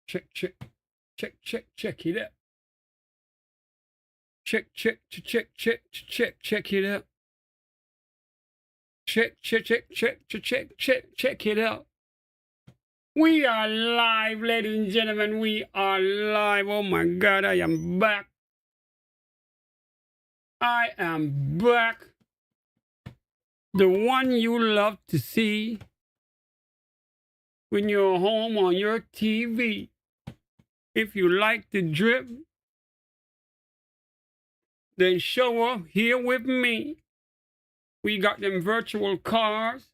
Check it out. Check it out. Check it out. Check it out. We are live, ladies and gentlemen. We are live. Oh my God, I am back. I am back. The one you love to see when you're home on your TV. If you like the drip, then show up here with me. We got them virtual cars,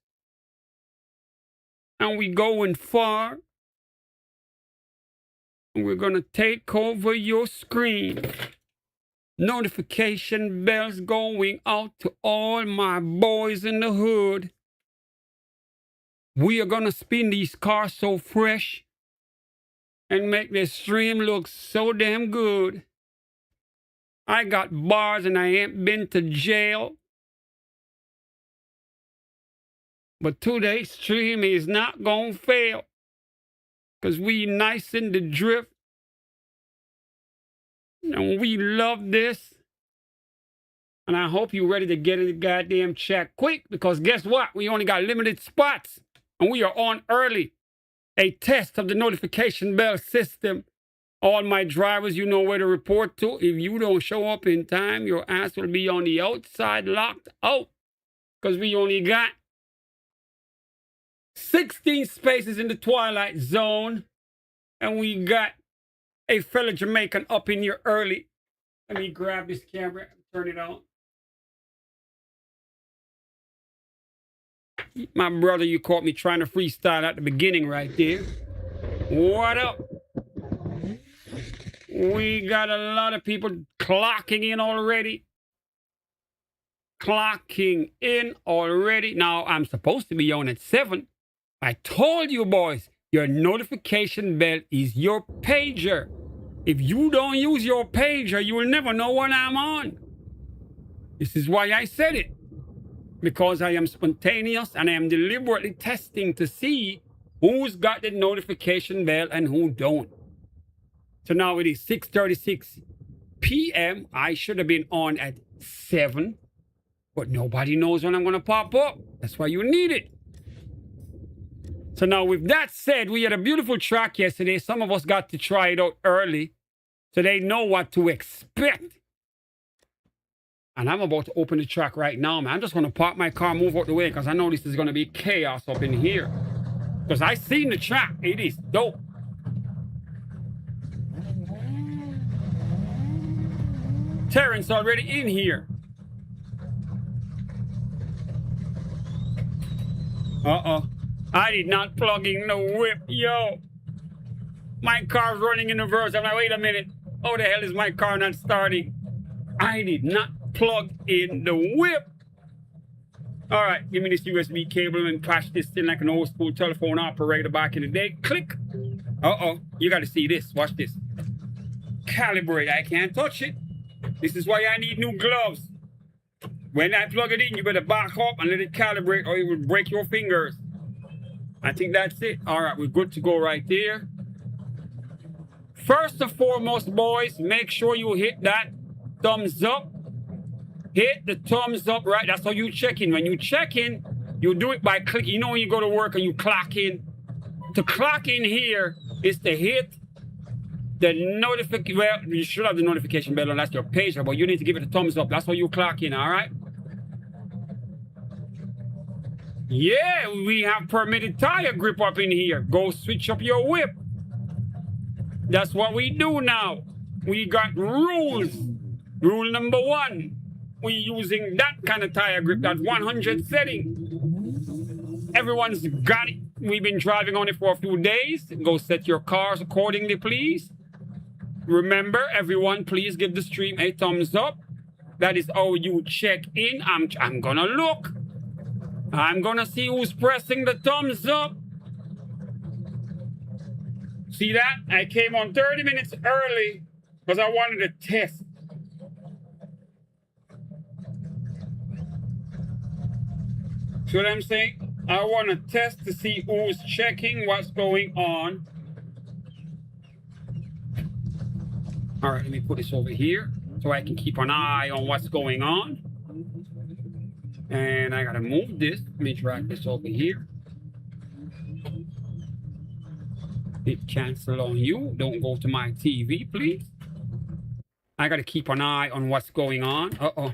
and we going far. And we're gonna take over your screen. Notification bells going out to all my boys in the hood. We are gonna spin these cars so fresh and make this stream look so damn good. I got bars and I ain't been to jail. But today's stream is not gonna fail, because we nice in the drift. And we love this. And I hope you're ready to get in the goddamn chat quick, because guess what? We only got limited spots and we are on early. A test of the notification bell system. All my drivers, you know where to report to. If you don't show up in time, your ass will be on the outside locked out, because we only got 16 spaces in the twilight zone, and we got a fellow Jamaican up in here early. Let me grab this camera and turn it on. My brother, you caught me trying to freestyle at the beginning right there. What up? We got a lot of people clocking in already. Clocking in already. Now, I'm supposed to be on at 7. I told you boys, your notification bell is your pager. If you don't use your pager, you will never know when I'm on. This is why I said it. Because I am spontaneous and I am deliberately testing to see who's got the notification bell and who don't. So now it is 6:36 p.m. I should have been on at 7. But nobody knows when I'm going to pop up. That's why you need it. So now with that said, we had a beautiful track yesterday. Some of us got to try it out early, so they know what to expect. And I'm about to open the track right now, man. I'm just going to park my car, move out the way, because I know this is going to be chaos up in here. Because I seen the track. It is dope. Terrence already in here. Uh-oh. I did not plug in the whip, yo. My car's running in reverse. I'm like, wait a minute. How the hell is my car not starting? I did not plug in the whip. All right, give me this USB cable and clash this thing like an old school telephone operator back in the day. Click. Uh-oh, you got to see this. Watch this. Calibrate. I can't touch it. This is why I need new gloves. When I plug it in, you better back up and let it calibrate, or it will break your fingers. I think that's it. All right, we're good to go right there. First and foremost, boys, make sure you hit that thumbs up. Hit the thumbs up, right? That's how you check in. When you check in, you do it by clicking. You know when you go to work and you clock in? To clock in here is to hit the notification. Well, you should have the notification bell on. That's your pager, but you need to give it a thumbs up. That's how you clock in, all right? Yeah, we have permitted tire grip up in here. Go switch up your whip. That's what we do now. We got rules. Rule number 1. We're using that kind of tire grip, that 100 setting. Everyone's got it. We've been driving on it for a few days. Go set your cars accordingly, please. Remember, everyone, please give the stream a thumbs up. That is how you check in. I'm gonna look. I'm gonna see who's pressing the thumbs up. See that? I came on 30 minutes early because I wanted to test. See what I'm saying? I want to test to see who's checking what's going on All right, let me put this over here so I can keep an eye on what's going on. And I gotta move this. Let me drag this over here. Hit cancel on you. Don't go to my TV, please. I gotta keep an eye on what's going on. Uh-oh.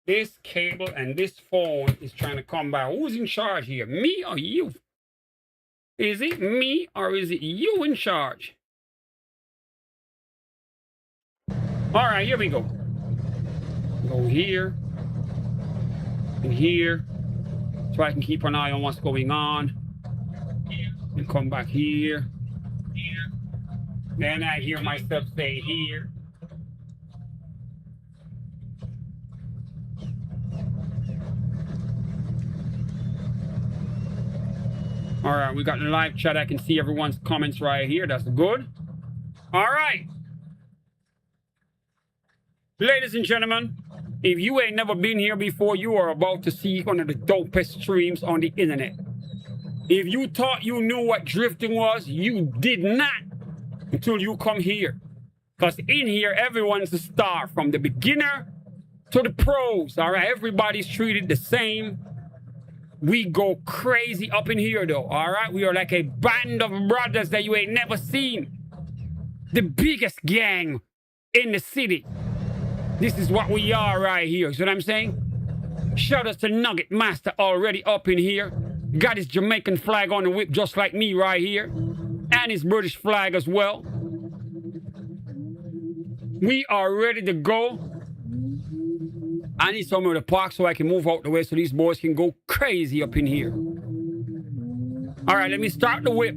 This cable and this phone is trying to come by. Who's in charge here? Me or you? Is it me or is it you in charge? All right, here we go. Go here and here so I can keep an eye on what's going on. And come back here. Then I hear myself say here. All right, we got the live chat. I can see everyone's comments right here. That's good. All right. Ladies and gentlemen, if you ain't never been here before, you are about to see one of the dopest streams on the internet. If you thought you knew what drifting was, you did not until you come here. Because in here, everyone's a star from the beginner to the pros. All right, everybody's treated the same. We go crazy up in here, though. All right, we are like a band of brothers that you ain't never seen. The biggest gang in the city. This is what we are right here. See what I'm saying? Shout out to Nugget Master already up in here. Got his Jamaican flag on the whip just like me right here. And his British flag as well. We are ready to go. I need somewhere to park so I can move out the way so these boys can go crazy up in here. All right, let me start the whip.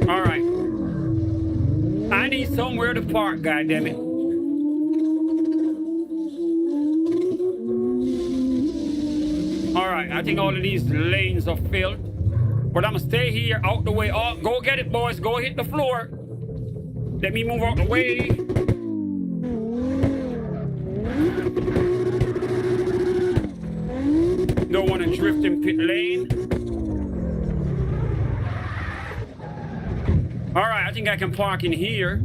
All right. I need somewhere to park, goddammit. All right, I think all of these lanes are filled. But I'm gonna stay here out the way. Oh, go get it, boys. Go hit the floor. Let me move out the way. Don't want to drift in pit lane. All right, I think I can park in here.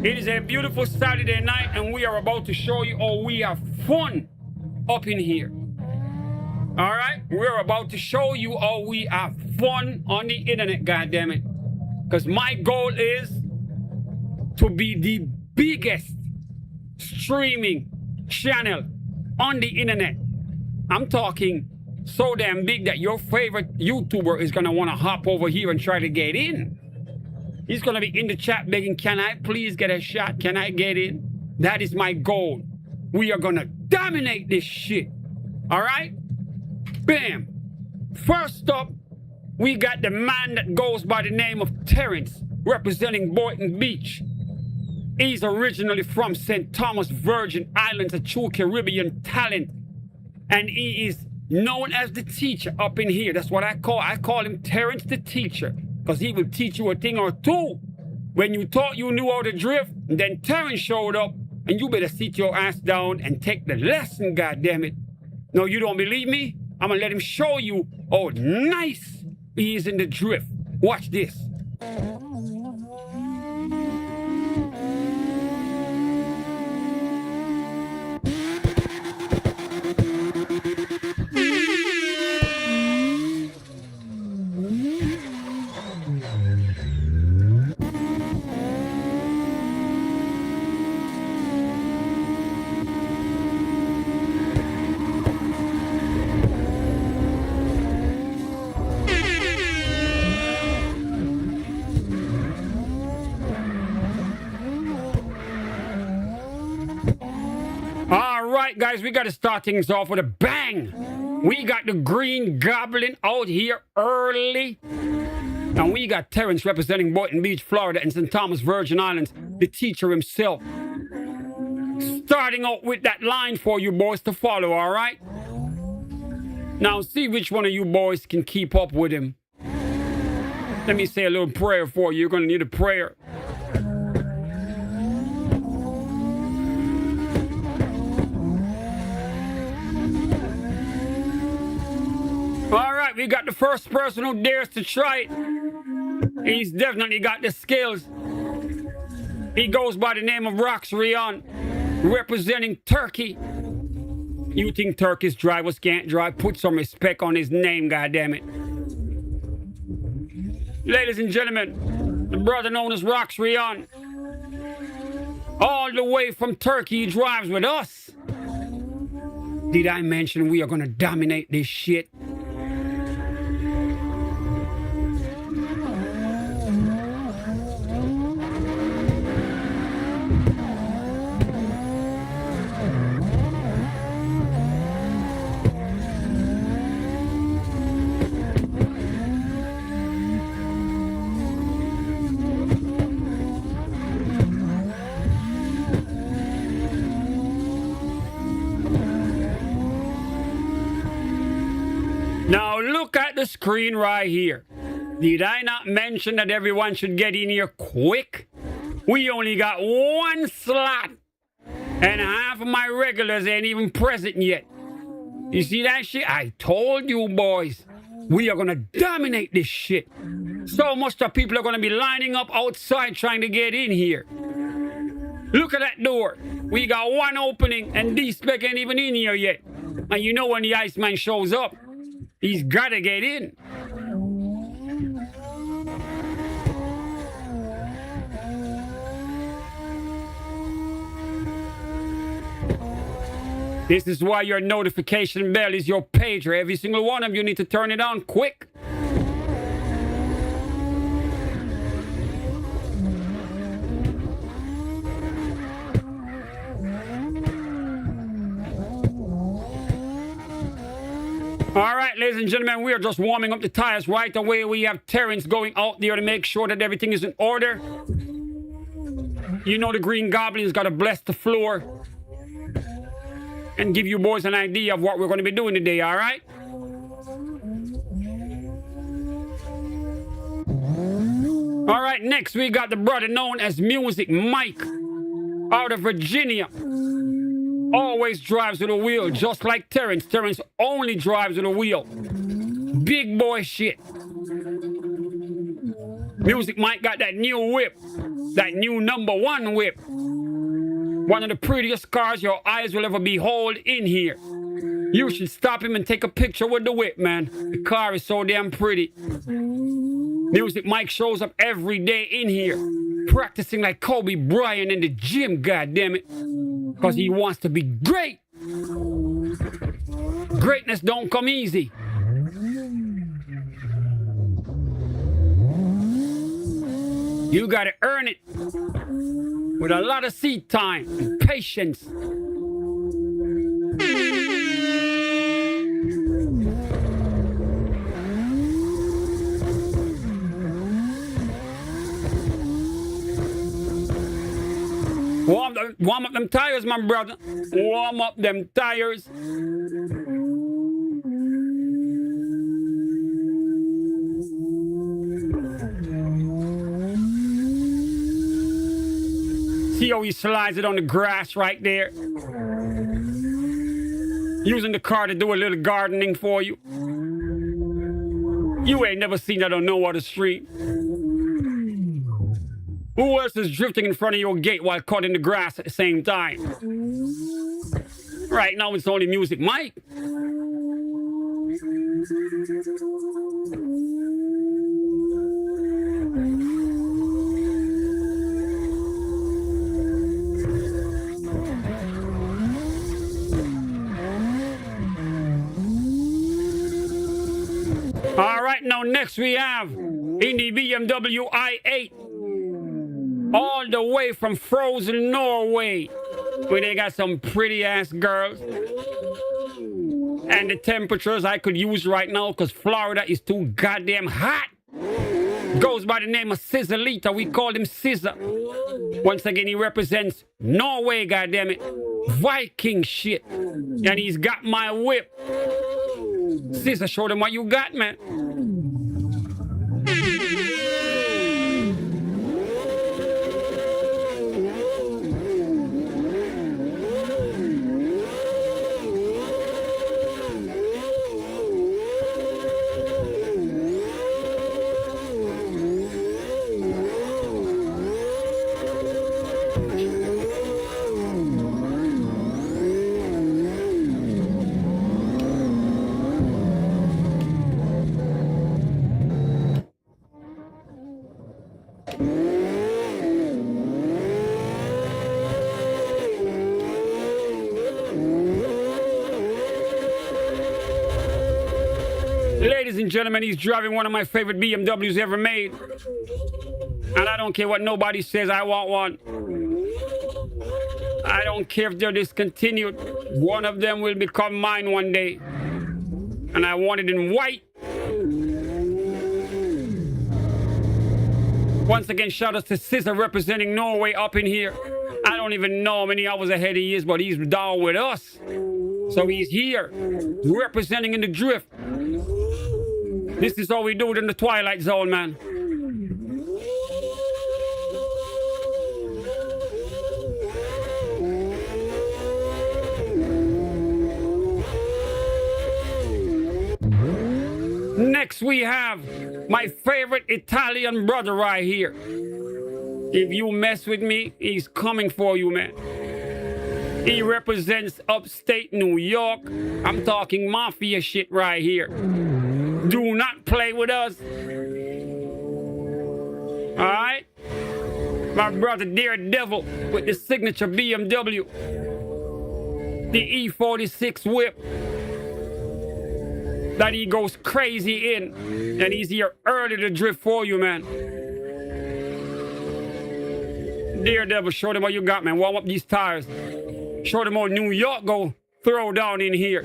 It is a beautiful Saturday night, and we are about to show you how we have fun up in here. All right, we're about to show you how we have fun on the internet, goddammit. Because my goal is to be the biggest streaming channel on the internet. I'm talking so damn big that your favorite YouTuber is gonna want to hop over here and try to get in. He's gonna be in the chat begging, can I please get a shot? Can I get in? That is my goal. We are gonna dominate this shit. All right? Bam. First up, we got the man that goes by the name of Terrence, representing Boynton Beach. He's originally from St. Thomas Virgin Islands, a true Caribbean talent. And he is known as the teacher up in here. That's what I call him Terrence the teacher. Because he will teach you a thing or two. When you thought you knew how to drift, and then Terrence showed up, and you better sit your ass down and take the lesson, goddammit. No, you don't believe me? I'm gonna let him show you how nice he is in the drift. Watch this. Guys, we got to start things off with a bang. We got the Green Goblin out here early. And we got Terrence representing Boynton Beach, Florida, and St. Thomas Virgin Islands, the teacher himself. Starting out with that line for you boys to follow, all right? Now, see which one of you boys can keep up with him. Let me say a little prayer for you. You're going to need a prayer. All right, we got the first person who dares to try it. He's definitely got the skills. He goes by the name of Rox Rion, representing Turkey. You think Turkish drivers can't drive? Put some respect on his name, goddammit. Ladies and gentlemen, the brother known as Rox Rion, all the way from Turkey, he drives with us. Did I mention we are gonna dominate this shit? Now look at the screen right here. Did I not mention that everyone should get in here quick? We only got one slot, and half of my regulars ain't even present yet. You see that shit? I told you boys, we are gonna dominate this shit. So much that people are gonna be lining up outside trying to get in here. Look at that door. We got one opening and D-Spec ain't even in here yet. And you know when the Iceman shows up, he's gotta get in. This is why your notification bell is your pager. Every single one of you need to turn it on quick. All right, ladies and gentlemen, we are just warming up the tires right away. We have Terrence going out there to make sure that everything is in order. You know the Green Goblin's got to bless the floor and give you boys an idea of what we're going to be doing today, all right? All right, next we got the brother known as Music Mike out of Virginia. Always drives with a wheel, just like Terrence. Terrence only drives with a wheel. Big boy shit. Music Mike got that new whip, that new #1 whip. One of the prettiest cars your eyes will ever behold in here. You should stop him and take a picture with the whip, man. The car is so damn pretty. Music Mike shows up every day in here, practicing like Kobe Bryant in the gym, goddammit. Because he wants to be great. Greatness don't come easy. You gotta earn it with a lot of seat time and patience. Warm up them tires, my brother. Warm up them tires. See how he slides it on the grass right there? Using the car to do a little gardening for you. You ain't never seen that on no other street. Who else is drifting in front of your gate while cutting the grass at the same time? Right now it's only Music Mike. All right, now next we have in the BMW i8. All the way from frozen Norway, where they got some pretty ass girls. And the temperatures I could use right now because Florida is too goddamn hot. Goes by the name of Sizzalita. We call him Scissor. Once again, he represents Norway, goddammit. Viking shit. And he's got my whip. Scissor, show them what you got, man. Ladies and gentlemen, he's driving one of my favorite BMWs ever made. And I don't care what nobody says, I want one. I don't care if they're discontinued. One of them will become mine one day. And I want it in white. Once again, shout out to Scissor representing Norway up in here. I don't even know how many hours ahead he is, but he's down with us. So he's here, representing in the drift. This is how we do it in the Twilight Zone, man. Next we have my favorite Italian brother right here. If you mess with me, he's coming for you, man. He represents upstate New York. I'm talking mafia shit right here. Do not play with us. Alright? My brother Daredevil with the signature BMW. The E46 whip. That he goes crazy in. And he's here early to drift for you, man. Daredevil, show them what you got, man. Warm up these tires. Show them how New York go throw down in here.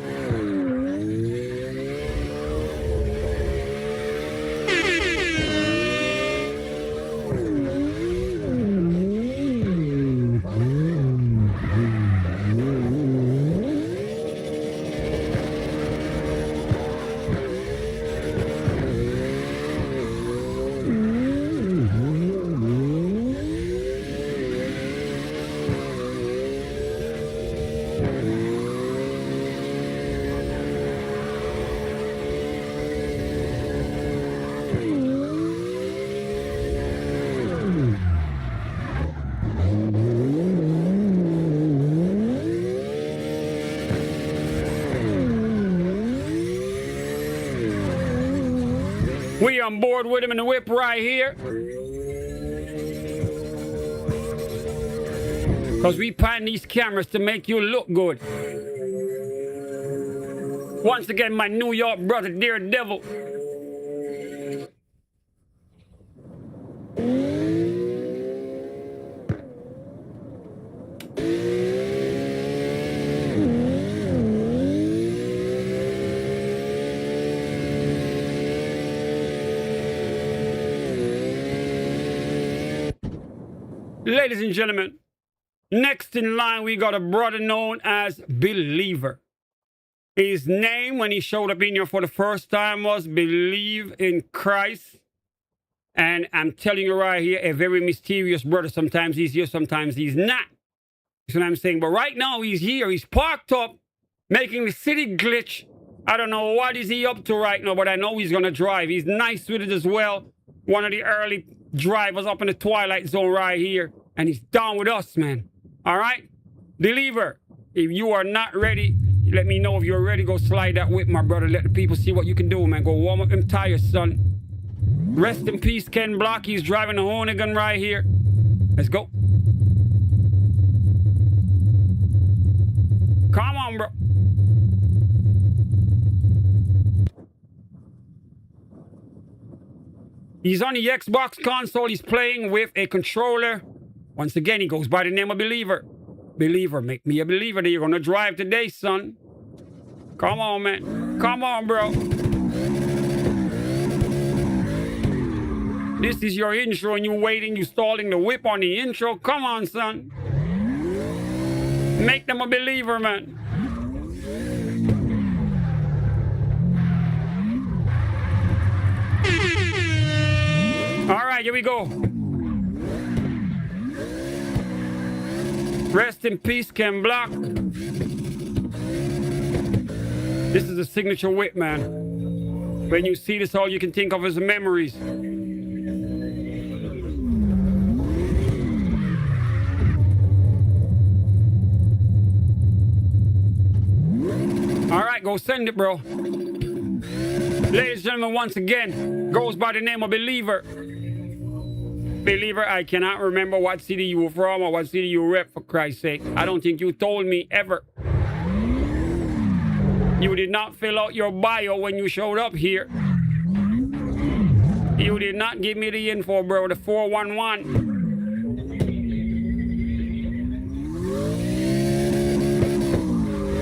We on board with him in the whip right here. Because we pan these cameras to make you look good. Once again, my New York brother, Daredevil. Ladies and gentlemen, next in line, we got a brother known as Believer. His name, when he showed up in here for the first time, was Believe in Christ. And I'm telling you right here, a very mysterious brother. Sometimes he's here, sometimes he's not. That's what I'm saying. But right now, he's here. He's parked up, making the city glitch. I don't know what is he up to right now, but I know he's going to drive. He's nice with it as well. One of the early drivers up in the Twilight Zone right here. And he's down with us, man. All right? Believer, if you are not ready, let me know. If you're ready, go slide that whip, my brother. Let the people see what you can do, man. Go warm up them tires, son. Rest in peace, Ken Block. He's driving a Hornigan right here. Let's go. Come on, bro. He's on the Xbox console. He's playing with a controller. Once again, he goes by the name of Believer. Believer, make me a believer that you're going to drive today, son. Come on, man. Come on, bro. This is your intro and you waiting, you stalling the whip on the intro. Come on, son. Make them a believer, man. All right, here we go. Rest in peace, Ken Block. This is a signature whip, man. When you see this, all you can think of is memories. All right, go send it, bro. Ladies and gentlemen, once again, goes by the name of Believer. Believer, I cannot remember what city you were from or what city you rep, for Christ's sake. I don't think you told me ever. You did not fill out your bio when you showed up here. You did not give me the info, bro, the 411.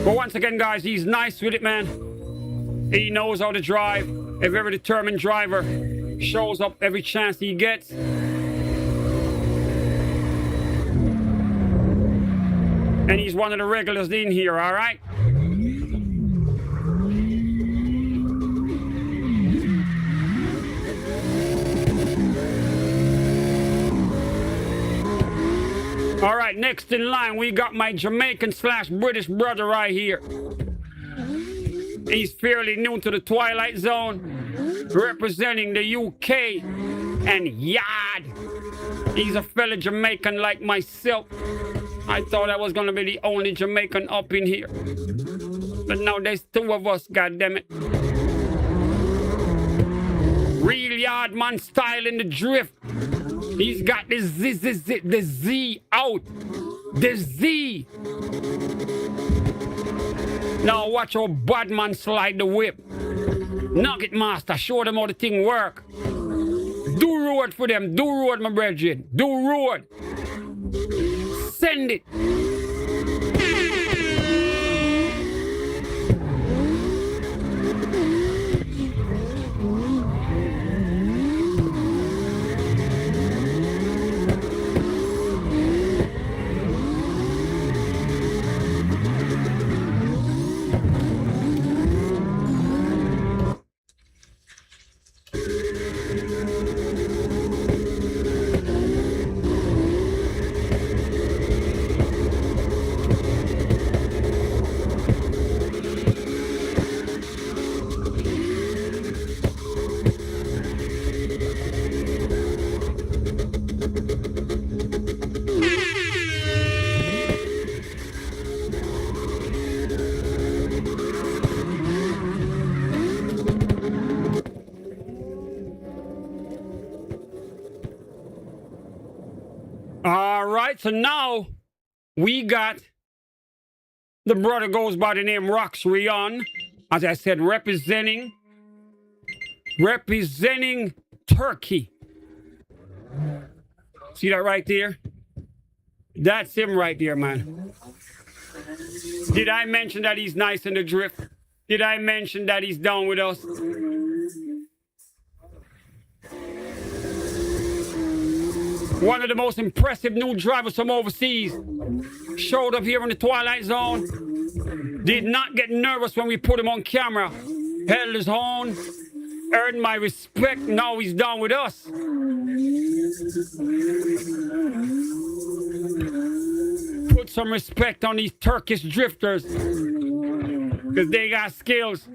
But once again, guys, he's nice with it, man. He knows how to drive. A very determined driver. Shows up every chance he gets. And he's one of the regulars in here, all right? All right, next in line, we got my Jamaican/British brother right here. He's fairly new to the Twilight Zone, representing the UK and Yard. He's a fellow Jamaican like myself. I thought I was gonna be the only Jamaican up in here, but now there's two of us, goddammit. Real Yardman style in the drift. He's got the Z out. The Z. Now watch how Badman slide the whip. Nugget Master, show them how the thing work. Do road for them. Do road, my brethren. Do road. Send it. All right, so now we got the brother goes by the name Rox Rion, as I said, representing Turkey. See that right there? That's him right there, man. Did I mention that he's nice in the drift? Did I mention that he's down with us? One of the most impressive new drivers from overseas. Showed up here in the Twilight Zone. Did not get nervous when we put him on camera. Held his own. Earned my respect. Now he's down with us. Put some respect on these Turkish drifters. Because they got skills.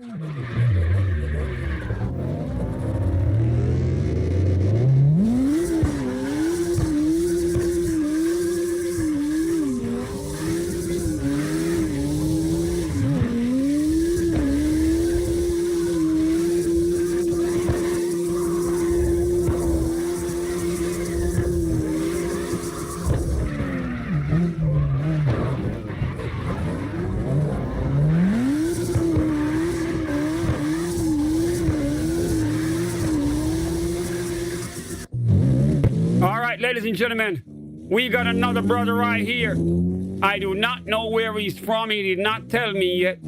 Ladies and gentlemen, we got another brother right here. I do not know where he's from. He did not tell me yet.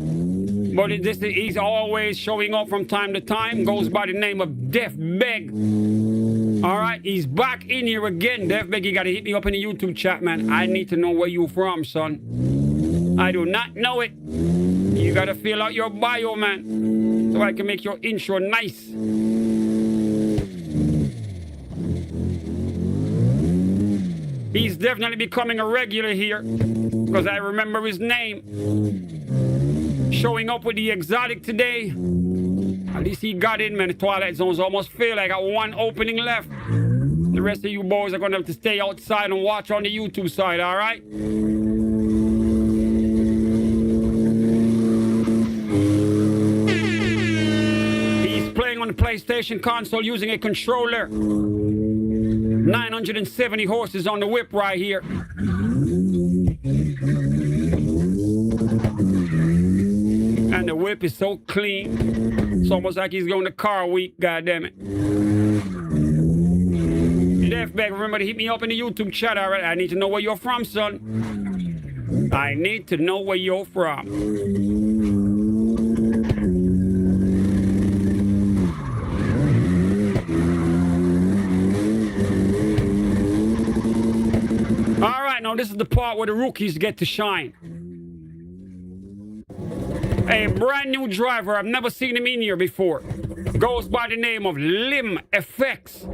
But he's always showing up from time to time. Goes by the name of Def Beg. All right, he's back in here again. Def Beg, you got to hit me up in the YouTube chat, man. I need to know where you from, son. I do not know it. You got to fill out your bio, man, so I can make your intro nice. He's definitely becoming a regular here, because I remember his name. Showing up with the exotic today. At least he got in, man. The Twilight Zone's almost filled. I got one opening left. The rest of you boys are going to have to stay outside and watch on the YouTube side, all right? He's playing on the PlayStation console using a controller. 970 horses on the whip right here. And the whip is so clean. It's almost like he's going to car week, goddammit. D-SPEC, remember to hit me up in the YouTube chat, alright? I need to know where you're from, son. I need to know where you're from. Alright, now this is the part where the rookies get to shine. A brand new driver, I've never seen him in here before. Goes by the name of Lim FX.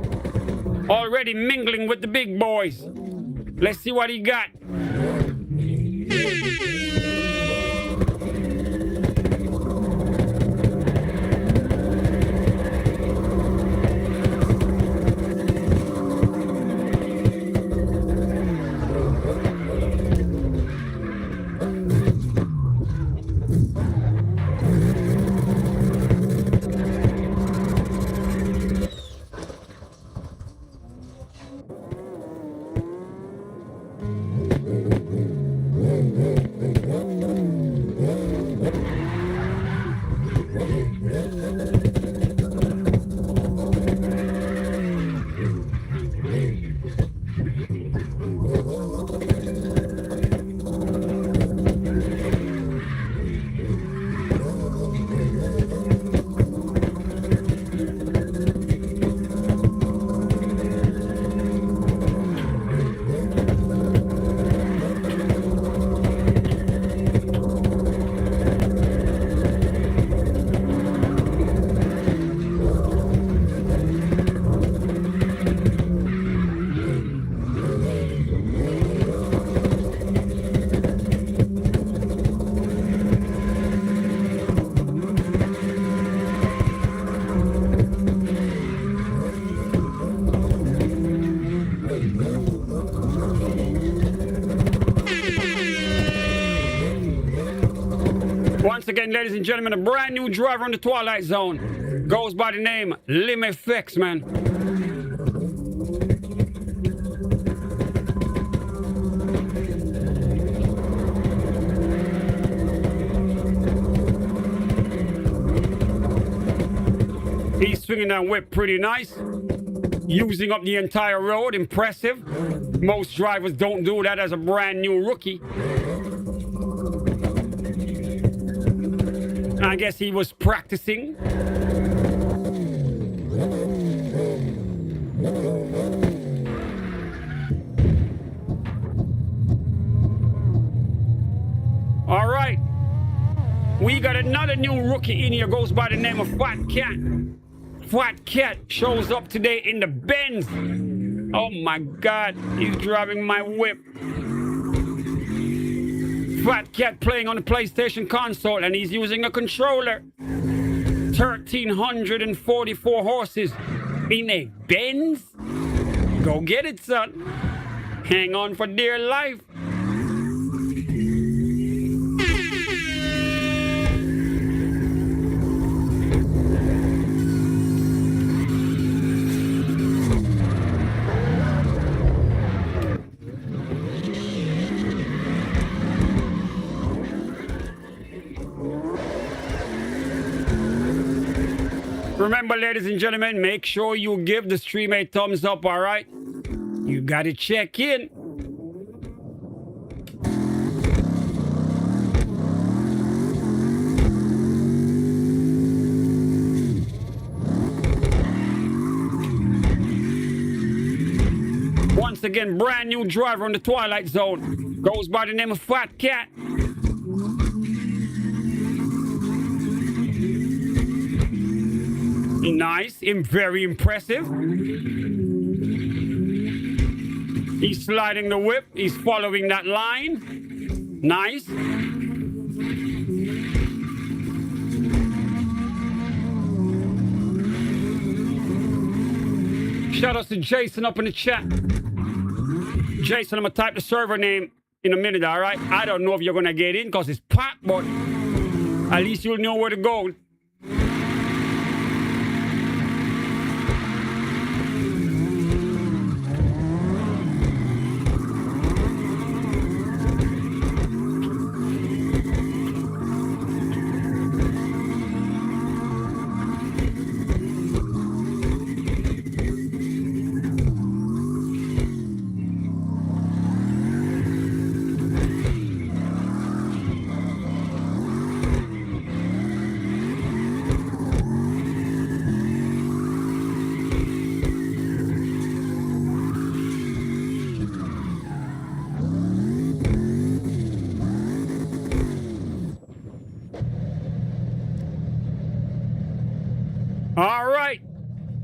Already mingling with the big boys. Let's see what he got. Once again, ladies and gentlemen, a brand new driver in the Twilight Zone. Goes by the name Lim FX, man. He's swinging that whip pretty nice. Using up the entire road, impressive. Most drivers don't do that as a brand new rookie. I guess he was practicing. All right. We got another new rookie in here, goes by the name of Fat Cat. Fat Cat shows up today in the Benz. Oh my God, he's driving my whip. Fat Cat playing on the PlayStation console, and he's using a controller. 1,344 horses in a Benz. Go get it, son. Hang on for dear life. Remember, ladies and gentlemen, make sure you give the stream a thumbs up, all right? You got to check in. Once again, brand new driver in the Twilight Zone. Goes by the name of Fat Cat. Nice, very impressive. He's sliding the whip. He's following that line. Nice. Shout out to Jason up in the chat. Jason, I'm gonna type the server name in a minute, all right? I don't know if you're gonna get in because it's packed, but at least you'll know where to go.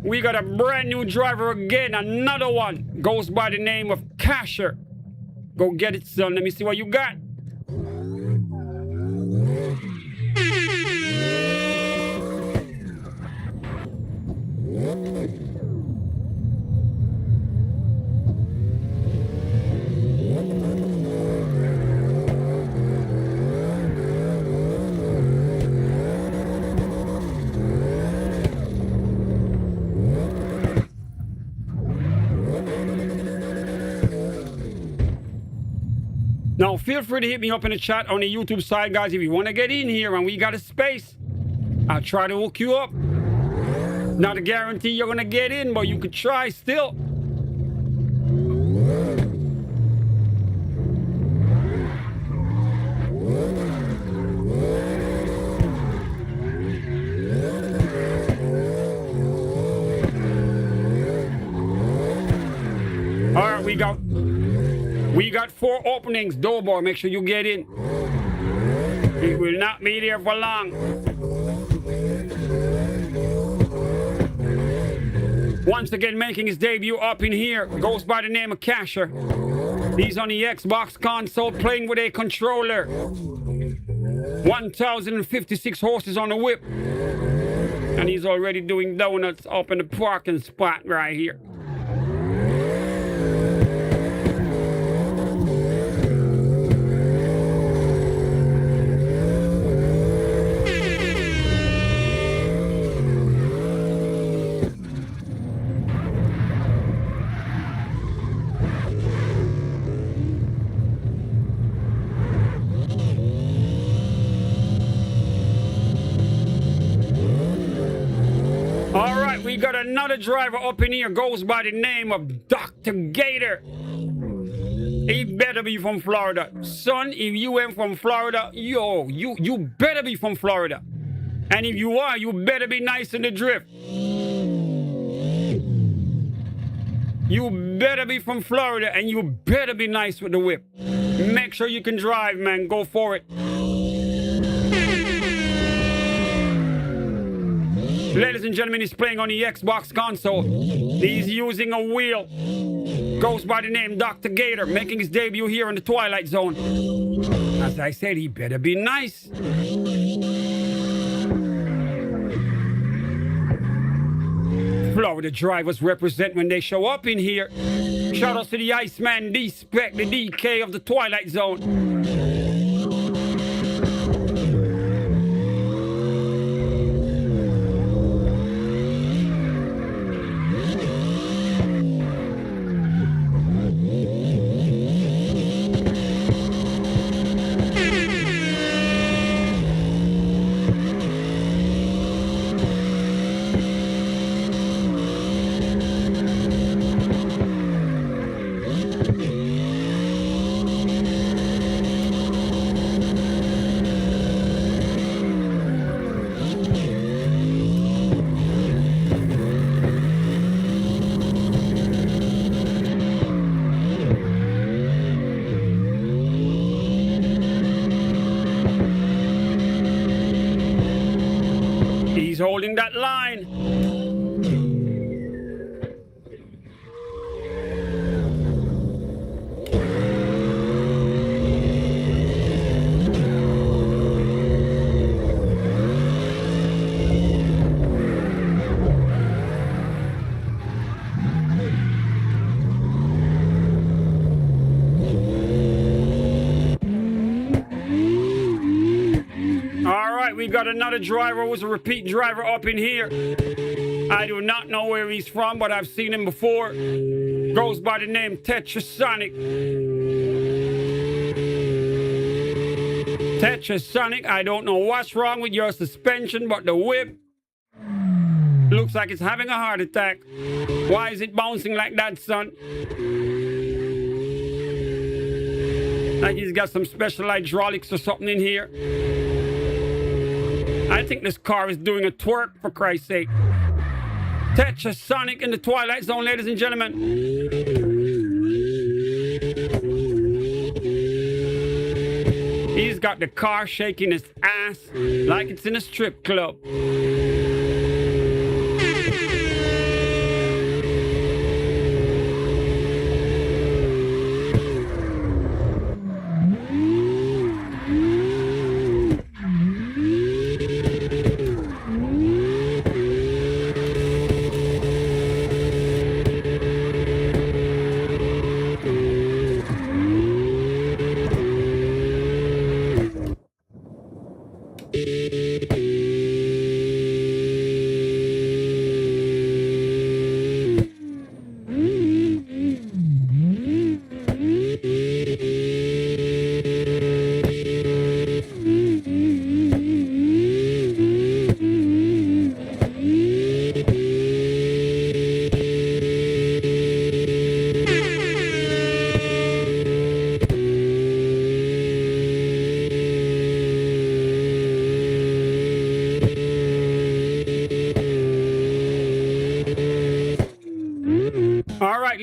We got a brand new driver again, another one. Goes by the name of Casher. Go get it, son. Let me see what you got. Now, feel free to hit me up in the chat on the YouTube side, guys, if you want to get in here and we got a space. I'll try to hook you up. Not a guarantee you're going to get in, but you could try still. All right, we got 4 openings. Door boy, make sure you get in. He will not be there for long. Once again, making his debut up in here, goes by the name of Casher. He's on the Xbox console playing with a controller. 1,056 horses on the whip. And he's already doing donuts up in the parking spot right here. We got another driver up in here, goes by the name of Dr. Gator. He better be from Florida. Son, if you ain't from Florida, yo, you better be from Florida. And if you are, you better be nice in the drift. You better be from Florida and you better be nice with the whip. Make sure you can drive, man. Go for it. Ladies and gentlemen, he's playing on the Xbox console. He's using a wheel. Goes by the name Dr. Gator, making his debut here in the Twilight Zone. As I said, he better be nice. Florida drivers represent when they show up in here. Shout out to the Iceman, D-Spec, the DK of the Twilight Zone. He's holding that line. We got another driver who's a repeat driver up in here. I do not know where he's from, but I've seen him before. Goes by the name Tetrasonic. Tetrasonic, I don't know what's wrong with your suspension, but the whip looks like it's having a heart attack. Why is it bouncing like that, son? Like he's got some special hydraulics or something in here. I think this car is doing a twerk, for Christ's sake. Tetrasonic in the Twilight Zone, ladies and gentlemen. He's got the car shaking his ass like it's in a strip club.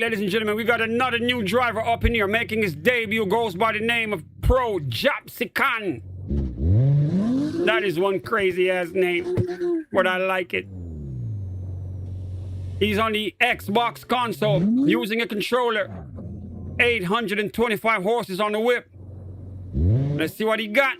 ladies and gentlemen, we got another new driver up in here making his debut. Goes by the name of Pro Japsican. That is one crazy ass name, but I like it. He's on the Xbox console using a controller. 825 horses on the whip. Let's see what he got.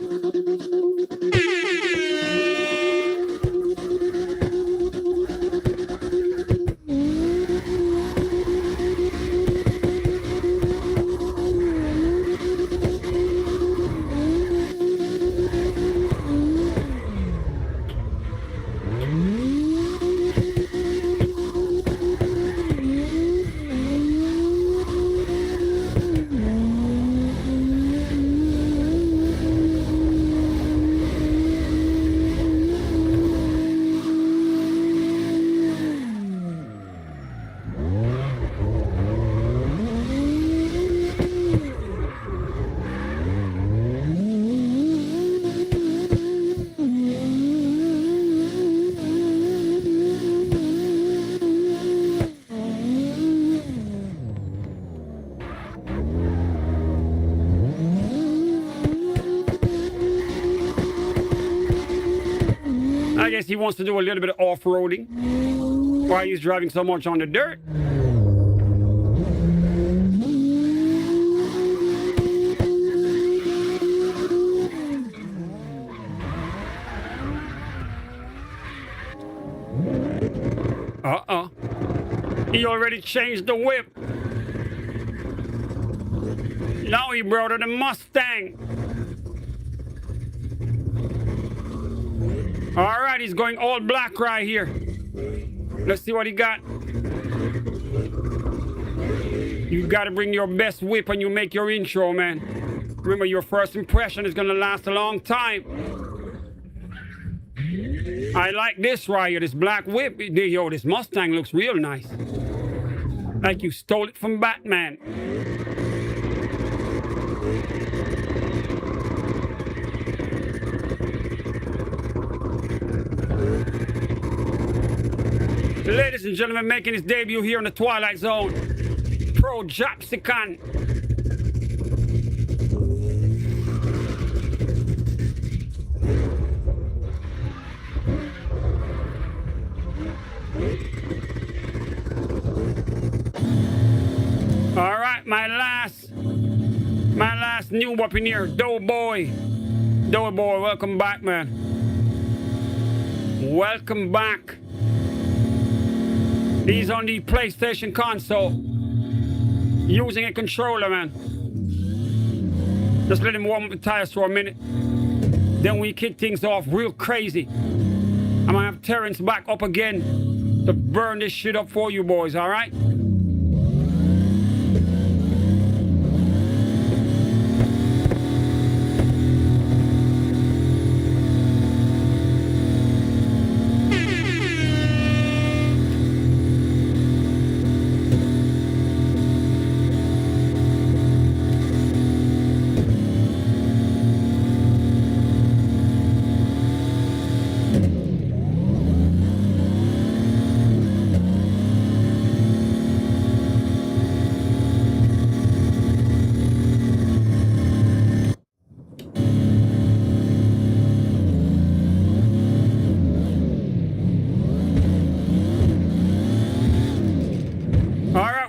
I guess he wants to do a little bit of off-roading while he's driving so much on the dirt. He already changed the whip. Now he brought her the Mustang. All right, he's going all black right here. Let's see what he got. You got to bring your best whip when you make your intro, man. Remember, your first impression is going to last a long time. I like this right here, this black whip. Yo, this Mustang looks real nice. Like you stole it from Batman. Ladies and gentlemen, making his debut here in the Twilight Zone, Pro Japsican. All right, my last new up in here, Doughboy, welcome back, man. Welcome back. He's on the PlayStation console, using a controller, man. Just let him warm up the tires for a minute. Then we kick things off real crazy. I'm gonna have Terrence back up again to burn this shit up for you boys, all right?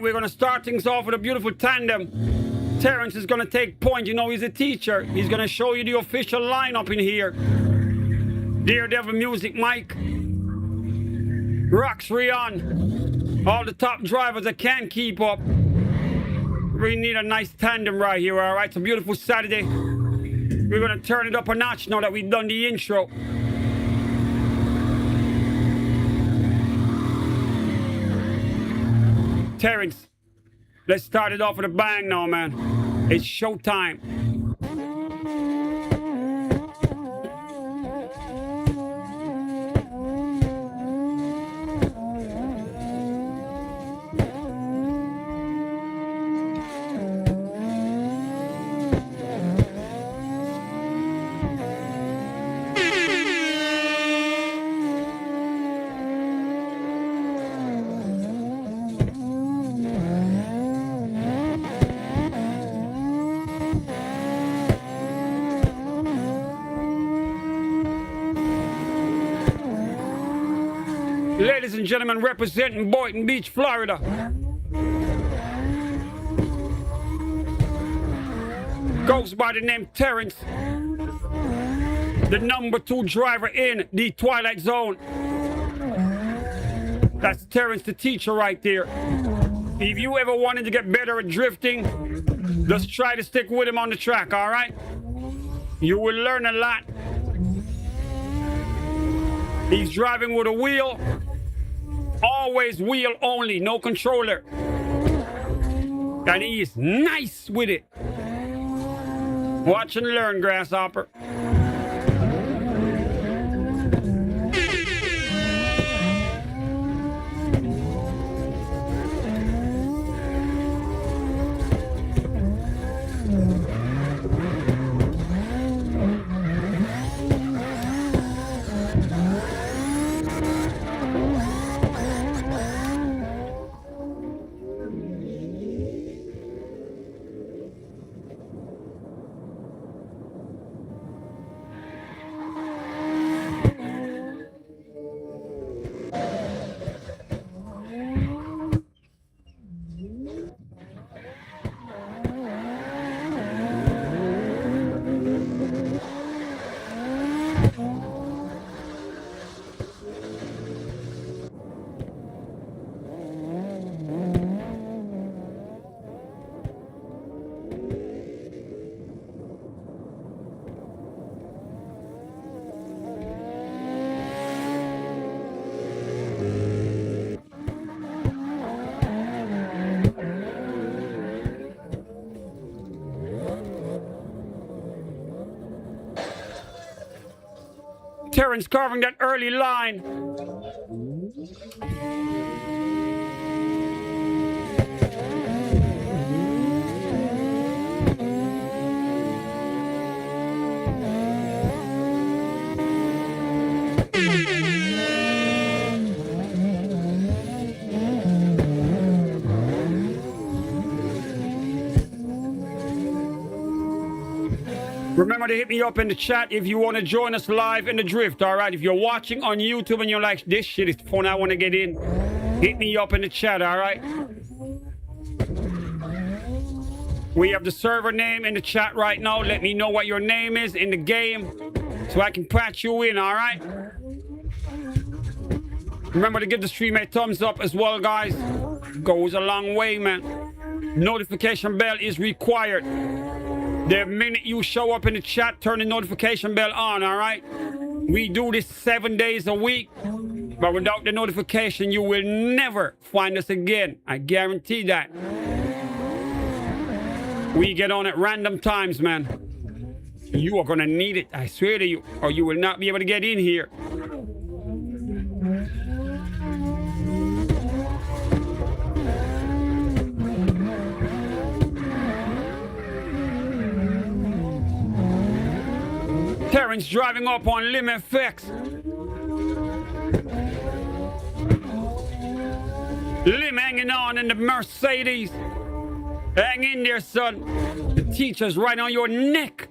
We're going to start things off with a beautiful tandem. Terrence is going to take point. You know, he's a teacher. He's going to show you the official lineup in here. Daredevil Music Mike, Rox Rion, all the top drivers that can't keep up. We need a nice tandem right here, all right? It's a beautiful Saturday. We're going to turn it up a notch now that we've done the intro. Terrence, let's start it off with a bang now, man. It's showtime. ladies and gentlemen, representing Boynton Beach, Florida. Goes by the name Terrence, the #2 driver in the Twilight Zone. That's Terrence, the teacher right there. If you ever wanted to get better at drifting, just try to stick with him on the track, all right? You will learn a lot. He's driving with a wheel, always wheel only, no controller. And he is nice with it. Watch and learn, Grasshopper. Terrence carving that early line. Remember to hit me up in the chat if you want to join us live in the drift, all right? If you're watching on YouTube and you're like, this shit is fun, I want to get in, hit me up in the chat, all right? We have the server name in the chat right now. Let me know what your name is in the game so I can patch you in, all right? Remember to give the stream a thumbs up as well, guys. Goes a long way, man. Notification bell is required. The minute you show up in the chat, turn the notification bell on, all right? We do this 7 days a week, but without the notification, you will never find us again. I guarantee that. We get on at random times, man. You are gonna need it, I swear to you, or you will not be able to get in here. Terrence driving up on Lim FX. Lim hanging on in the Mercedes. Hang in there, son. The teacher's right on your neck.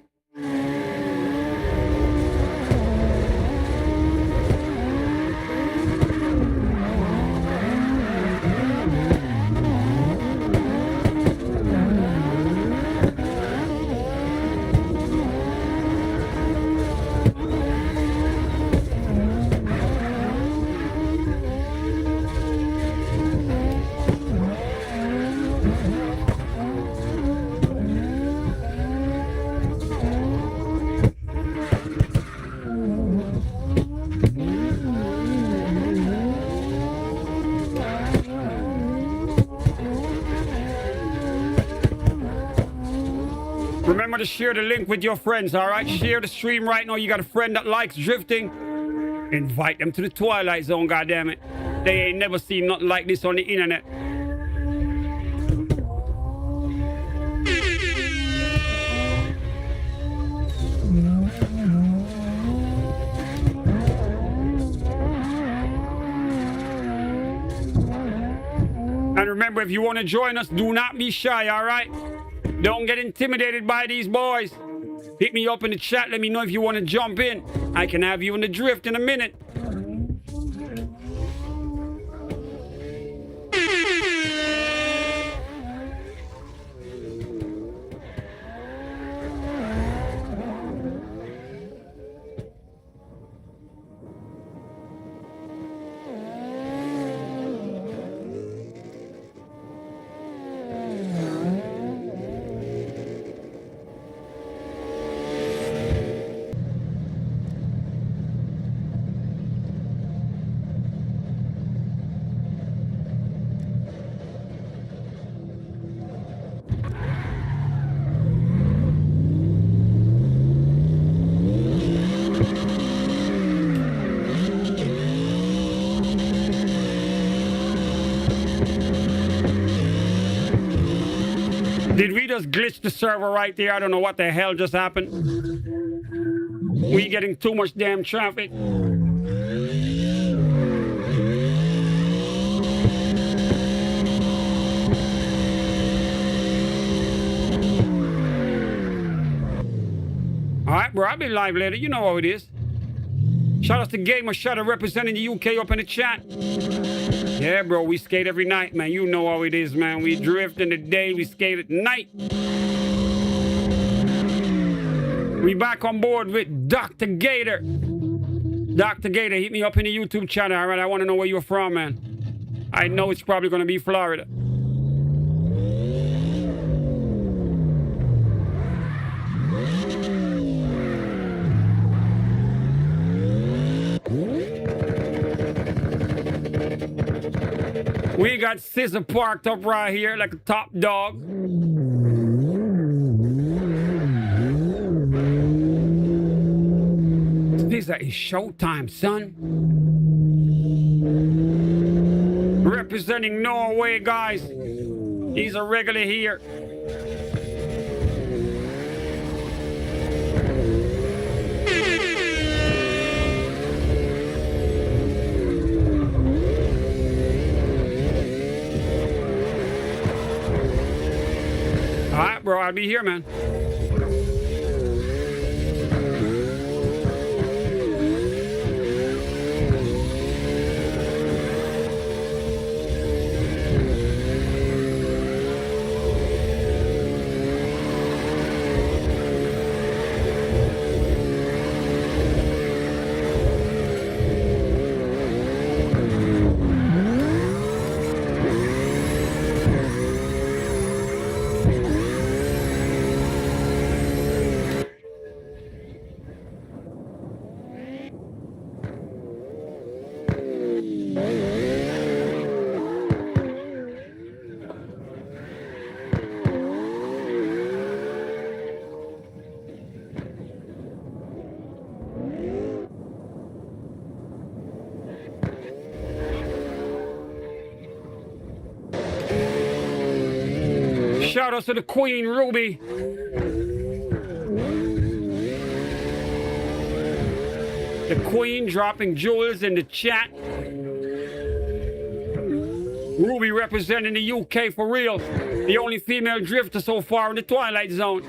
Remember to share the link with your friends, all right? Share the stream right now. You got a friend that likes drifting? Invite them to the Twilight Zone, goddammit. They ain't never seen nothing like this on the internet. And remember, if you want to join us, do not be shy, all right? Don't get intimidated by these boys. Hit me up in the chat. Let me know if you want to jump in. I can have you in the drift in a minute. Did we just glitch the server right there? I don't know what the hell just happened. We getting too much damn traffic. All right, bro, I'll be live later. You know how it is. Shout out to Gamer Shadow representing the UK up in the chat. Yeah, bro, we skate every night, man. You know how it is, man. We drift in the day, we skate at night. We back on board with Dr. Gator. Dr. Gator, hit me up in the YouTube channel, all right? I want to know where you're from, man. I know it's probably going to be Florida. We got Scissor parked up right here like a top dog. Scissor is showtime, son. Representing Norway, guys. He's a regular here. All right, bro, I'll be here, man. Shout out to the Queen, Ruby. The Queen dropping jewels in the chat. Ruby representing the UK for real. The only female drifter so far in the Twilight Zone.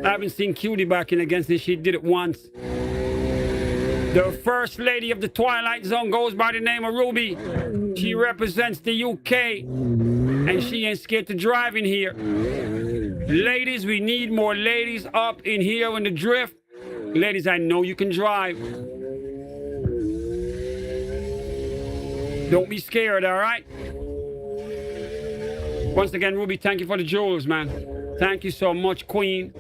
I haven't seen Cutie back in again since she did it once. The first lady of the Twilight Zone goes by the name of Ruby. She represents the UK. And she ain't scared to drive in here. Ladies, we need more ladies up in here in the drift. Ladies, I know you can drive. Don't be scared, all right? Once again, Ruby, thank you for the jewels, man. Thank you so much, Queen.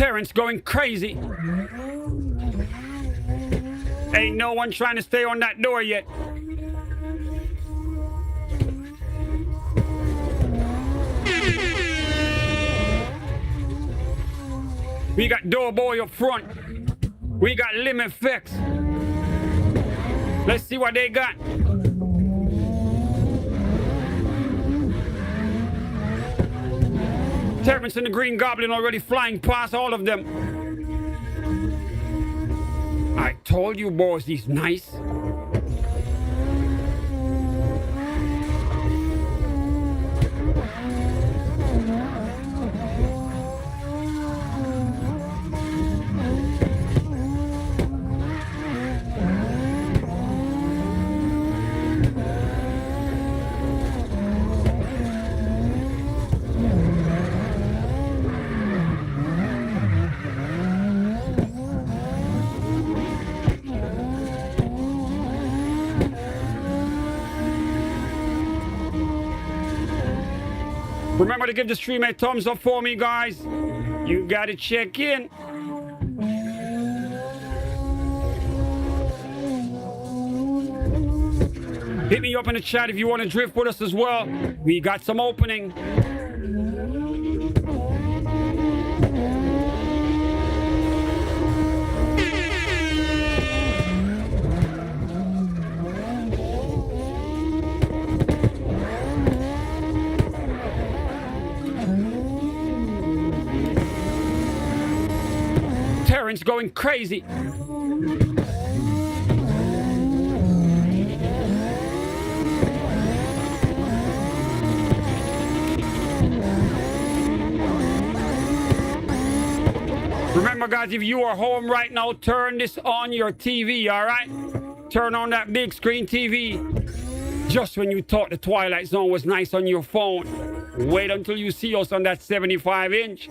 Terrence going crazy. Ain't no one trying to stay on that door yet. We got Doughboy up front. We got Lim Effects. Let's see what they got. Terrence and the Green Goblin already flying past all of them. I told you, boys, he's nice. Remember to give the stream a thumbs up for me, guys. You gotta check in. Hit me up in the chat if you want to drift with us as well. We got some opening. Terrence going crazy. Remember, guys, if you are home right now, turn this on your TV, all right? Turn on that big screen TV. Just when you thought the Twilight Zone was nice on your phone, wait until you see us on that 75-inch.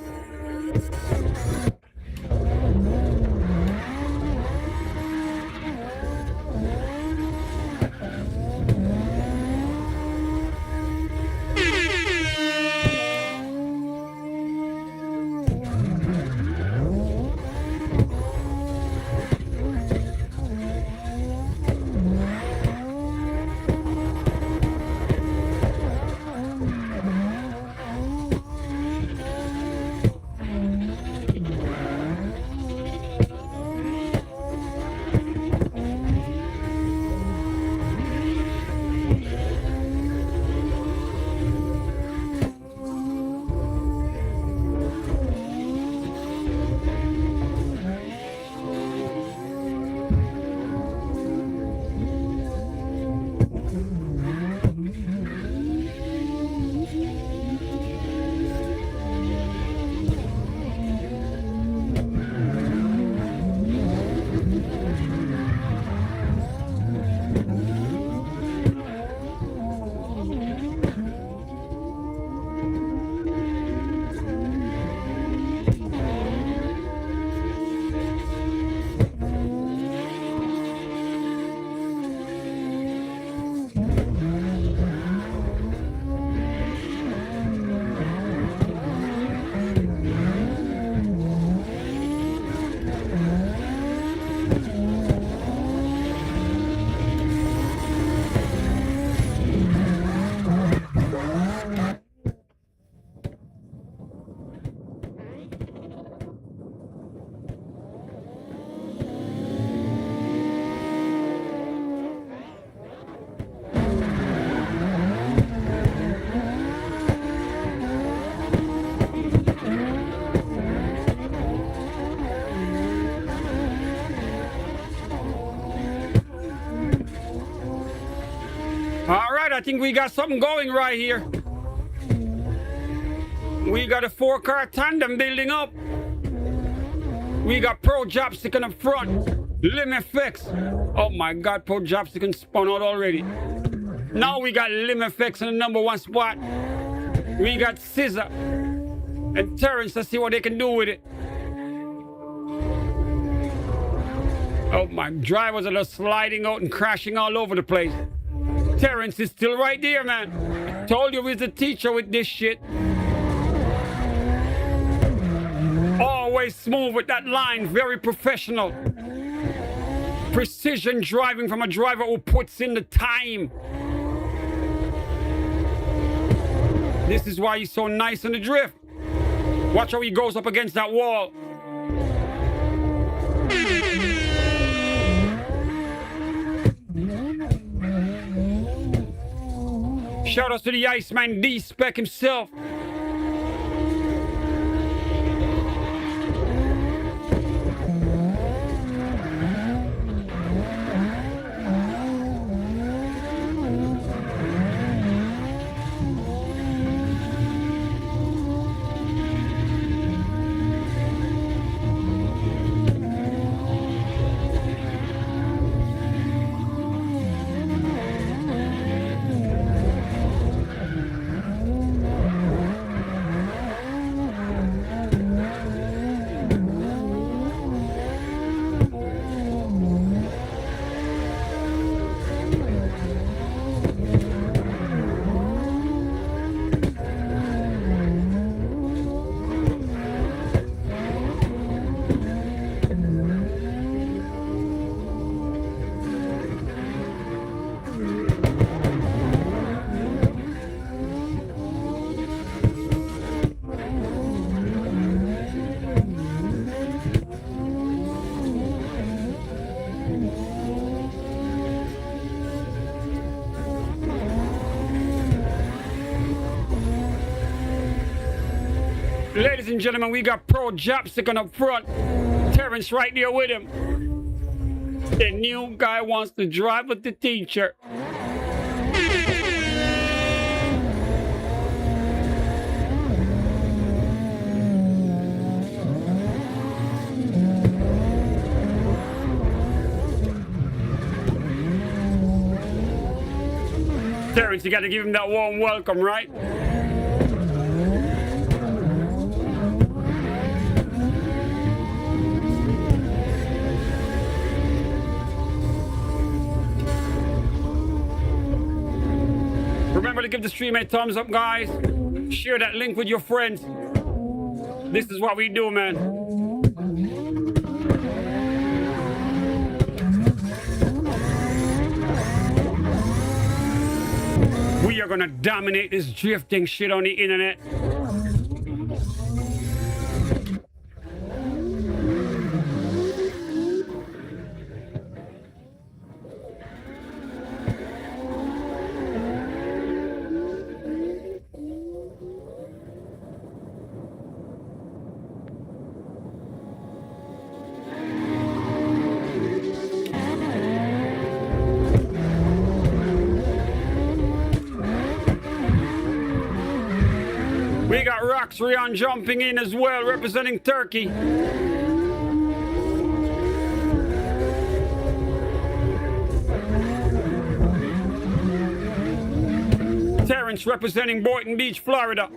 All right, I think we got something going right here. We got a 4-car tandem building up. We got Pro Chopstick in the front. Lim FX. Oh my God, Pro Chopstick spun out already. Now we got Lim FX in the #1 spot. We got Scissor and Terrence to see what they can do with it. Oh, my drivers are just sliding out and crashing all over the place. Terrence is still right there, man. I told you he's the teacher with this shit. Always smooth with that line, very professional. Precision driving from a driver who puts in the time. This is why he's so nice in the drift. Watch how he goes up against that wall. Shout out to the Iceman D-Spec himself. Ladies and gentlemen, we got Pro Chopstick on up front. Terrence right there with him. The new guy wants to drive with the teacher. Terrence, you got to give him that warm welcome, right? Remember to give the stream a thumbs up, guys. Share that link with your friends. This is what we do, man. We are gonna dominate this drifting shit on the internet. We got Roxrion jumping in as well, representing Turkey. Terrence representing Boynton Beach, Florida.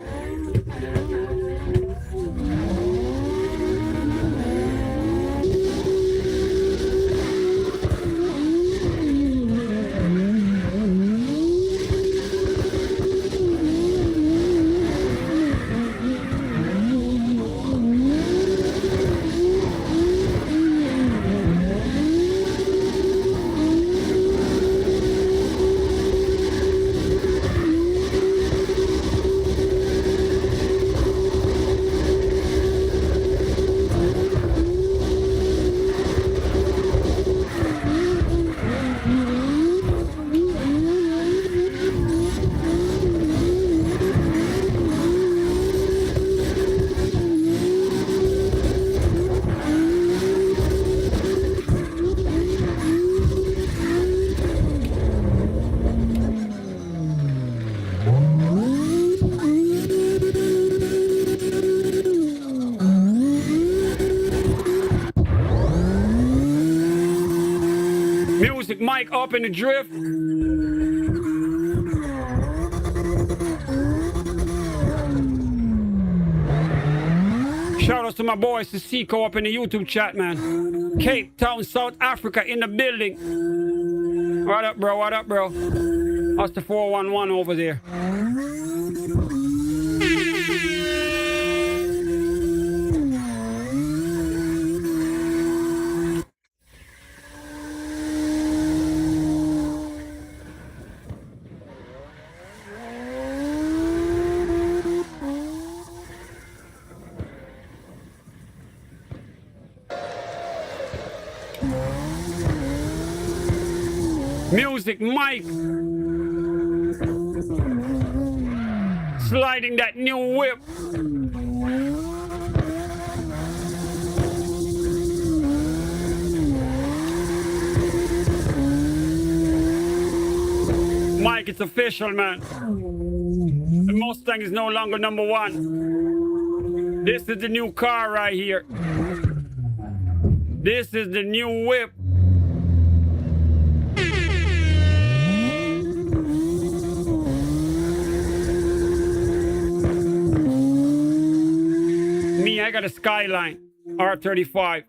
Music Mike up in the drift. Shout out to my boys, Sisiko up in the YouTube chat, man. Cape Town, South Africa in the building. What up, bro? What up, bro? How's the 411 over there? Music Mike sliding that new whip. Mike, it's official, man. The Mustang is no longer number one. This is the new car right here. This is the new whip. I got a Skyline R35.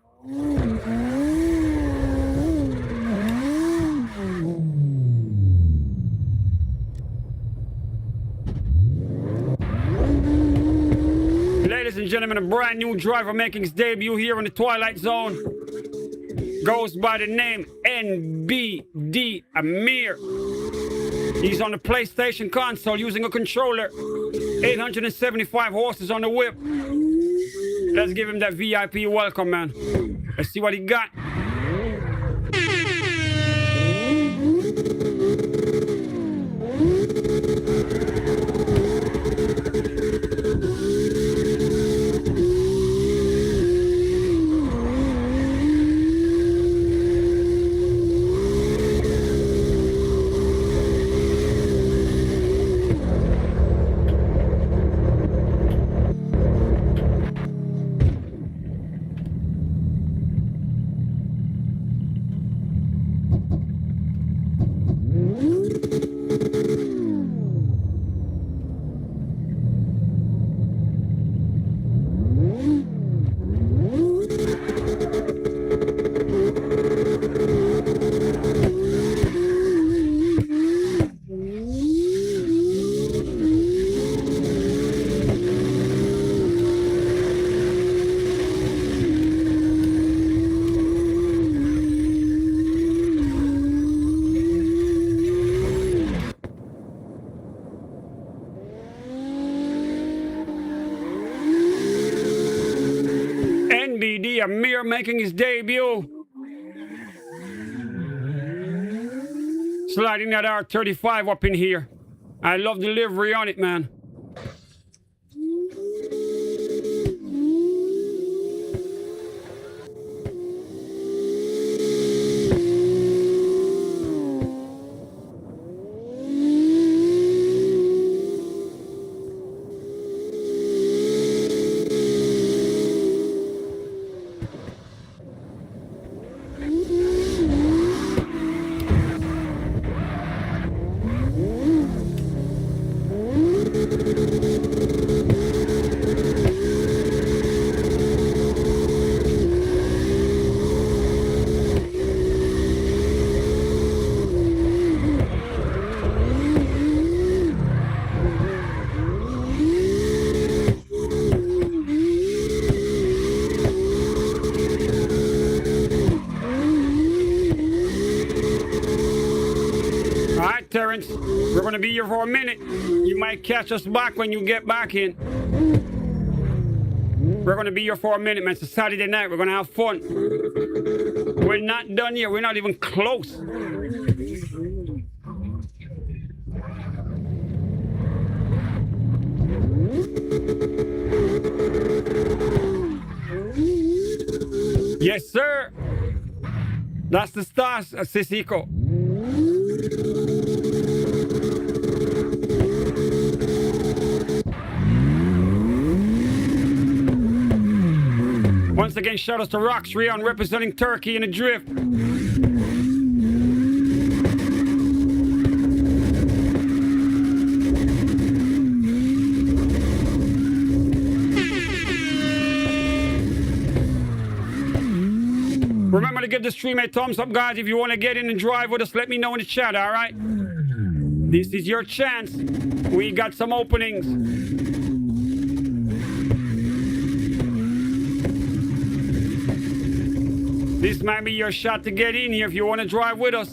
Ladies and gentlemen, a brand new driver making his debut here in the Twilight Zone. Goes by the name NBD Amir. He's on the PlayStation console using a controller. 875 horses on the whip. Let's give him that VIP welcome, man. Let's see what he got. Amir making his debut. Sliding that R35 up in here. I love the livery on it, man. Terrence, we're going to be here for a minute. You might catch us back when you get back in. We're going to be here for a minute, man. It's a Saturday night. We're going to have fun. We're not done yet. We're not even close. Yes, sir. That's the stars, Sisiko. Once again, shout out to Rox Rion representing Turkey in the drift. Remember to give the stream a thumbs up, guys. If you want to get in and drive with us, let me know in the chat, all right? This is your chance. We got some openings. This might be your shot to get in here if you want to drive with us.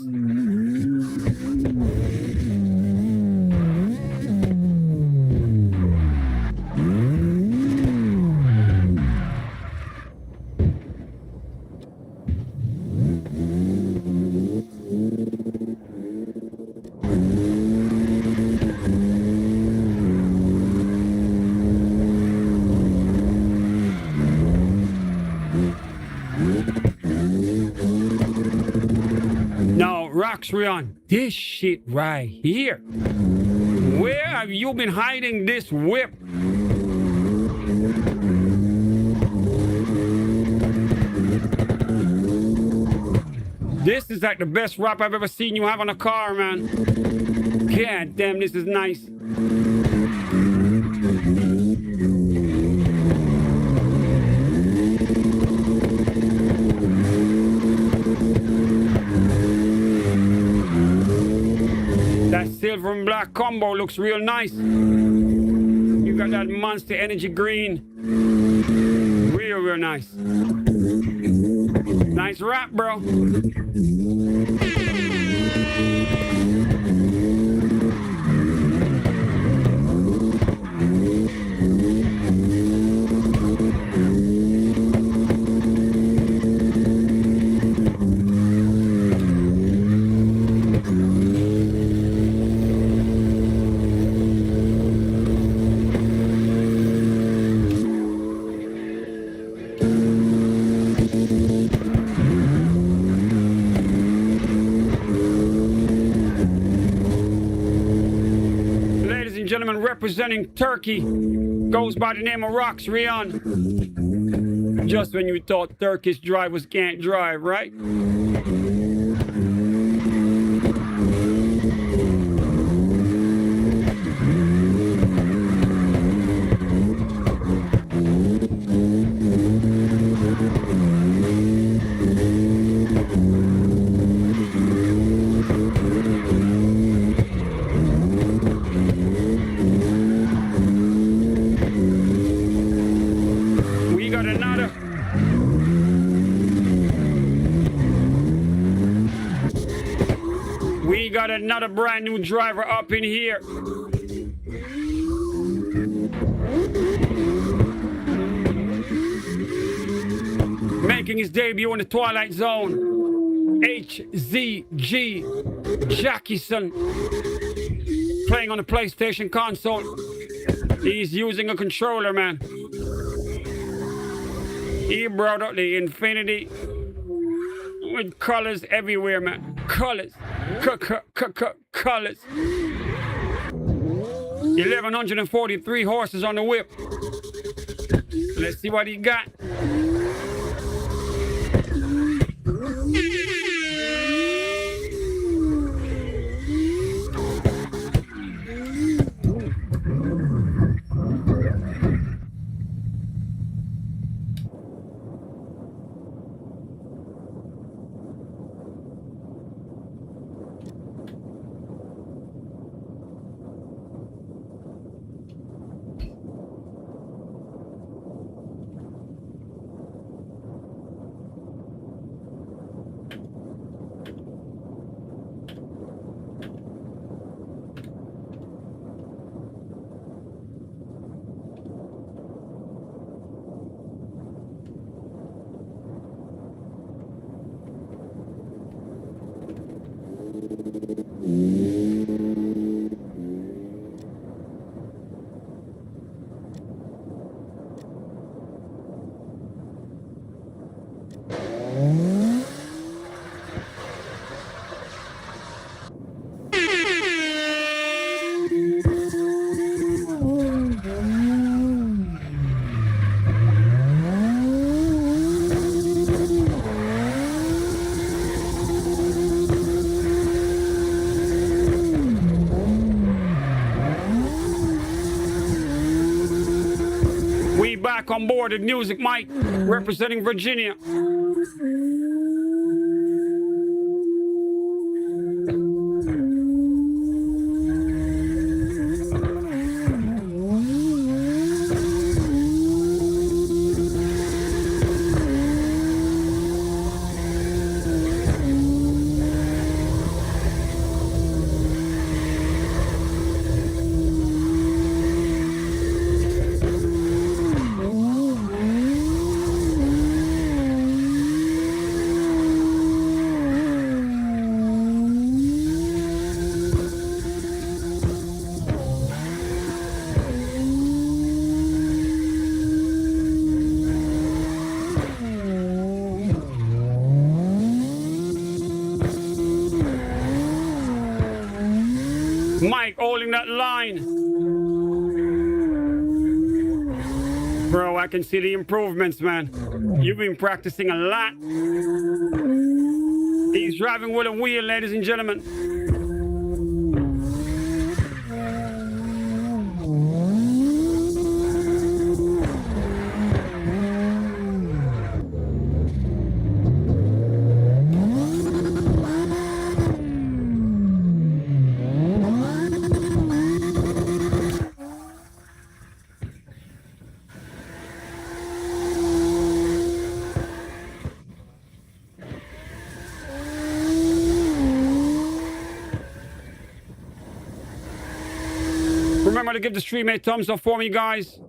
Rion, this shit right here. Where have you been hiding this whip? This is like the best wrap I've ever seen you have on a car, man. God damn, this is nice. That silver and black combo looks real nice. You got that Monster Energy green. Real nice. Nice wrap, bro. Gentleman representing Turkey goes by the name of Rox Rion. Just when you thought Turkish drivers can't drive, right? Got another brand new driver up in here. making his debut in the Twilight Zone. HZG Jackison, playing on the PlayStation console. He's using a controller, man. He brought up the Infinity with colors everywhere, man. Colors. Colors. 1,143 horses on the whip. Let's see what he got. Back on board at Music Mike, representing Virginia. Mike holding that line. Bro, I can see the improvements, man. You've been practicing a lot. He's driving with a wheel, ladies and gentlemen. Remember to give the stream a thumbs up for me, guys.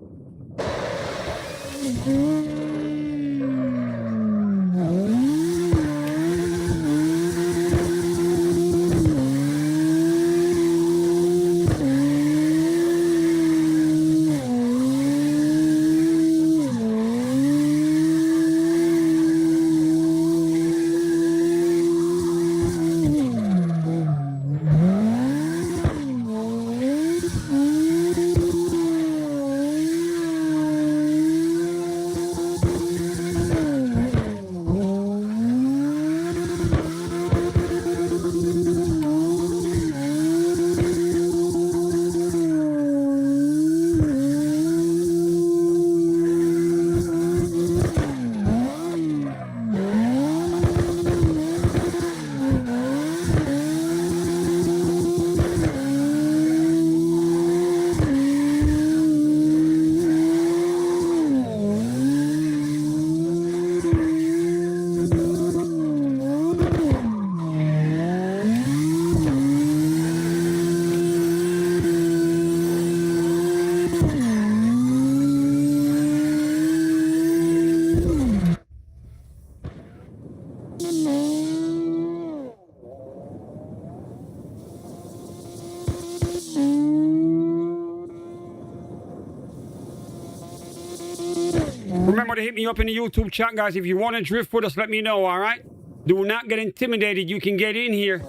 Remember to hit me up in the YouTube chat, guys. If you want to drift with us, let me know, all right? Do not get intimidated. You can get in here.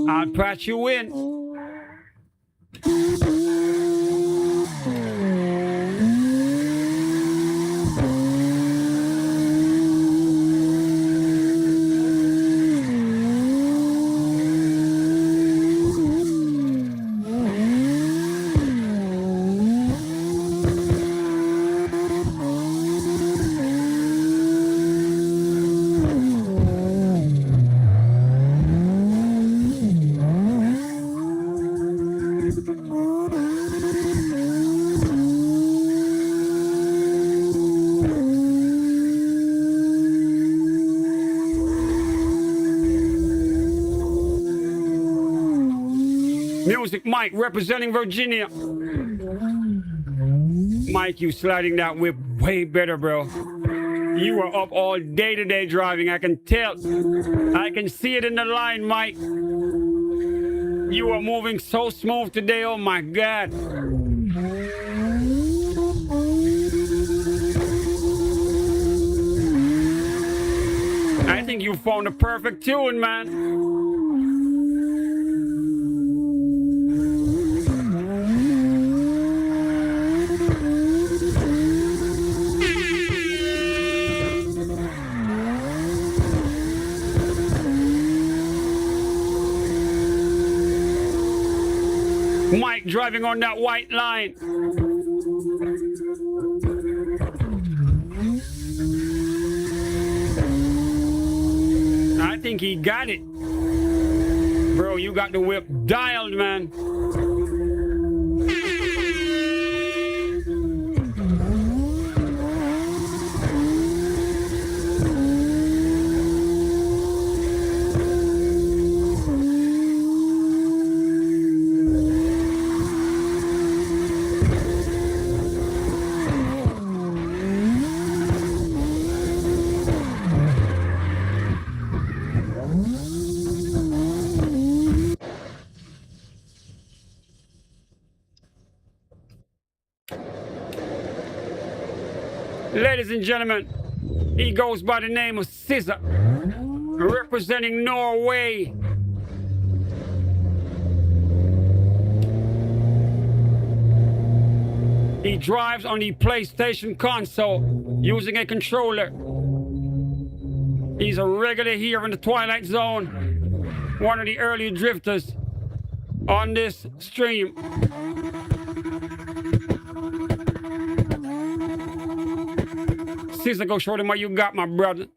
I'll patch you in. Music Mike representing Virginia. Mike, you sliding that whip way better, bro. You are up all day today driving. I can tell. I can see it in the line, Mike. You are moving so smooth today. Oh my God. I think you found the perfect tune, man. Mike driving on that white line. I think he got it. Bro, you got the whip dialed, man. Ladies and gentlemen, he goes by the name of Scissor, representing Norway. He drives on the PlayStation console using a controller. He's a regular here in the Twilight Zone, one of the early drifters on this stream. Caesar, go show them what you got, my brother.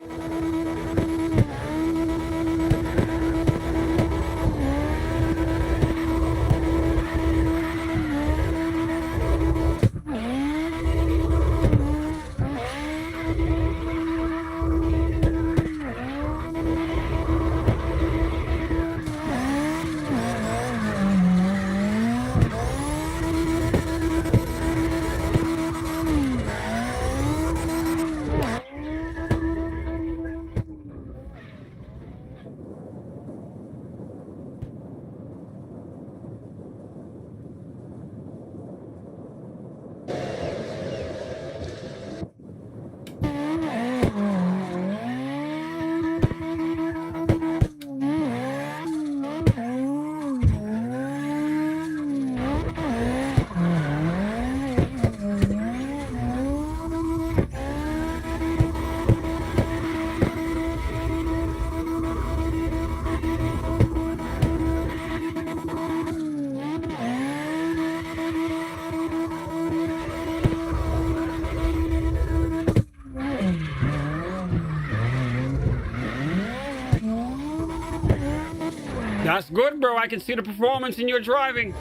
That's good, bro. I can see the performance in your driving.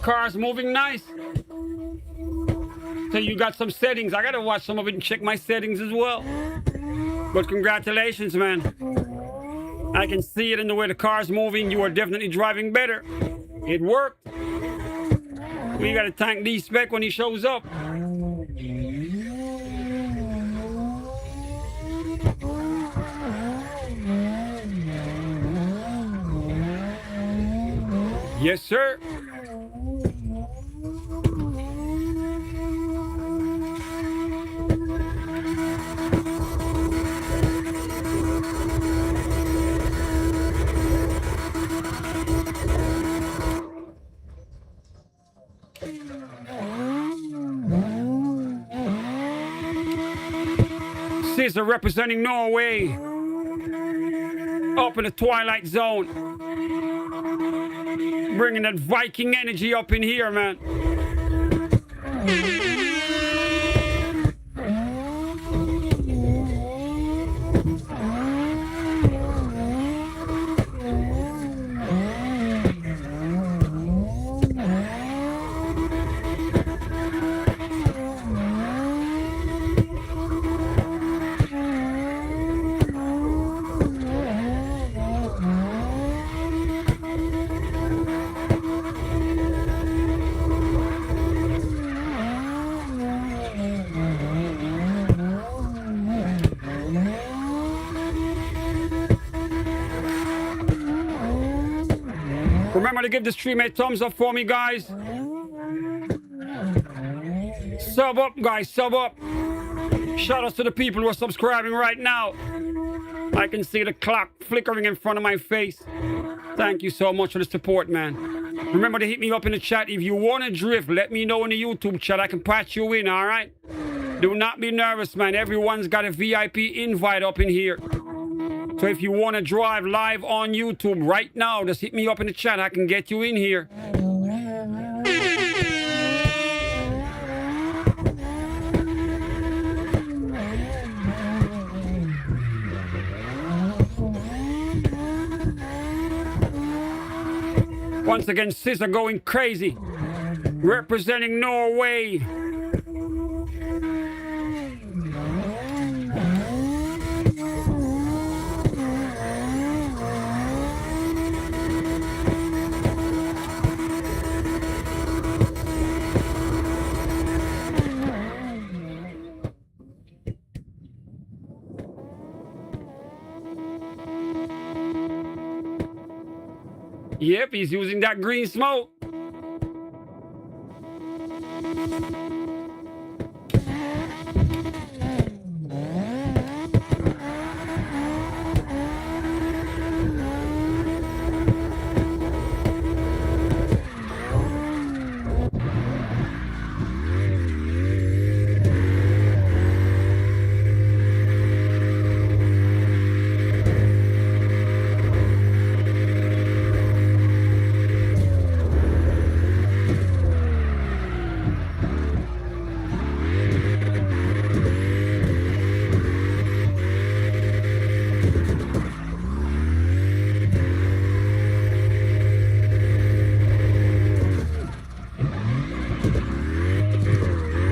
Car's moving nice. So you got some settings. I gotta watch some of it and check my settings as well. But congratulations, man. I can see it in the way the car's moving. You are definitely driving better. It worked. We gotta thank D-SPEC when he shows up. Yes, sir. Scissor representing Norway. Up in the Twilight Zone. Bringing that Viking energy up in here, man. Remember to give the stream a thumbs up for me, guys. Sub up, guys, sub up. Shout out to the people who are subscribing right now. I can see the clock flickering in front of my face. Thank you so much for the support, man. Remember to hit me up in the chat. If you want to drift, let me know in the YouTube chat. I can patch you in, all right? Do not be nervous, man. Everyone's got a VIP invite up in here. So if you want to drive live on YouTube right now, just hit me up in the chat. I can get you in here. Once again, Scissor going crazy. Representing Norway. Yep, he's using that green smoke.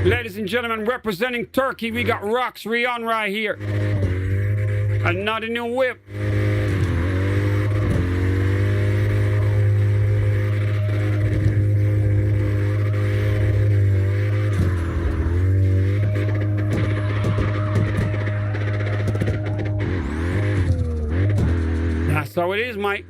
Ladies and gentlemen, representing Turkey, we got Rox Rion right here. Another new whip. That's how it is, Mike.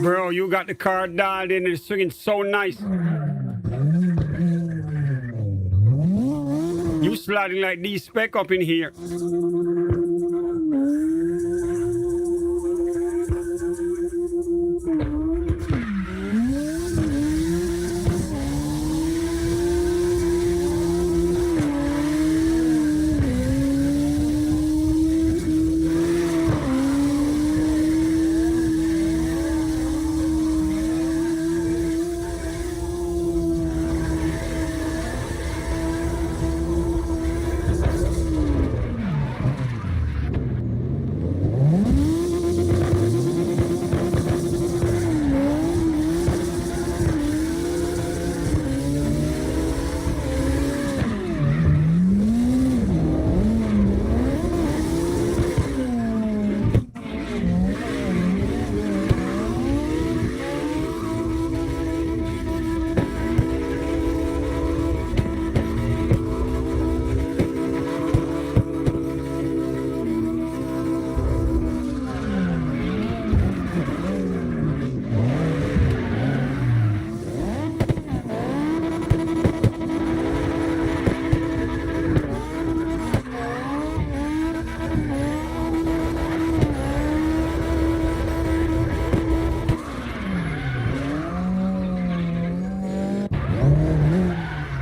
Bro, you got the car dialed in and it's swinging so nice. You sliding like D-Spec up in here.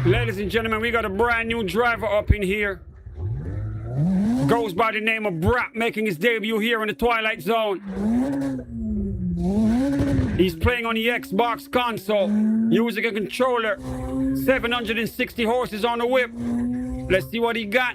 Ladies and gentlemen, we got a brand new driver up in here. Goes by the name of Brat, making his debut here in the Twilight Zone. He's playing on the Xbox console, using a controller. 760 horses on the whip. Let's see what he got.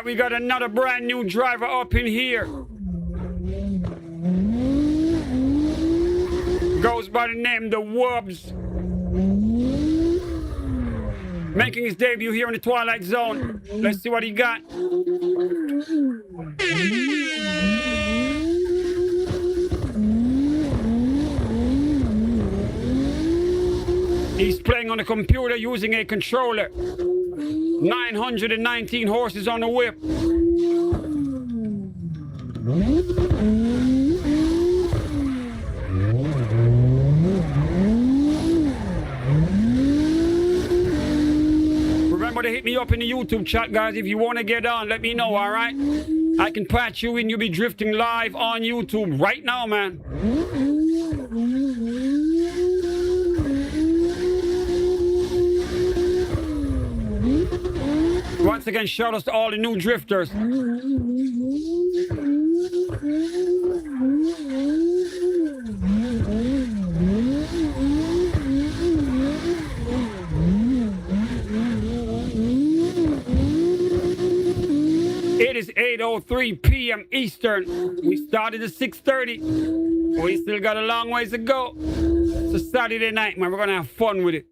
We got another brand new driver up in here. Goes by the name The Wubs. Making his debut here in the Twilight Zone. Let's see what he got. He's playing on a computer using a controller. 919 horses on the whip. Remember to hit me up in the YouTube chat, guys. If you want to get on, let me know, all right? I can patch you in. You'll be drifting live on YouTube right now, man. Once again, shout outs to all the new drifters. It is 8:03 p.m. Eastern. We started at 6:30. We still got a long ways to go. It's a Saturday night, man. We're gonna have fun with it.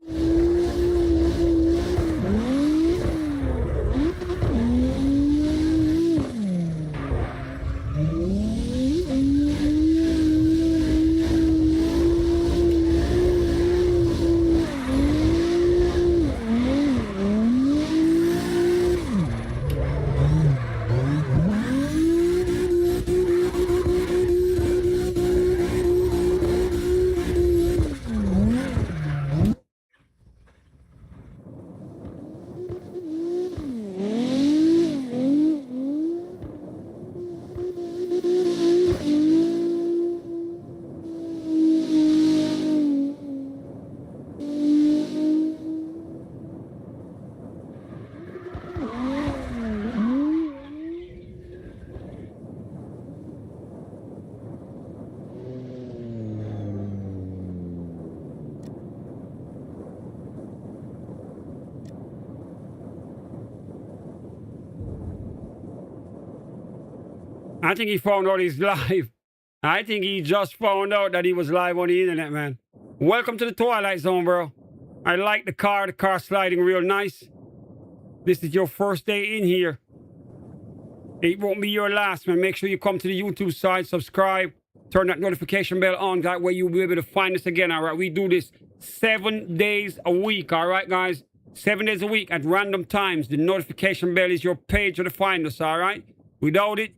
I think he found out he's live. I think he just found out that he was live on the internet, man. Welcome to the Twilight Zone, bro. I like the car sliding real nice. This is your first day in here. It won't be your last, man. Make sure you come to the YouTube side, subscribe, turn that notification bell on. That way you'll be able to find us again, all right? We do this 7 days a week, all right, guys? 7 days a week at random times. The notification bell is your page to find us, all right? Without it,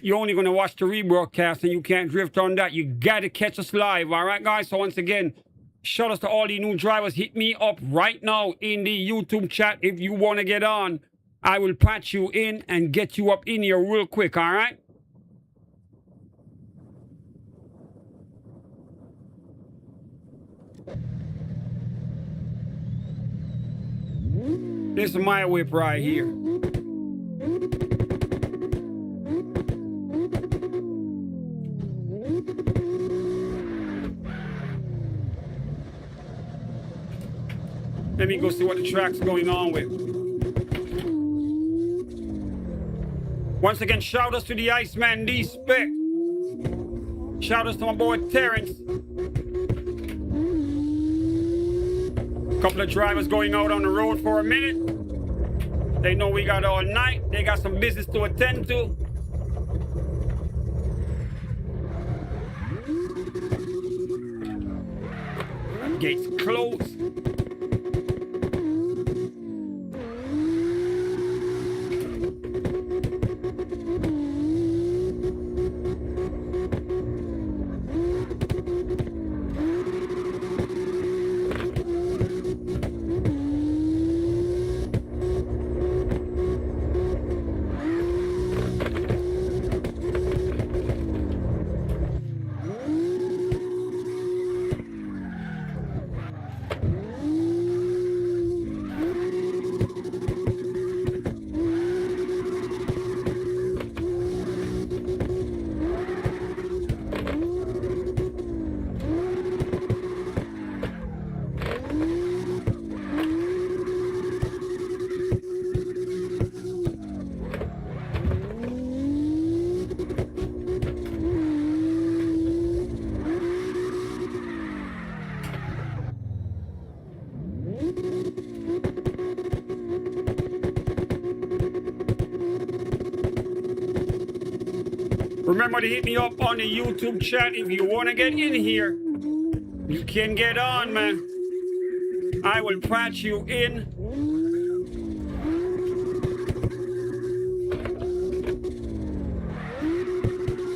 you're only going to watch the rebroadcast and you can't drift on that. You got to catch us live, all right, guys? So once again, shout out to all the new drivers. Hit me up right now in the YouTube chat if you want to get on. I will patch you in and get you up in here real quick, all right? This is my whip right here. Let me go see what the track's going on with. Once again, shout outs to the Iceman D-Spec. Shout outs to my boy Terrence. Couple of drivers going out on the road for a minute. They know we got all night. They got some business to attend to. That gate's closed. Remember to hit me up on the YouTube chat if you want to get in here. You can get on, man. I will patch you in.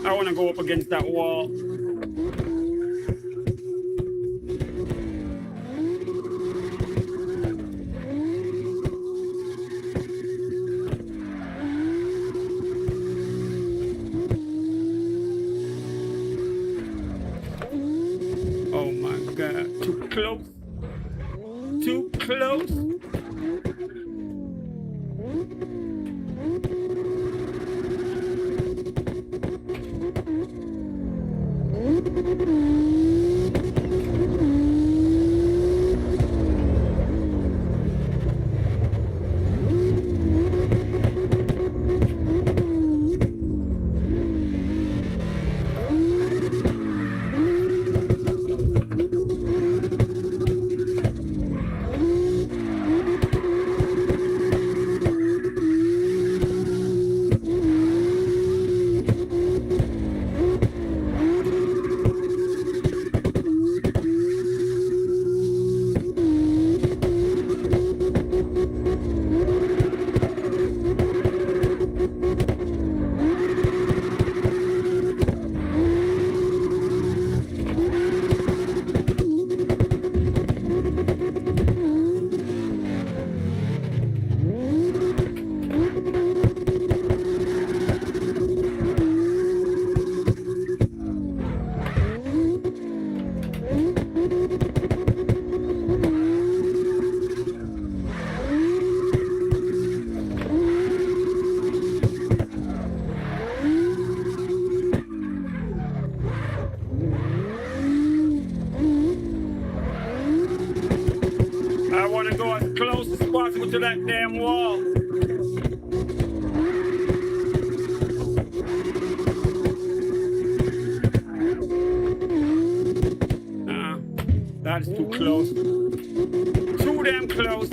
I want to go up against that wall. Too close. Too close. Close as possible to that damn wall. God, it's too close. Too damn close.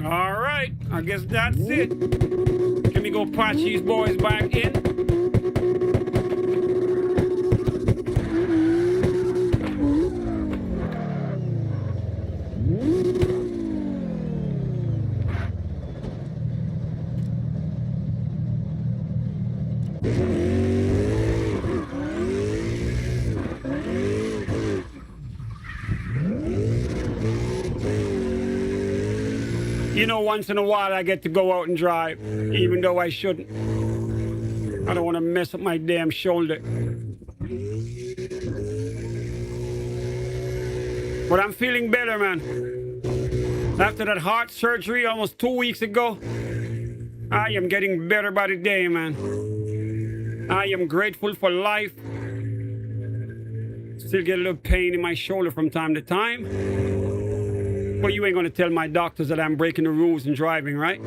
All right, I guess that's it. Can we go patch these boys back in? You know, once in a while I get to go out and drive, even though I shouldn't. I don't want to mess up my damn shoulder. But I'm feeling better, man. After that heart surgery almost 2 weeks ago, I am getting better by the day, man. I am grateful for life. Still get a little pain in my shoulder from time to time. But you ain't gonna tell my doctors that I'm breaking the rules in driving, right?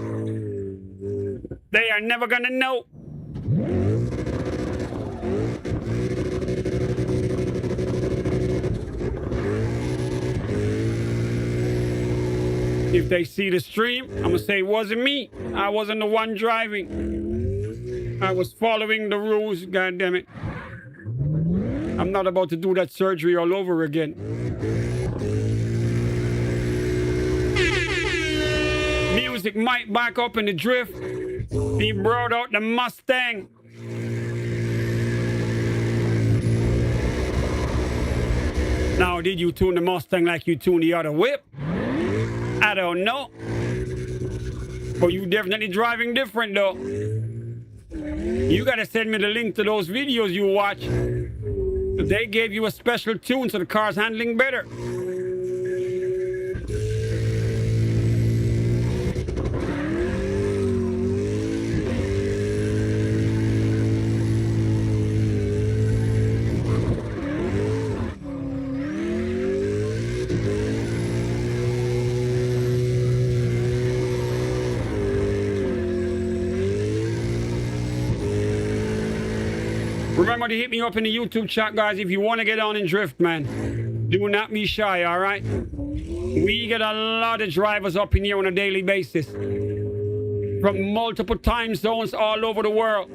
They are never gonna know. If they see the stream, I'm gonna say it wasn't me. I wasn't the one driving. I was following the rules, goddammit. I'm not about to do that surgery all over again. Music might back up in the drift. He brought out the Mustang. Now, did you tune the Mustang like you tuned the other whip? I don't know. But you definitely driving different though. You gotta send me the link to those videos you watch. They gave you a special tune so the car's handling better. Remember to hit me up in the YouTube chat, guys, if you want to get on and drift, man. Do not be shy, all right? We get a lot of drivers up in here on a daily basis from multiple time zones all over the world.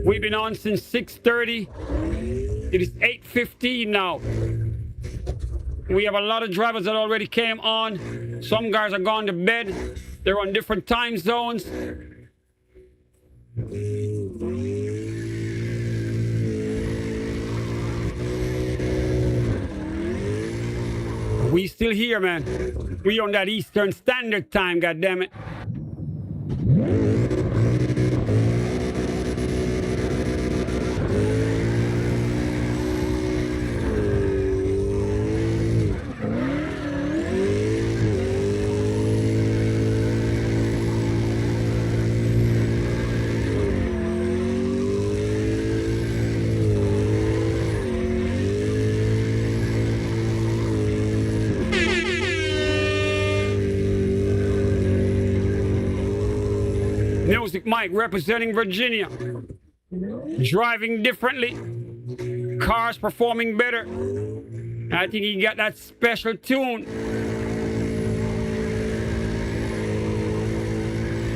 We've been on since 6:30. It is 8:15 now. We have a lot of drivers that already came on. Some guys are gone to bed. They're on different time zones. We still here, man. We on that Eastern Standard Time, goddammit. Music Mike representing Virginia. Driving differently. Cars performing better. I think he got that special tune.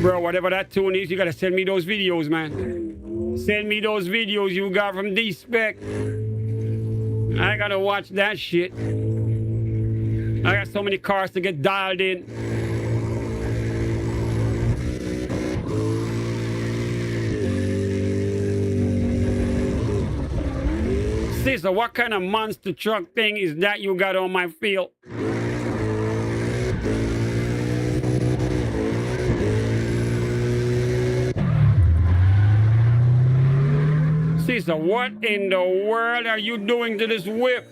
Bro, whatever that tune is, you gotta send me those videos, man. Send me those videos you got from D-Spec. I gotta watch that shit. I got so many cars to get dialed in. Sister, what kind of monster truck thing is that you got on my field? Sister, what in the world are you doing to this whip?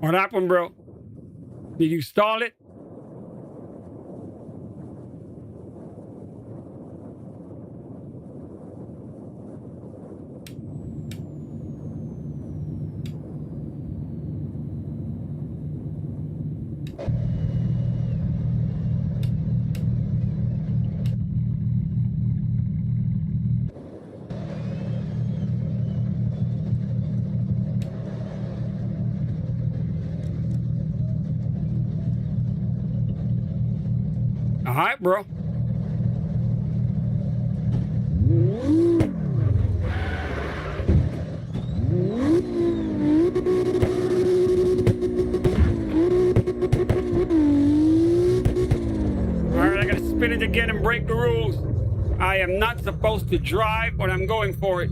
What happened, bro? Did you stall it? All right, bro. All right, I gotta spin it again and break the rules. I am not supposed to drive, but I'm going for it.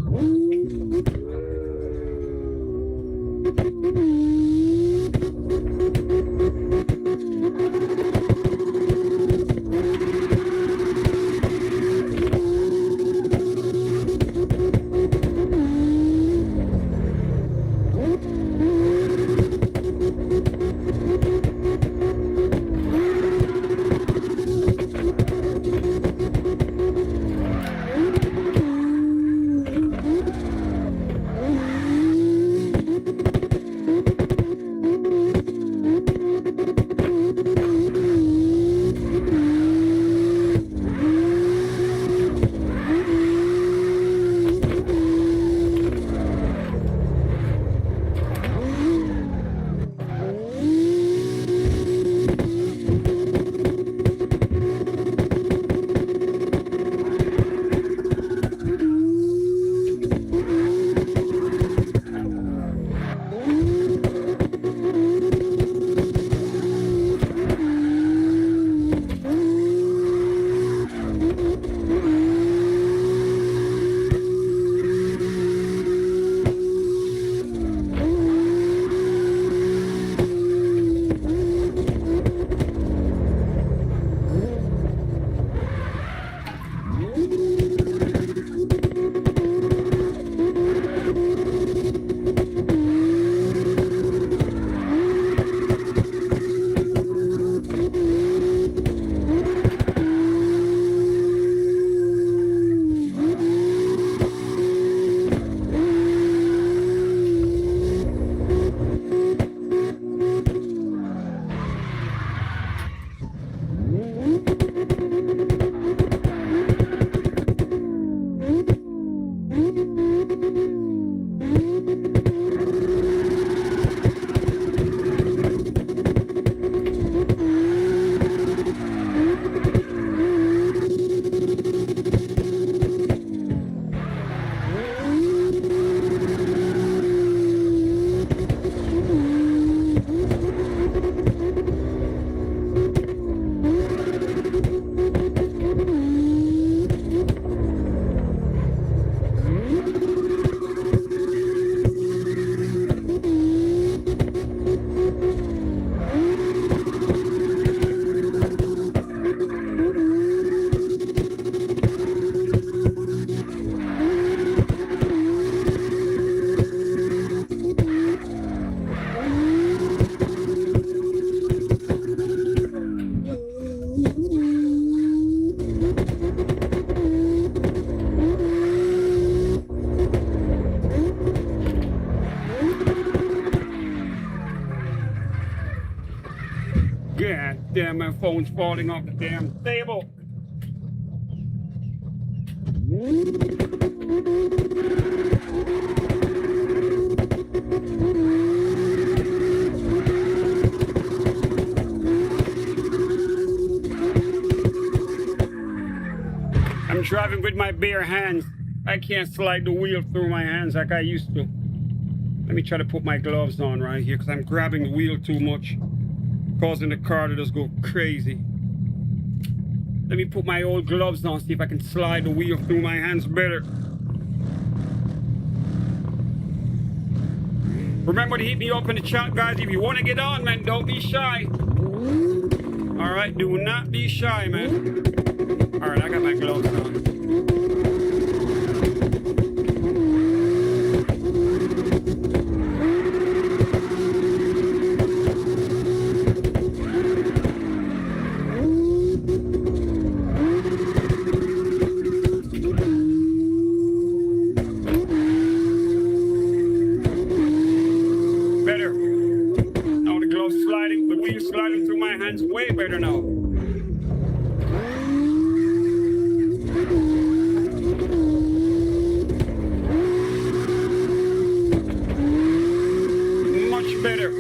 Damn, my phone's falling off the damn table. I'm driving with my bare hands. I can't slide the wheel through my hands like I used to. Let me try to put my gloves on right here because I'm grabbing the wheel too much, causing the car to just go crazy. Let me put my old gloves on, see if I can slide the wheel through my hands better. Remember to hit me up in the chat, guys. If you want to get on, man, don't be shy. All right, do not be shy, man. All right, I got my gloves on. Sliding through my hands way better now. Much better.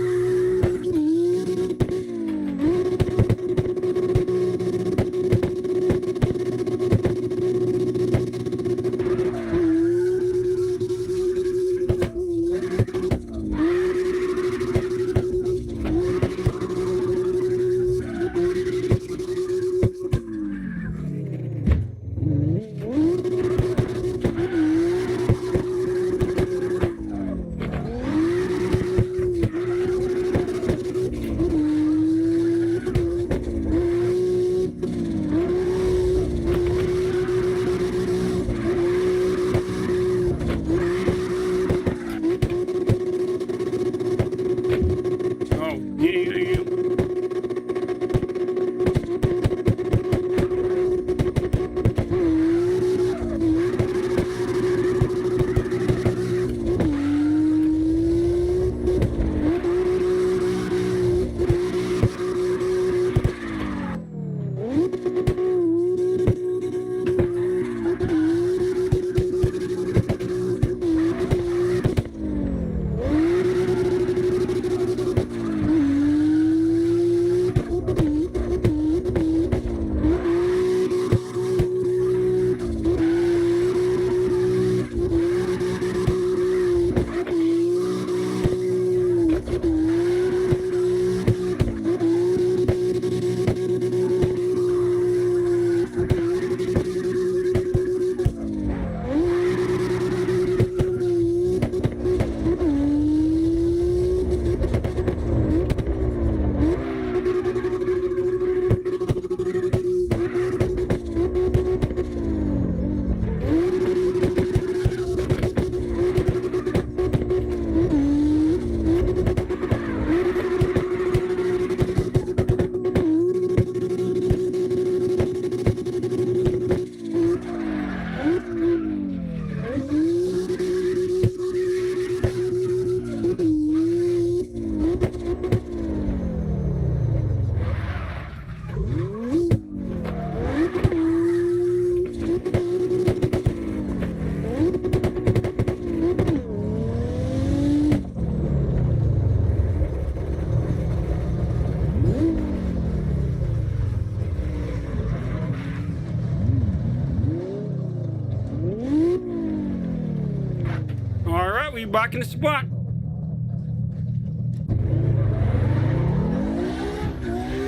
We back in the spot.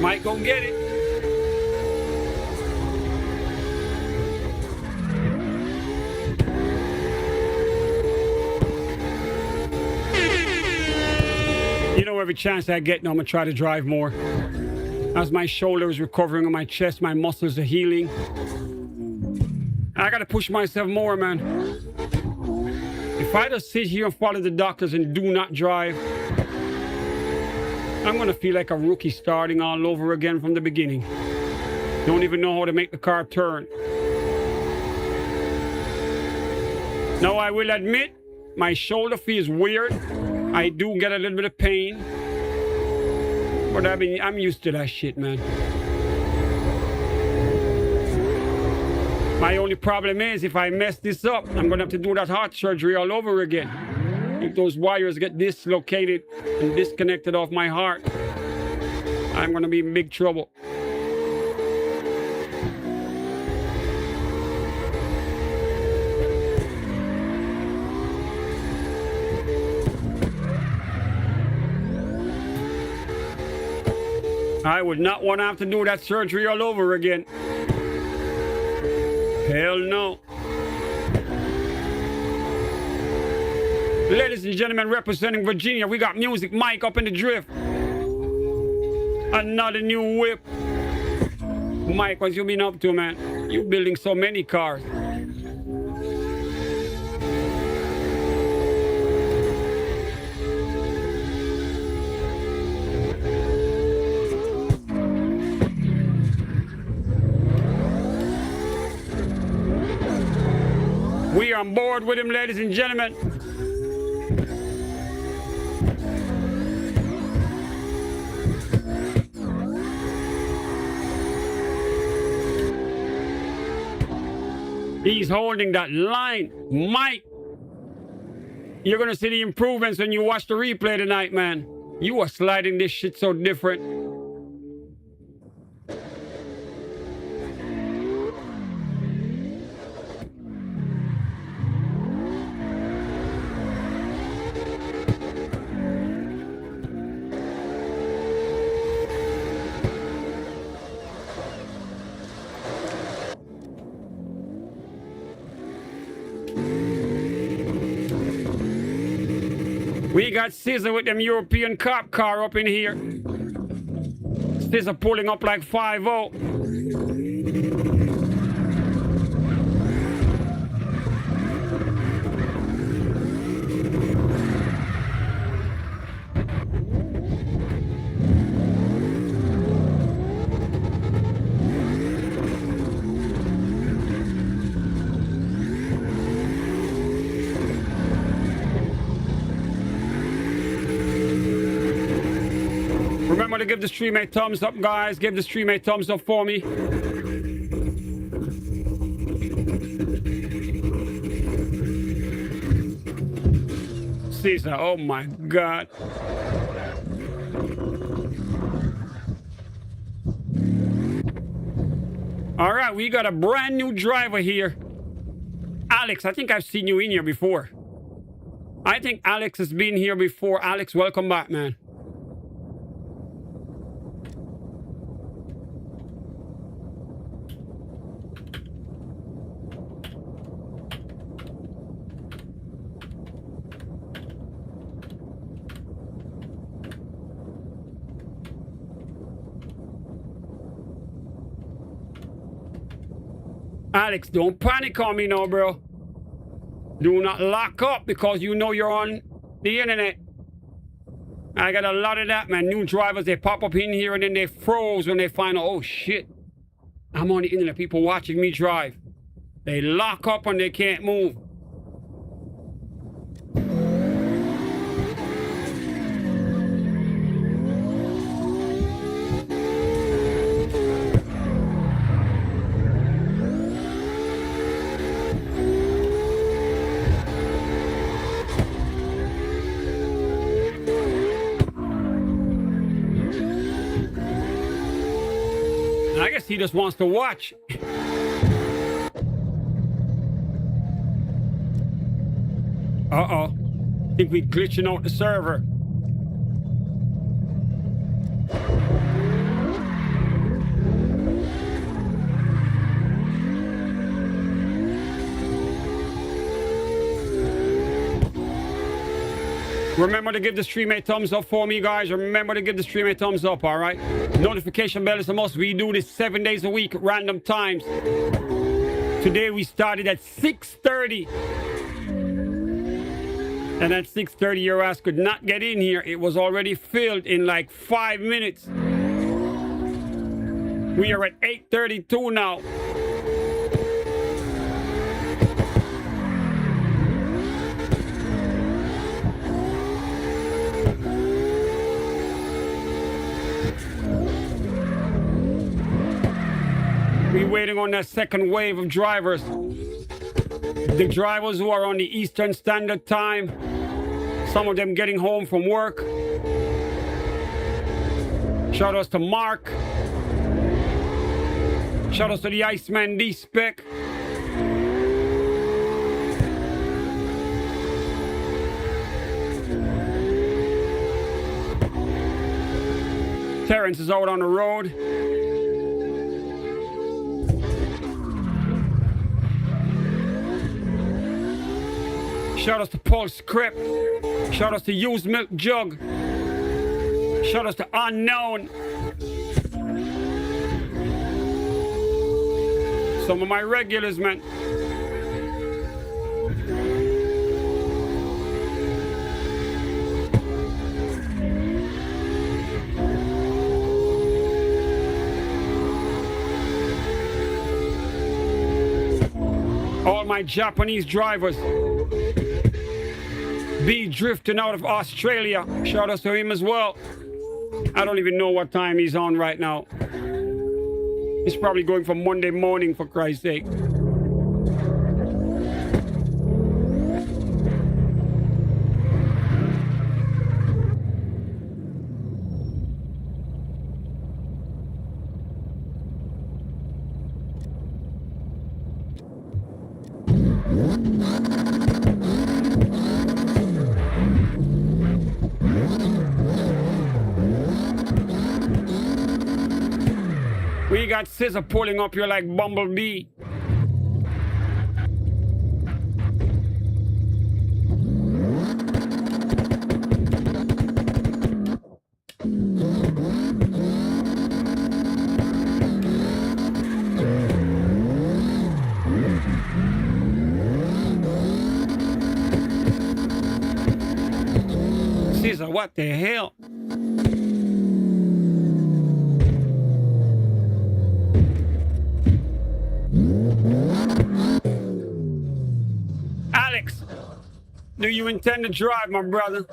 Might go get it. You know, every chance I get now, I'm gonna try to drive more. As my shoulder is recovering on my chest, my muscles are healing. I gotta push myself more, man. If I just sit here and follow the doctors and do not drive, I'm gonna feel like a rookie starting all over again from the beginning. Don't even know how to make the car turn. Now, I will admit, my shoulder feels weird. I do get a little bit of pain. But I'm used to that shit, man. My only problem is if I mess this up, I'm gonna have to do that heart surgery all over again. If those wires get dislocated and disconnected off my heart, I'm gonna be in big trouble. I would not want to have to do that surgery all over again. Hell no. Ladies and gentlemen, representing Virginia, we got Music Mike up in the drift. Another new whip. Mike, what you been up to, man? You building so many cars. We are on board with him, ladies and gentlemen. He's holding that line. Mike, you're going to see the improvements when you watch the replay tonight, man. You are sliding this shit so different. We got Scissor with them European cop car up in here. Scissor pulling up like 5-0. Remember to give the stream a thumbs up, guys. Give the stream a thumbs up for me. Caesar, oh my God. All right, we got a brand new driver here. Alex, I think I've seen you in here before. I think Alex has been here before. Alex, welcome back, man. Alex, don't panic on me now, bro. Do not lock up because you know you're on the internet. I got a lot of that, man. New drivers, they pop up in here and then they froze when they find out, oh shit, I'm on the internet. People watching me drive. They lock up and they can't move. I guess he just wants to watch. Uh-oh. Think we glitching out the server. Remember to give the stream a thumbs up for me, guys. Remember to give the stream a thumbs up, all right? Notification bell is a must. We do this 7 days a week, random times. Today we started at 6:30. And at 6:30, your ass could not get in here. It was already filled in like 5 minutes. We are at 8:32 now. We're waiting on that second wave of drivers. The drivers who are on the Eastern Standard Time, some of them getting home from work. Shout outs to Mark. Shout outs to the Iceman D-Spec. Terrence is out on the road. Shout outs to Paul Script. Shout outs to Used Milk Jug. Shout outs to Unknown. Some of my regulars, man. All my Japanese drivers. B drifting out of Australia. Shout out to him as well. I don't even know what time he's on right now. He's probably going for Monday morning, for Christ's sake. We got Scissor pulling up here like Bumblebee. Scissor, what the hell? Alex, do you intend to drive, my brother?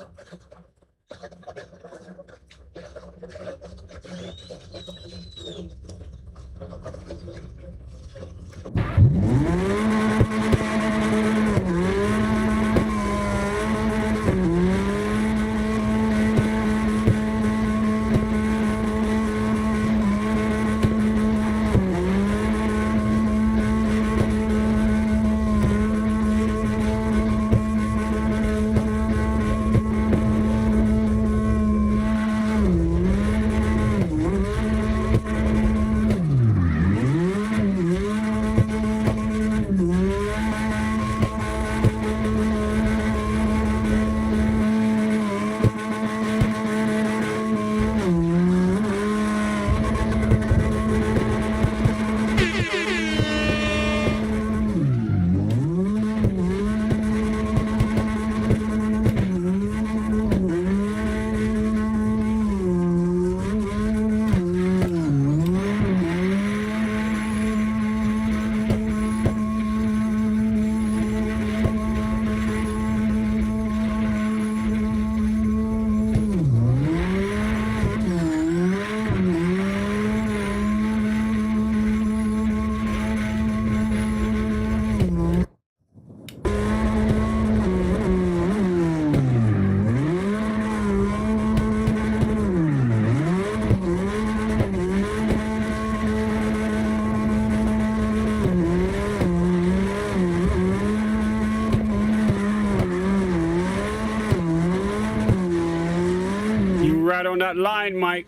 Right on that line, Mike.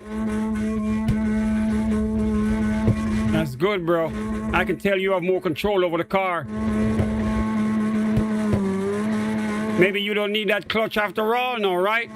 That's good, bro. I can tell you have more control over the car. Maybe you don't need that clutch after all, no, right?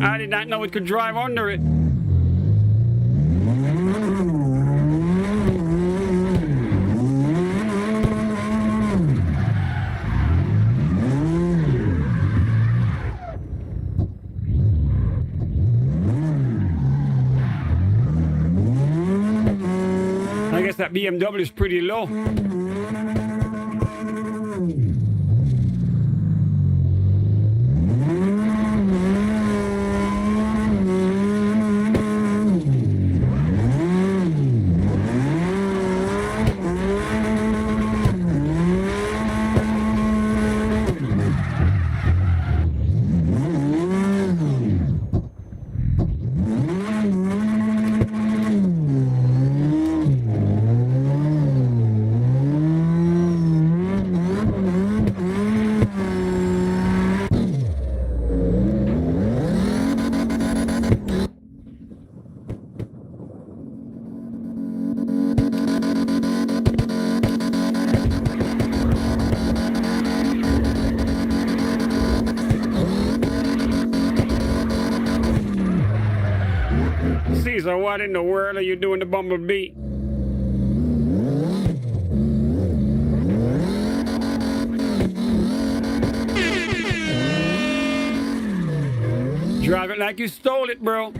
I did not know it could drive under it. I guess that BMW is pretty low. Caesar, what in the world are you doing to Bumblebee? Drive it like you stole it, bro.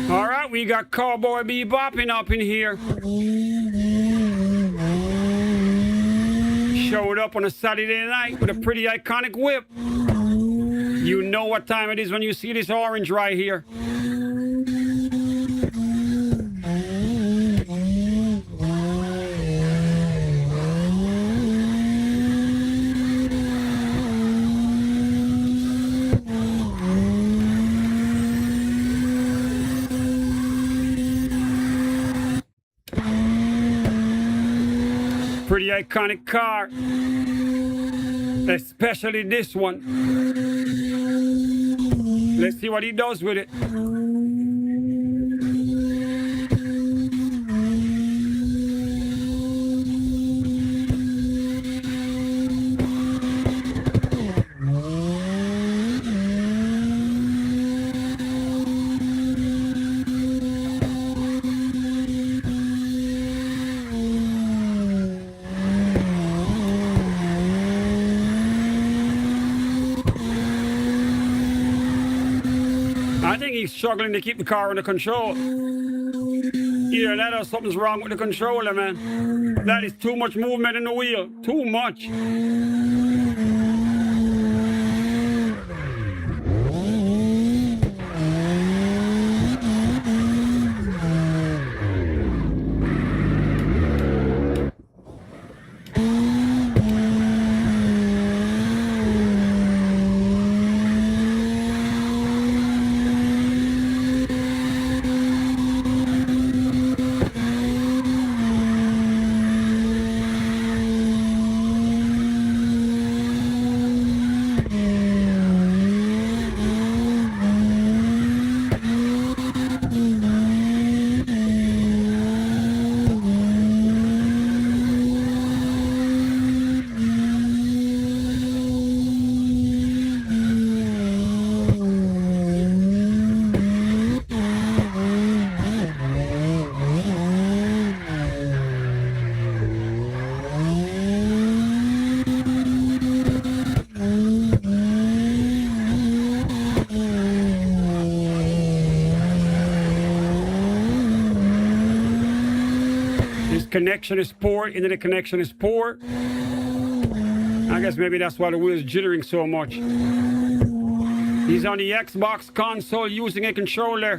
All right, we got Cowboy Bebopping up in here. Showed up on a Saturday night with a pretty iconic whip. You know what time it is when you see this orange right here. Pretty iconic car, especially this one. Let's see what he does with it. I think he's struggling to keep the car under control. Yeah, that or something's wrong with the controller, man. That is too much movement in the wheel. Too much. Connection is poor, internet connection is poor. I guess maybe that's why the wheel is jittering so much. He's on the Xbox console using a controller.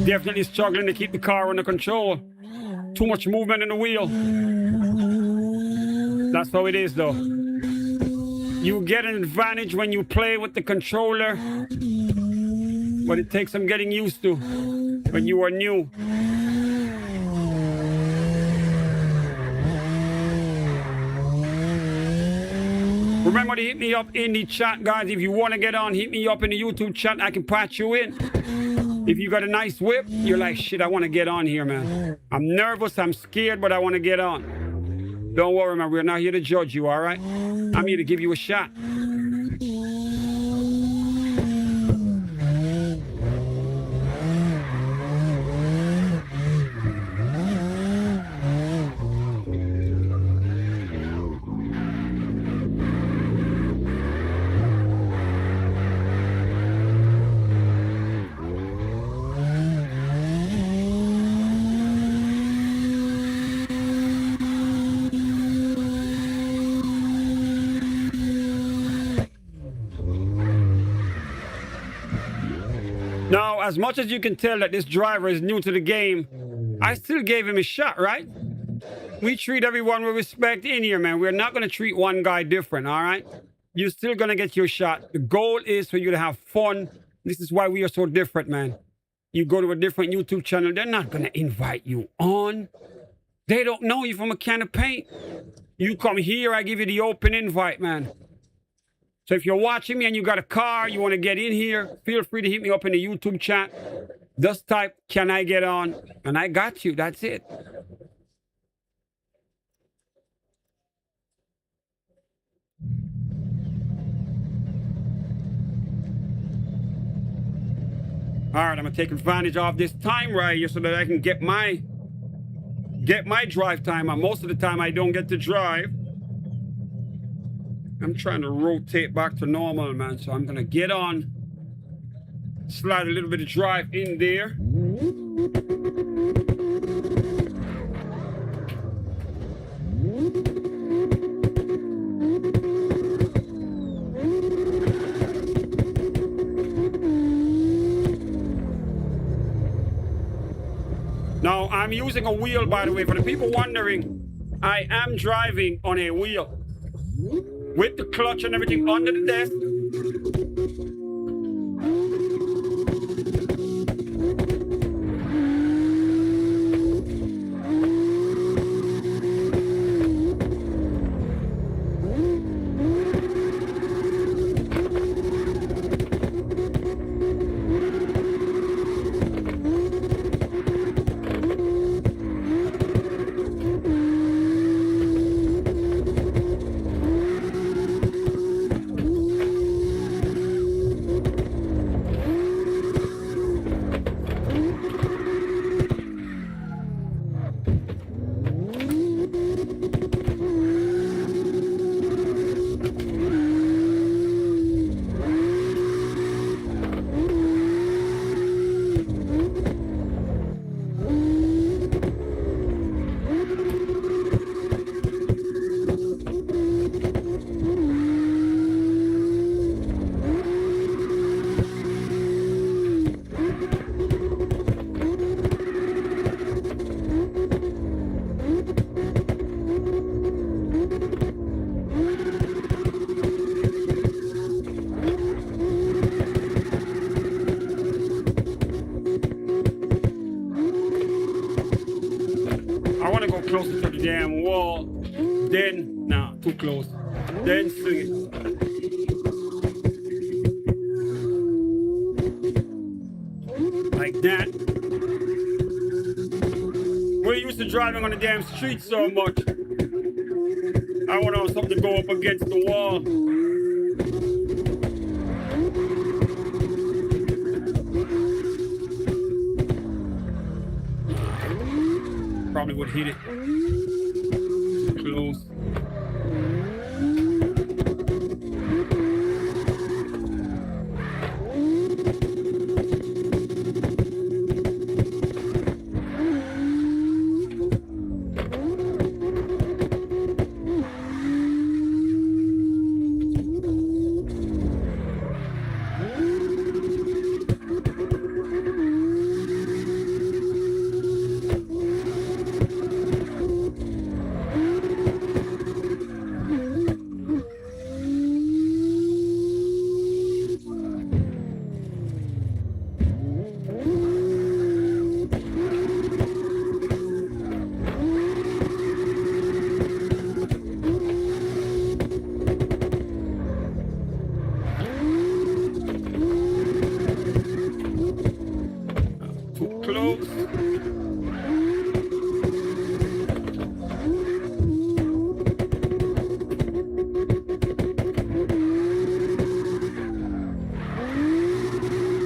Definitely struggling to keep the car under control. Too much movement in the wheel. That's how it is though. You get an advantage when you play with the controller, but it takes some getting used to when you are new. Remember to hit me up in the chat, guys. If you want to get on, hit me up in the YouTube chat. I can patch you in. If you got a nice whip, you're like, shit, I want to get on here, man. I'm nervous, I'm scared, but I want to get on. Don't worry, man. We're not here to judge you, all right? I'm here to give you a shot. Now, as much as you can tell that this driver is new to the game, I still gave him a shot, right? We treat everyone with respect in here, man. We're not going to treat one guy different, all right? You're still going to get your shot. The goal is for you to have fun. This is why we are so different, man. You go to a different YouTube channel, they're not going to invite you on. They don't know you from a can of paint. You come here, I give you the open invite, man. So if you're watching me and you got a car, you want to get in here, feel free to hit me up in the YouTube chat. Just type, can I get on? And I got you. That's it. All right, I'm going to take advantage of this time right here so that I can get my drive time. And most of the time I don't get to drive. I'm trying to rotate back to normal, man. So I'm going to get on, slide a little bit of drive in there. Now, I'm using a wheel, by the way. For the people wondering, I am driving on a wheel with the clutch and everything under the desk. closer to the damn wall. Then, nah, too close. Then swing it. Like that. We're used to driving on the damn street so much. I want to have something to go up against the wall. Probably would hit it. Close.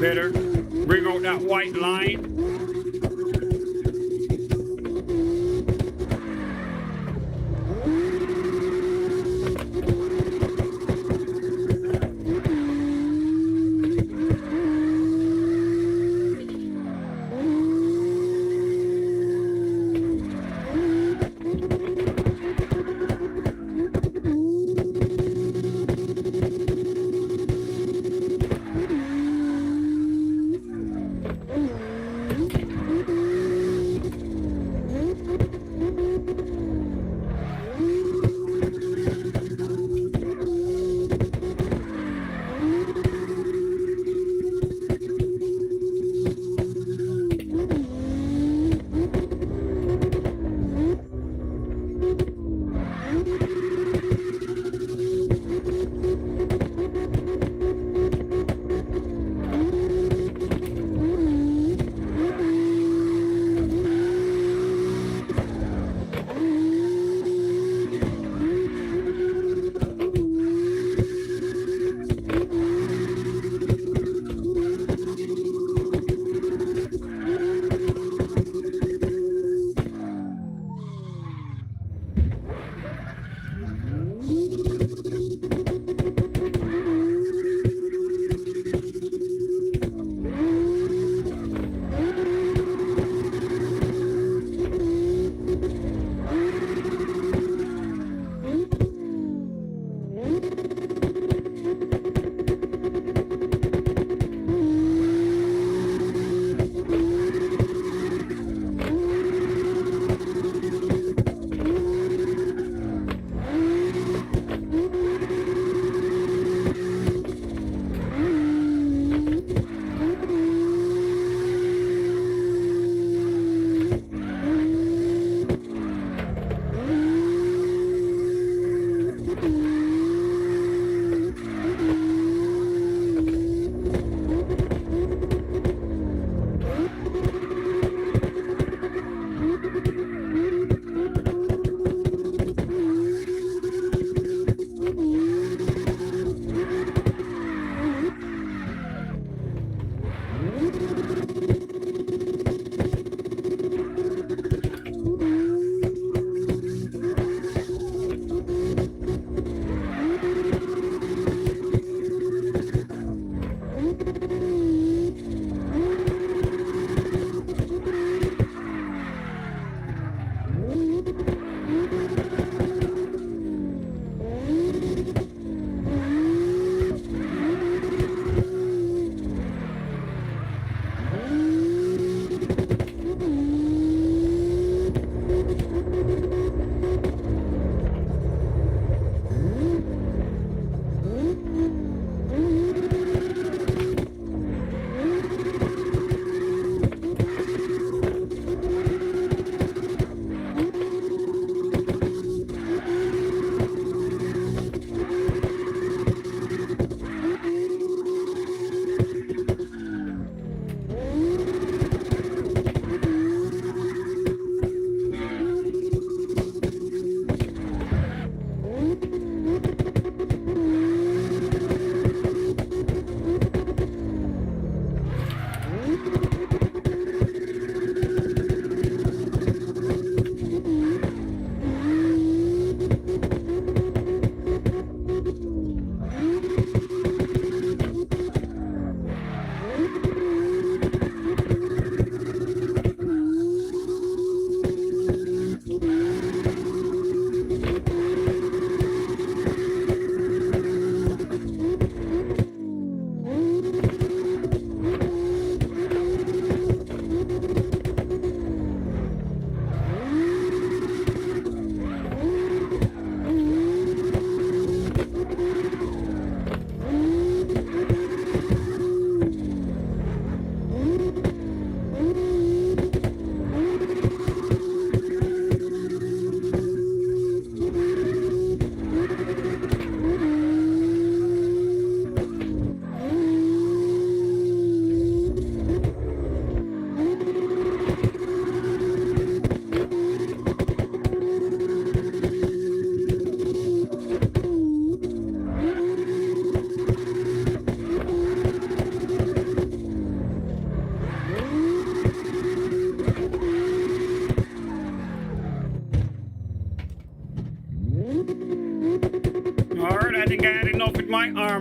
Better. Bring out that white line.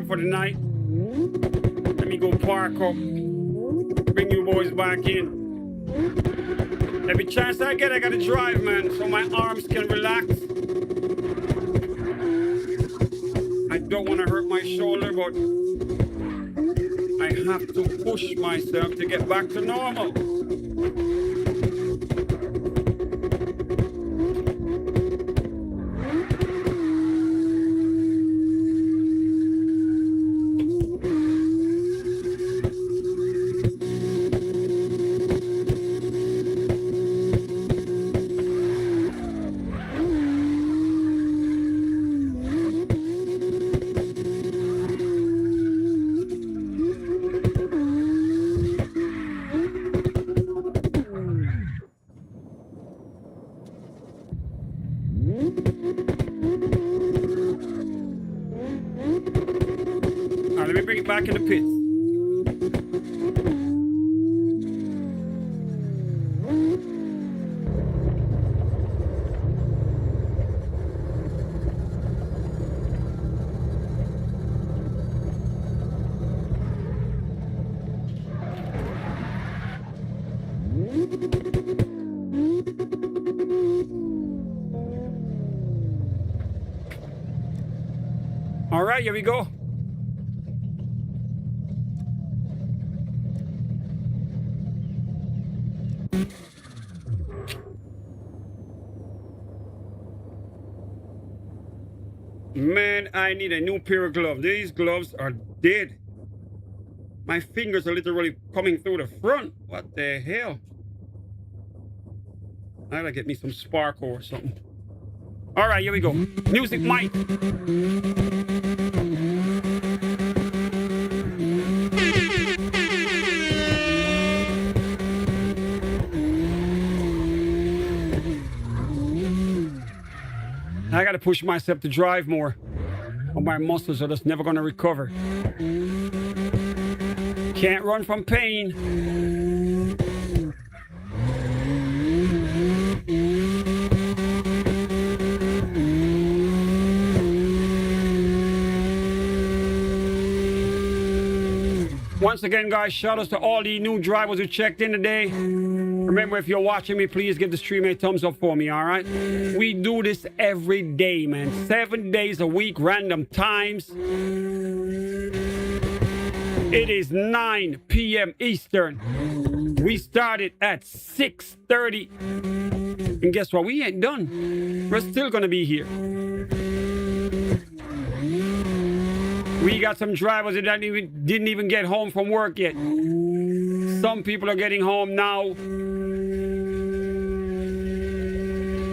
for the night. Let me go park up. Bring you boys back in. Every chance I get, I gotta drive, man, so my arms can relax. I don't want to hurt my shoulder, but I have to push myself to get back to normal. Let me bring it back in the pits. All right, here we go. Man, I need a new pair of gloves. These gloves are dead. My fingers are literally coming through the front. What the hell? I gotta get me some sparkle or something. All right, here we go. Music mic. I gotta push myself to drive more, or my muscles are just never gonna recover. Can't run from pain. Once again, guys, shout outs to all the new drivers who checked in today. Remember, if you're watching me, please give the stream a thumbs up for me, all right? We do this every day, man. 7 days a week, random times. It is 9 p.m. Eastern. We started at 6:30. And guess what? We ain't done. We're still gonna be here. We got some drivers that didn't even get home from work yet. Some people are getting home now.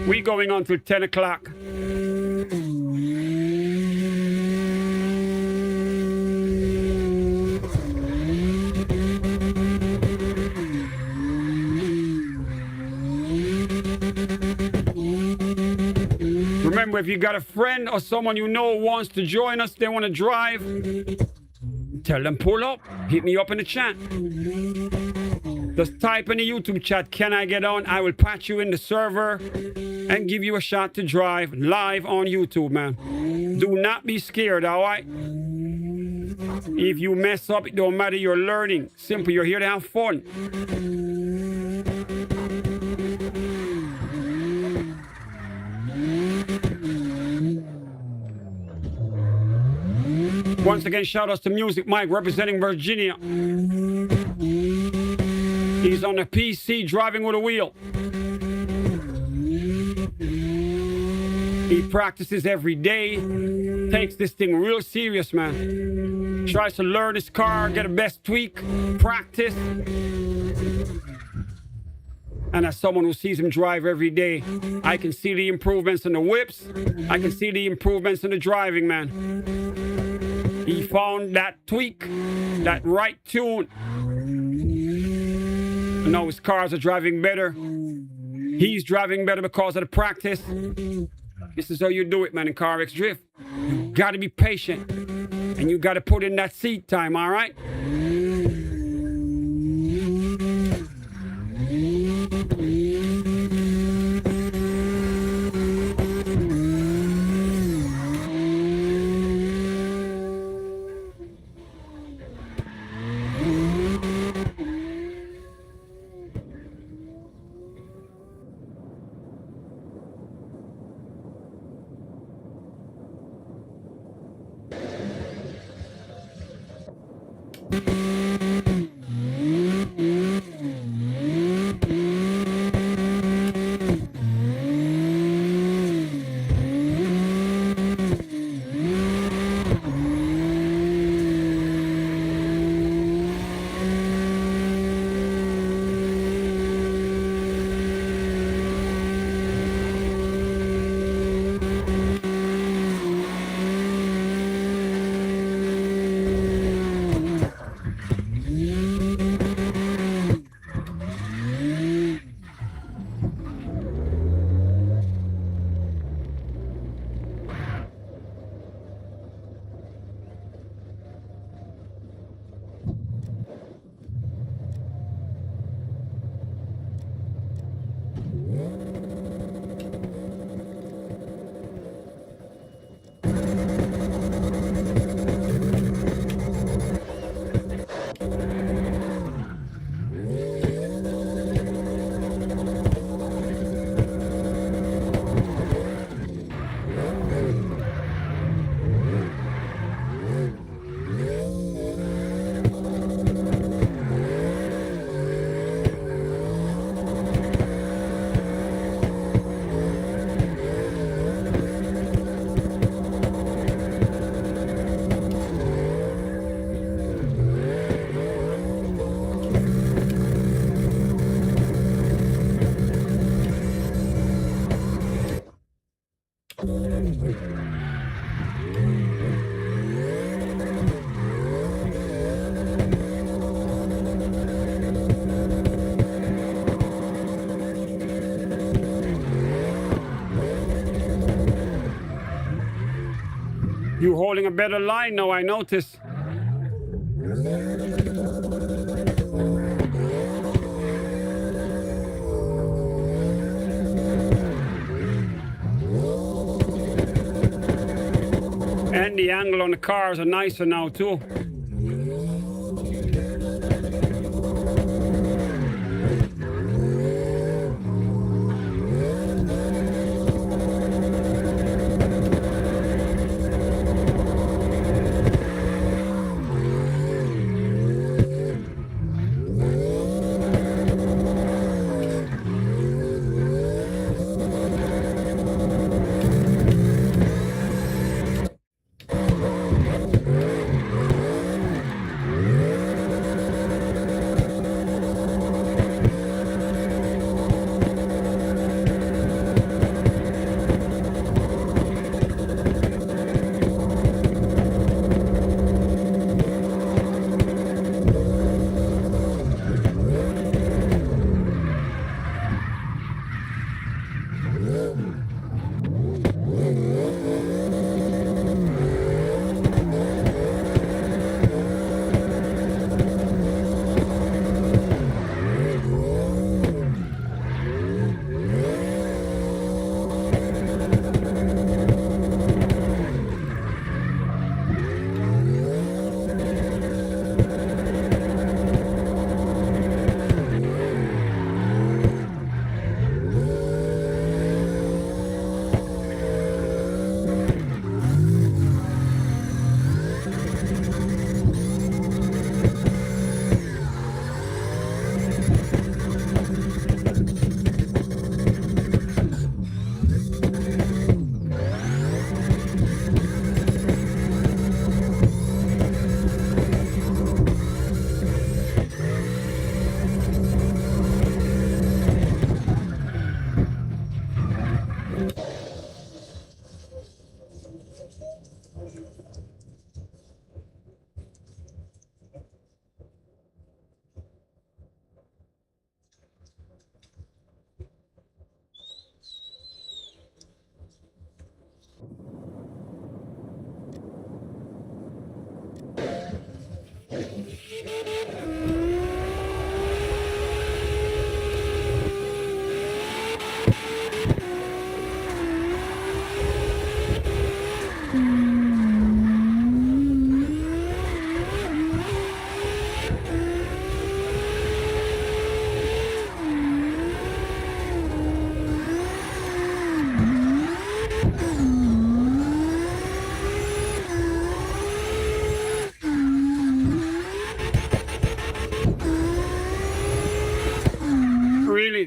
We going on till 10 o'clock. Remember, if you got a friend or someone you know wants to join us, they want to drive, tell them pull up. Hit me up in the chat. Just type in the YouTube chat, can I get on? I will patch you in the server and give you a shot to drive live on YouTube, man. Do not be scared, all right? If you mess up, it don't matter. You're learning. Simple, you're here to have fun. Once again, shout outs to Music Mike representing Virginia. He's on the PC driving with a wheel. He practices every day. Takes this thing real serious, man. Tries to learn his car, get the best tweak, practice. And as someone who sees him drive every day, I can see the improvements in the whips. I can see the improvements in the driving, man. He found that tweak, that right tune. And now his cars are driving better. He's driving better because of the practice. This is how you do it, man, in Carx Drift. You gotta be patient. And you gotta put in that seat time, all right? You holding a better line now, I notice. And the angle on the cars are nicer now too.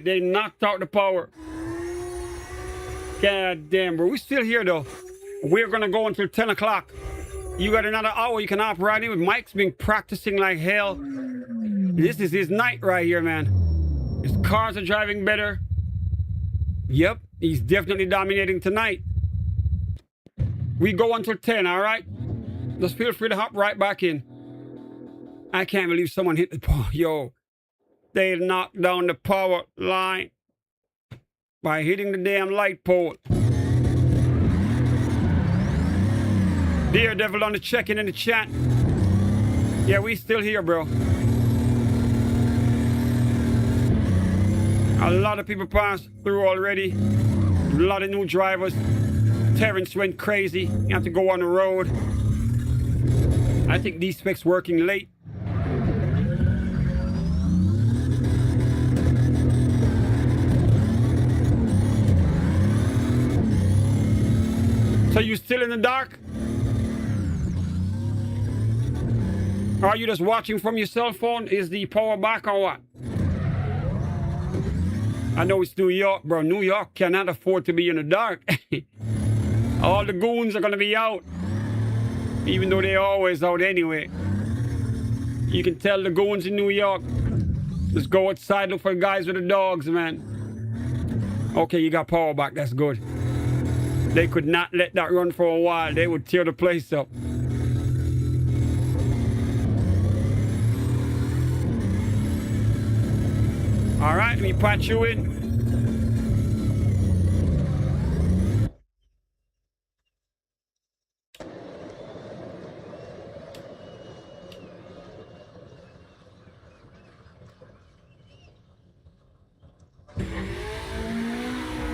They knocked out the power. God damn, bro. We're still here, though. We're going to go until 10 o'clock. You got another hour. You can hop right in. Mike's been practicing like hell. This is his night right here, man. His cars are driving better. Yep, he's definitely dominating tonight. We go until 10, all right? Just feel free to hop right back in. I can't believe someone hit the power. Yo, they knocked down the power line by hitting the damn light pole. Daredevil on the check-in the chat. Yeah, we still here, bro. A lot of people passed through already. A lot of new drivers. Terrence went crazy. You have to go on the road. I think D-SPEC's working late. So you still in the dark? Are you just watching from your cell phone? Is the power back or what? I know it's New York, bro. New York cannot afford to be in the dark. All the goons are going to be out. Even though they're always out anyway. You can tell the goons in New York. Just go outside, look for guys with the dogs, man. Okay, you got power back. That's good. They could not let that run for a while. They would tear the place up. All right, let me patch you in.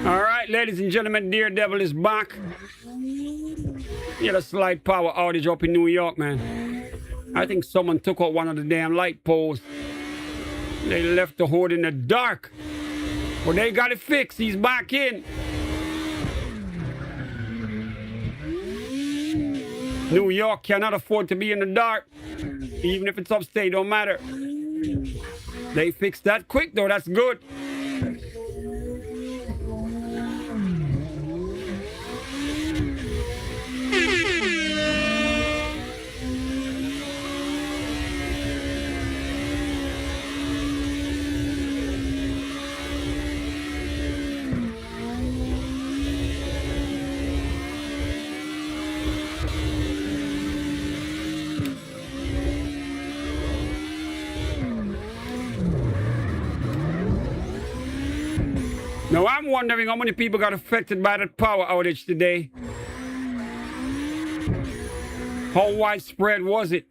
All right, ladies and gentlemen, Daredevil is back. He had a slight power outage up in New York, man. I think someone took out one of the damn light poles. They left the hood in the dark. Well, they got it fixed. He's back in. New York cannot afford to be in the dark. Even if it's upstate, don't matter. They fixed that quick, though. That's good. Now, I'm wondering how many people got affected by that power outage today. How widespread was it?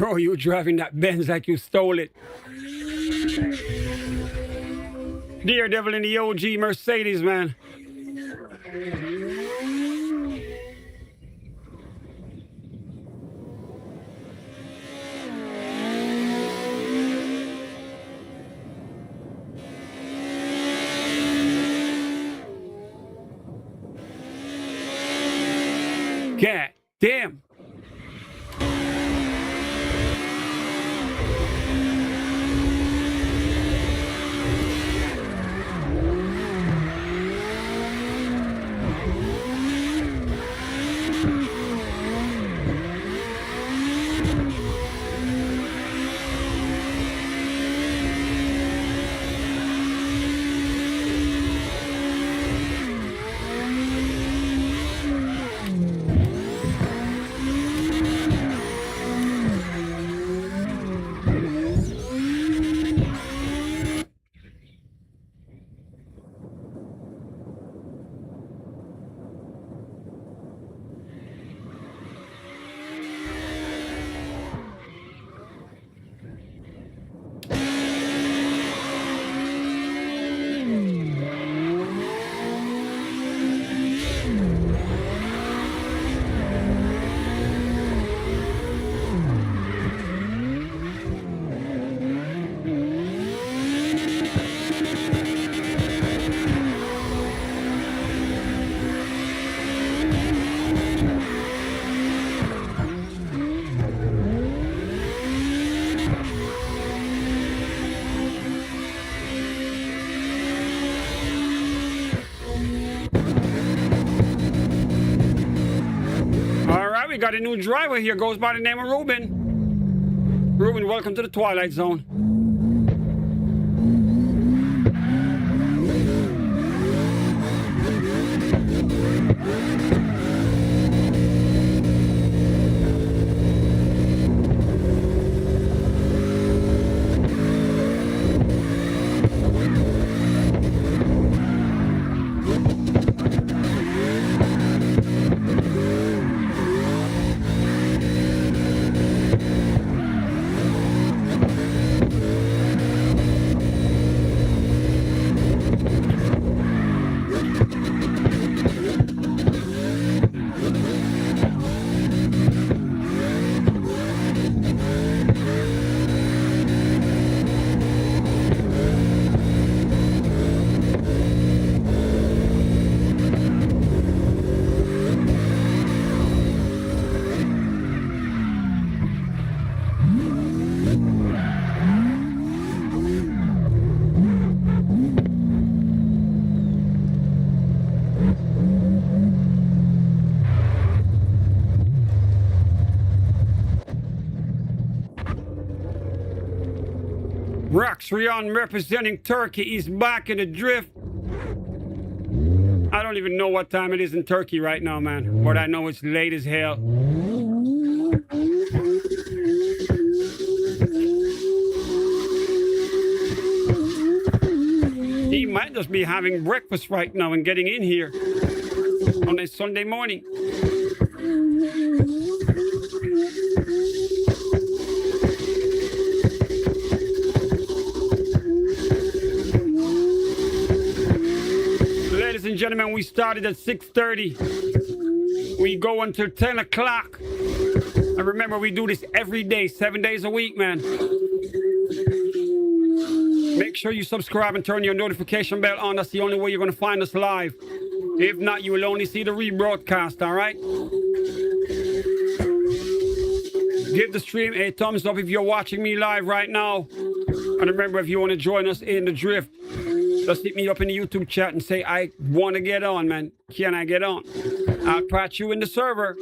Bro, you driving that Benz like you stole it. Daredevil in the OG Mercedes, man. God damn. We got a new driver here, goes by the name of Ruben. Ruben, welcome to the Twilight Zone. Rion representing Turkey is back in the drift. I don't even know what time it is in Turkey right now, man. But I know it's late as hell. He might just be having breakfast right now and getting in here on a Sunday morning. Ladies and gentlemen, we started at 6:30. We go until 10 o'clock. And remember, we do this every day, 7 days a week, man. Make sure you subscribe and turn your notification bell on. That's the only way you're going to find us live. If not, you will only see the rebroadcast, all right? Give the stream a thumbs up if you're watching me live right now. And remember, if you want to join us in the drift, just hit me up in the YouTube chat and say, I want to get on, man. Can I get on? I'll patch you in the server.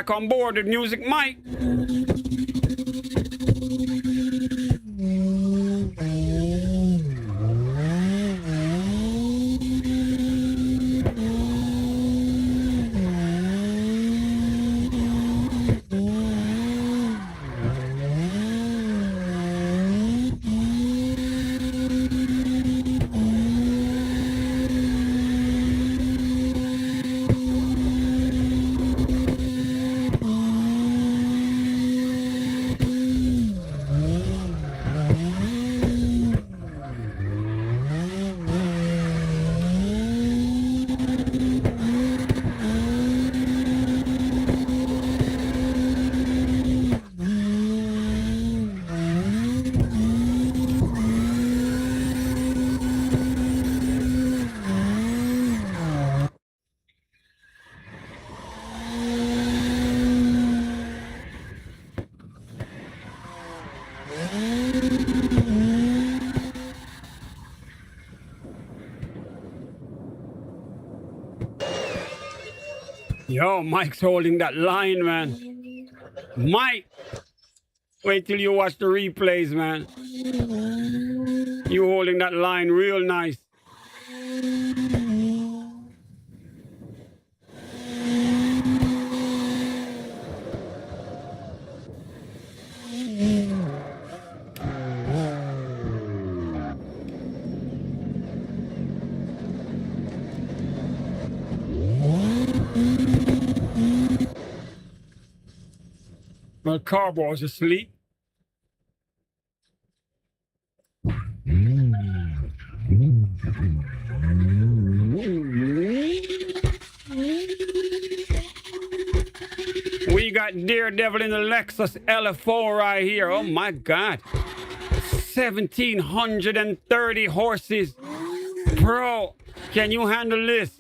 back on board with Music Mike. Yo, Mike's holding that line, man. Mike, wait till you watch the replays, man. You holding that line real nice. Well, Carbo's asleep. We got Daredevil in the Lexus LF4 right here. Oh my God. 1,730 horses. Bro, can you handle this?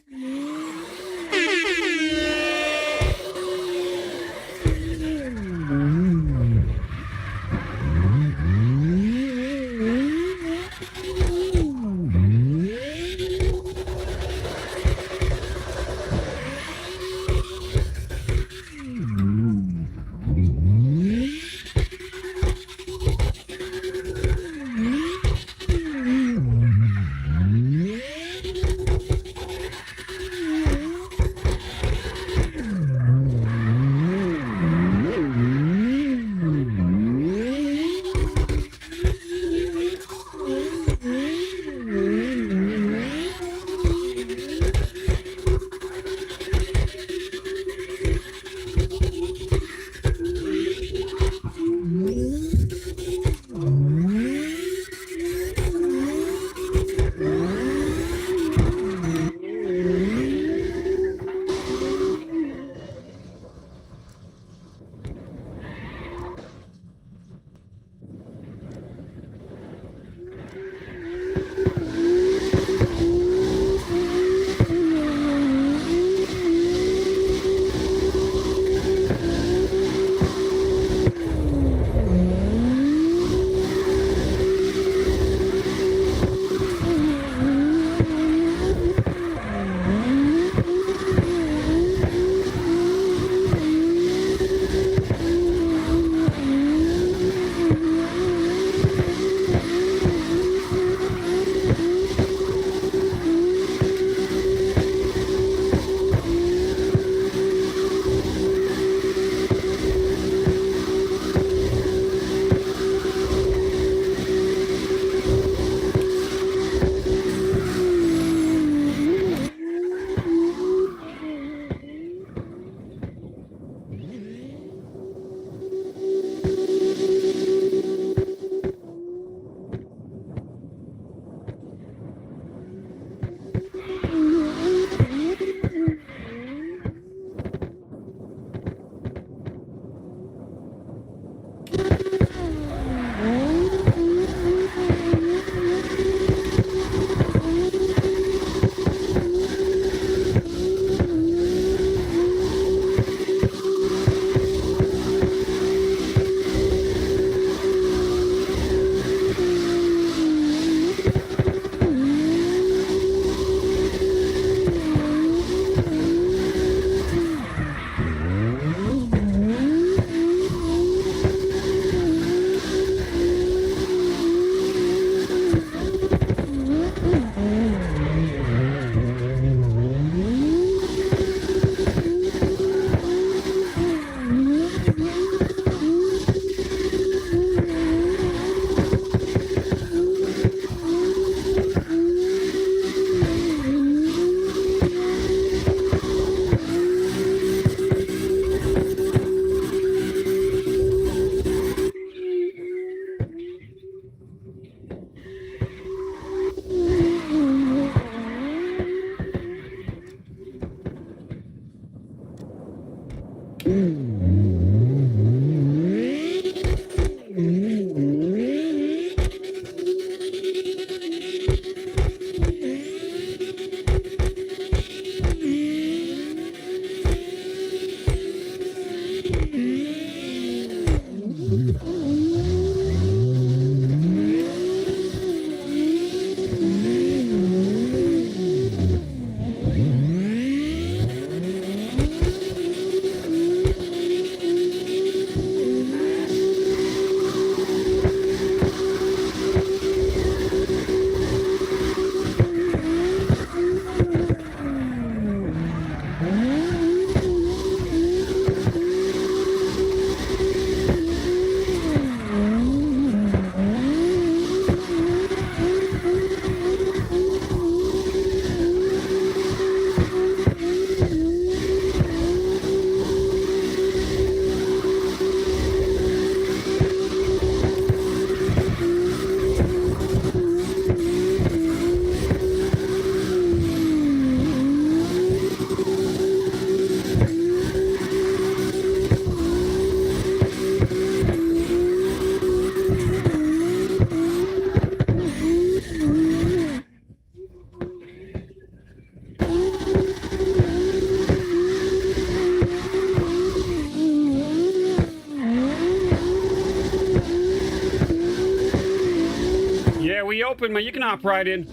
We open, man. You can hop right in.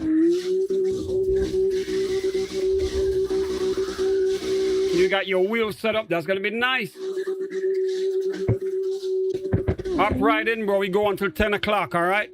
You got your wheels set up. That's gonna be nice. Hop right in, bro. We go until 10 o'clock, all right?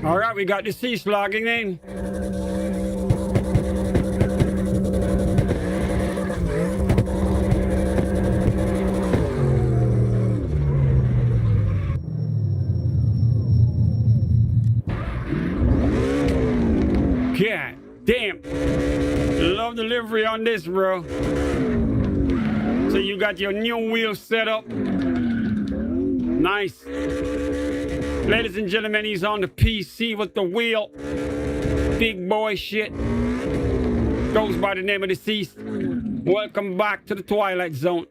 All right, we got the cease logging in. God damn. Love delivery on this, bro. So you got your new wheel set up. Nice. Ladies and gentlemen, he's on the PC with the wheel. Big boy shit. Goes by the name of Deceased. Welcome back to the Twilight Zone.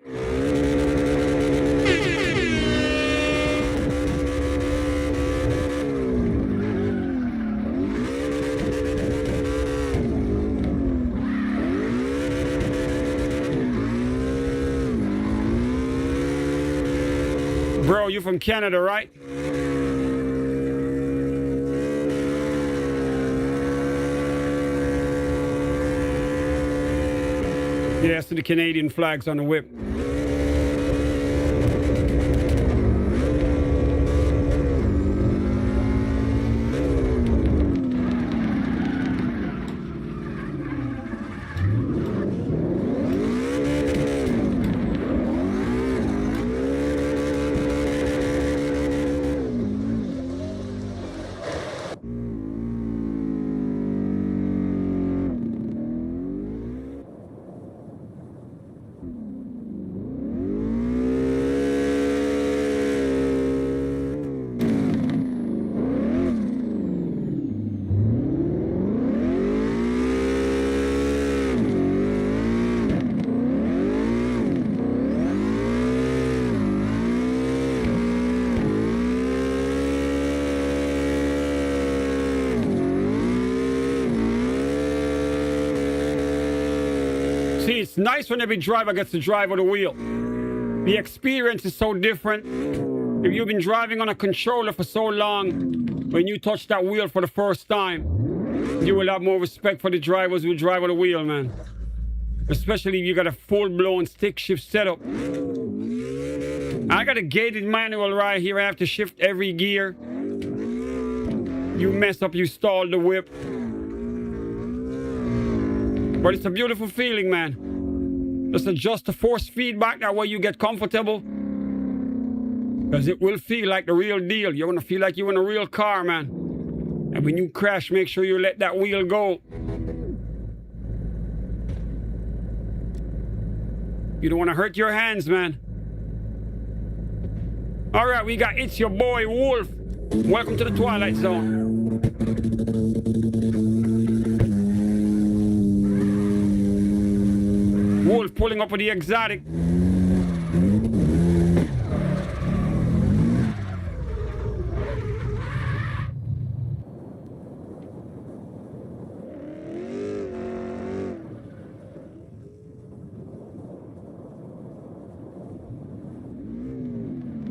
Bro, you from Canada, right? Yeah, so the Canadian flag's on the whip. See, it's nice when every driver gets to drive with a wheel. The experience is so different. If you've been driving on a controller for so long, when you touch that wheel for the first time, you will have more respect for the drivers who drive with a wheel, man. especially if you got a full-blown stick shift setup. I got a gated manual right here. I have to shift every gear. You mess up, you stall the whip. But it's a beautiful feeling, man. Just adjust the force feedback, that way you get comfortable. Because it will feel like the real deal. You're going to feel like you're in a real car, man. And when you crash, make sure you let that wheel go. You don't want to hurt your hands, man. All right, we got It's Your Boy Wolf. Welcome to the Twilight Zone. Wolf pulling up with the exotic.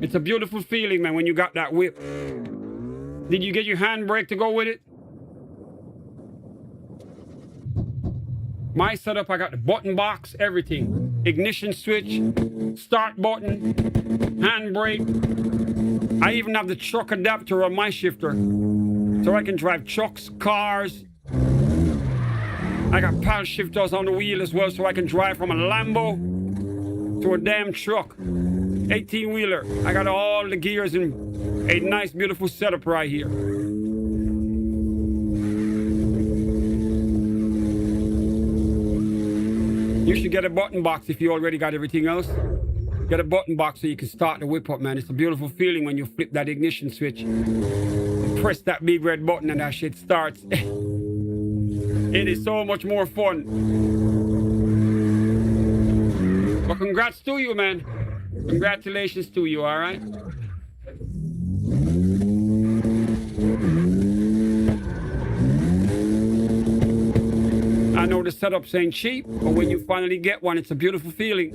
It's a beautiful feeling, man, when you got that whip. Did you get your handbrake to go with it? My setup, I got the button box, everything. Ignition switch, start button, handbrake. I even have the truck adapter on my shifter. So I can drive trucks, cars. I got PAL shifters on the wheel as well, so I can drive from a Lambo to a damn truck. 18-wheeler. I got all the gears in a nice, beautiful setup right here. You should get a button box if you already got everything else. Get a button box so you can start the whip up, man. It's a beautiful feeling when you flip that ignition switch. Press that big red button and that shit starts. It is so much more fun. But congrats to you, man. Congratulations to you, all right? I know the setups ain't cheap, but when you finally get one, it's a beautiful feeling.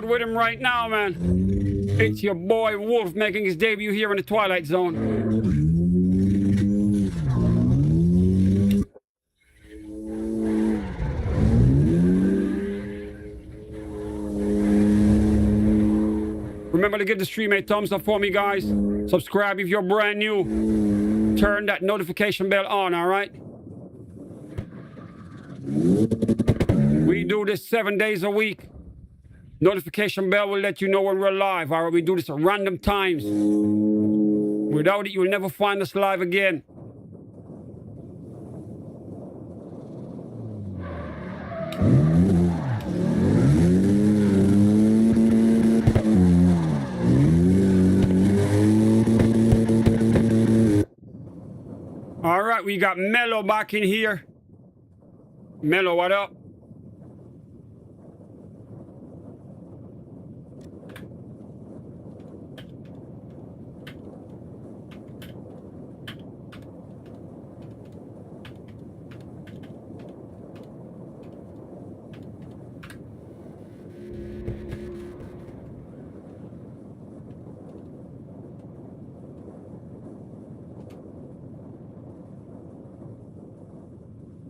With him right now, man. It's your boy Wolf making his debut here in the Twilight Zone. Remember to give the stream a thumbs up for me, guys. Subscribe if you're brand new. Turn that notification bell on, all right? We do this 7 days a week. Notification bell will let you know when we're live. All right, we do this at random times. Without it, you'll never find us live again. All right, we got Mello back in here. Mello, what up?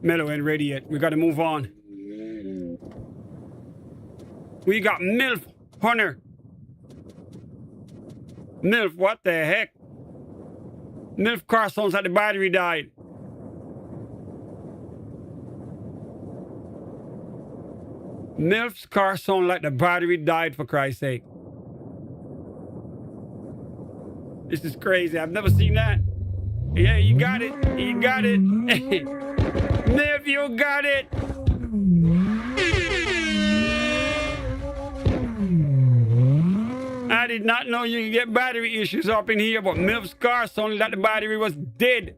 Mellow ain't ready yet. We got to move on. We got MILF Hunter. MILF, what the heck? MILF car sounds like the battery died. MILF's car sounds like the battery died, for Christ's sake. This is crazy. I've never seen that. Yeah, you got it. You got it. MILF, you got it. I did not know you could get battery issues up in here, but MILF's car sounded like the battery was dead.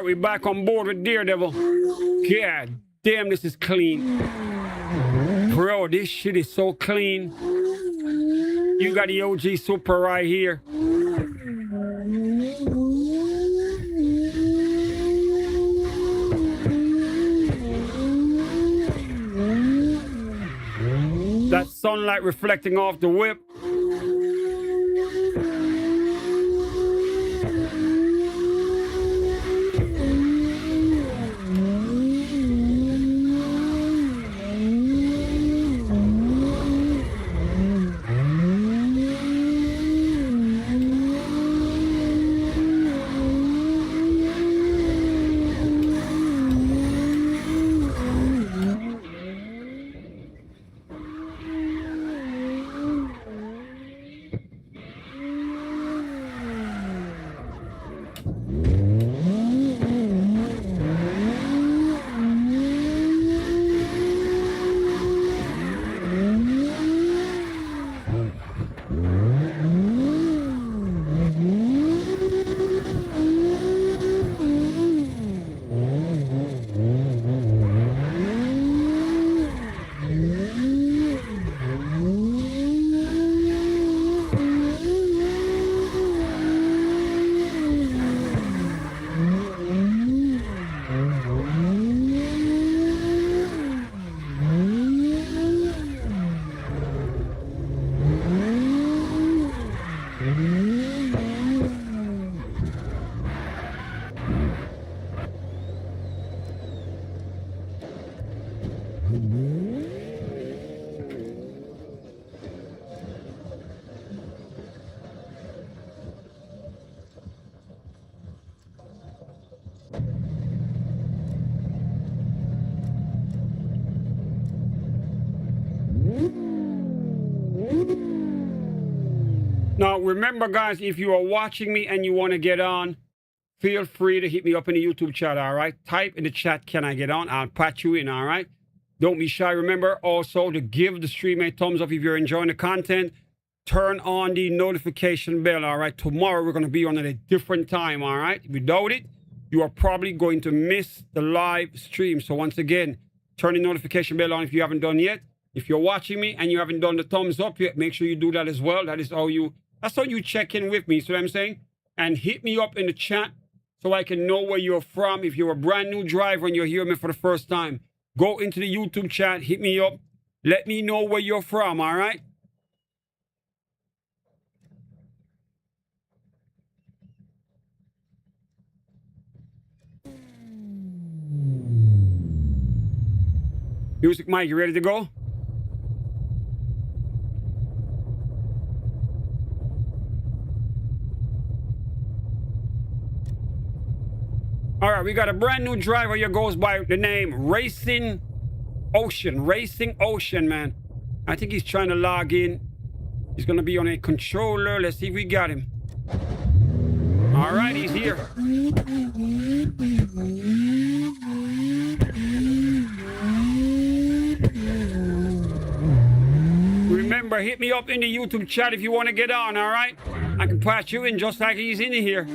We're back on board with Daredevil. God damn, this is clean. Bro, this shit is so clean. You got the OG Super right here. That sunlight reflecting off the whip. Now, remember, guys, if you are watching me and you want to get on, feel free to hit me up in the YouTube chat, all right? Type in the chat, can I get on? I'll patch you in, all right? Don't be shy. Remember also to give the stream a thumbs up if you're enjoying the content. Turn on the notification bell, all right? Tomorrow, we're going to be on at a different time, all right? Without it, you are probably going to miss the live stream. So once again, turn the notification bell on if you haven't done yet. If you're watching me and you haven't done the thumbs up yet, make sure you do that as well. That's how you check in with me, see what I'm saying? And hit me up in the chat so I can know where you're from. If you're a brand new driver and you're hearing me for the first time, go into the YouTube chat, hit me up, let me know where you're from, all right? Music Mike, you ready to go? All right, we got a brand new driver here, goes by the name Racing Ocean, man. I think he's trying to log in. He's going to be on a controller. Let's see if we got him. All right, he's here. Remember, hit me up in the YouTube chat if you want to get on, all right? I can patch you in just like he's in here.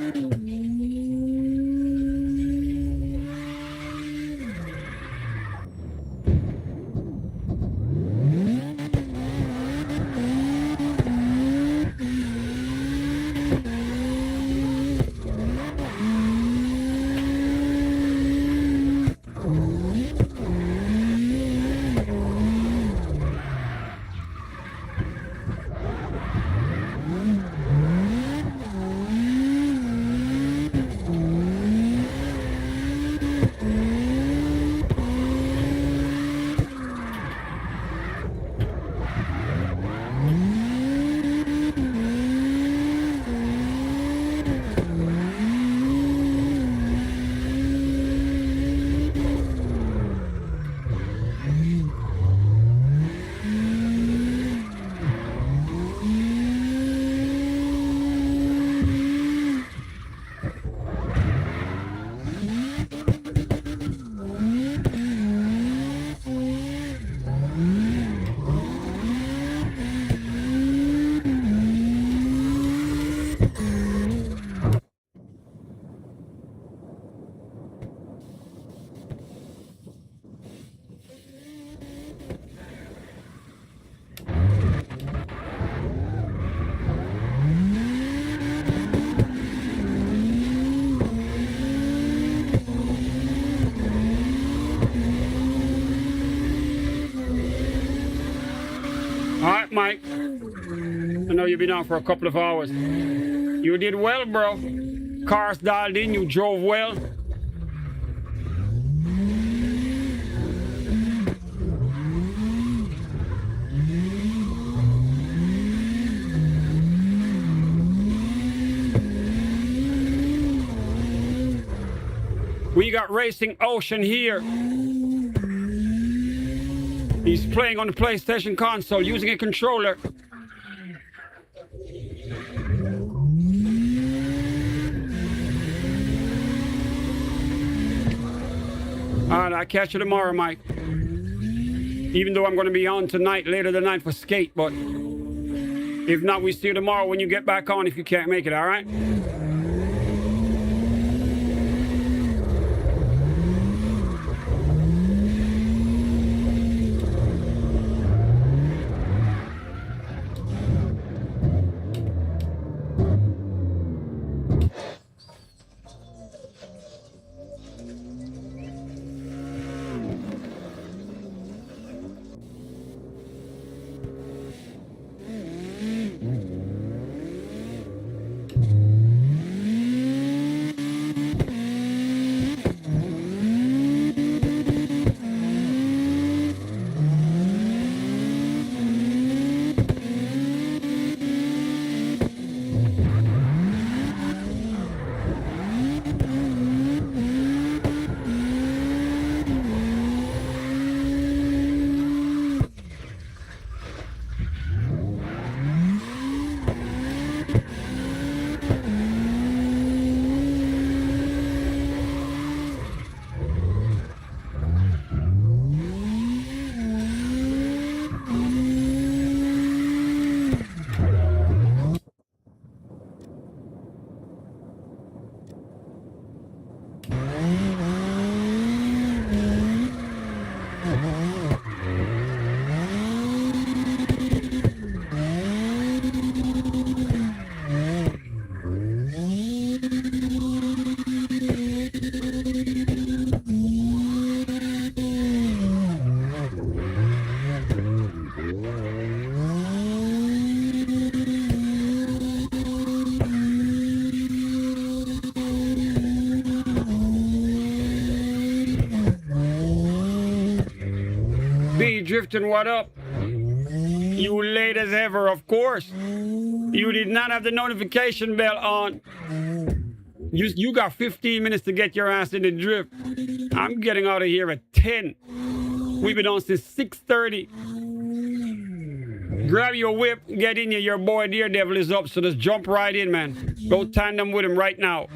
All right, Mike. I know you've been on for a couple of hours. You did well, bro. Cars dialed in, you drove well. We got Racing Ocean here. He's playing on the PlayStation console using a controller. All right, I'll catch you tomorrow, Mike. Even though I'm going to be on tonight, later tonight for skate, but if not, we see you tomorrow when you get back on if you can't make it, all right? Drifting, what up? You late as ever, of course. You did not have the notification bell on. You got 15 minutes to get your ass in the drift. I'm getting out of here at 10. We've been on since 6:30. Grab your whip, get in here. Your boy Daredevil is up, so just jump right in, man. Go tandem with him right now.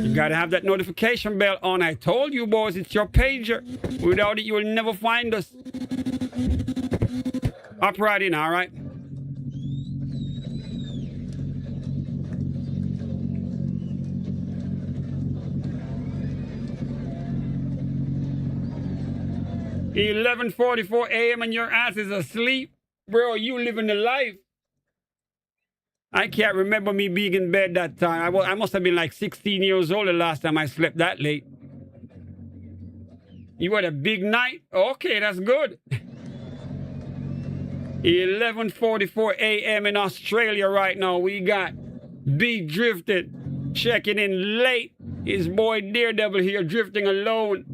You gotta have that notification bell on. I told you, boys, it's your pager. Without it, you will never find us. Up right in, all right? $11:44 a.m. and your ass is asleep. Bro, you living the life. I can't remember me being in bed that time. I must have been like 16 years old the last time I slept that late. You had a big night? Okay, that's good. 11:44 a.m. in Australia right now. We got B Drifted checking in late. His boy Daredevil here drifting alone.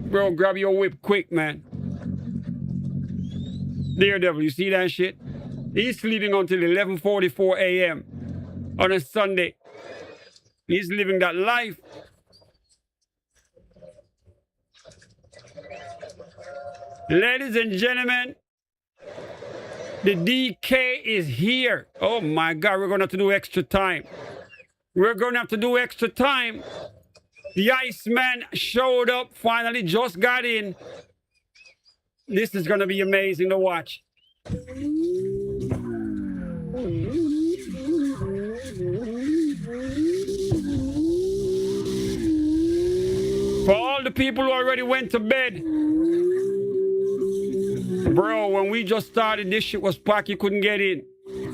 Bro, grab your whip quick, man. Daredevil, you see that shit? He's sleeping until 11:44 a.m. on a Sunday. He's living that life. Ladies and gentlemen, the DK is here. Oh my God, we're going to have to do extra time. We're going to have to do extra time. The Iceman showed up, finally just got in. This is going to be amazing to watch. For all the people who already went to bed. Bro, when we just started, this shit was packed, you couldn't get in.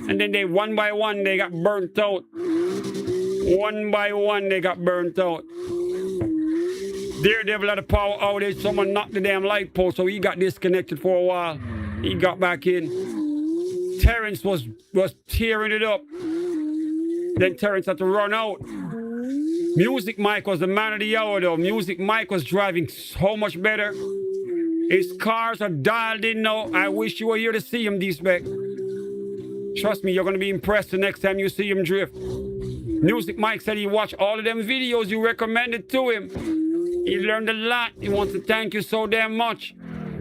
And then they, one by one, they got burnt out. One by one, they got burnt out. Daredevil had a power outage. Someone knocked the damn light post, so he got disconnected for a while. He got back in. Terrence was tearing it up. Then Terrence had to run out. Music Mike was the man of the hour, though. Music Mike was driving so much better. His cars are dialed in now. I wish you were here to see him, D-Spec. Trust me, you're going to be impressed the next time you see him drift. Music Mike said he watched all of them videos you recommended to him. He learned a lot. He wants to thank you so damn much.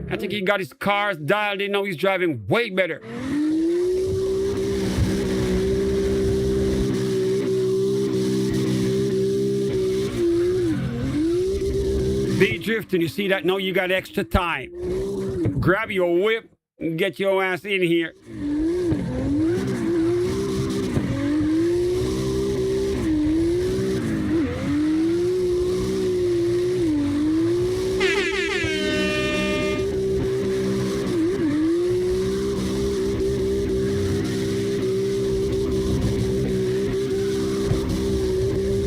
I think he got his cars dialed in now. He's driving way better. Be drifting, you see that? Now you got extra time. Grab your whip and get your ass in here.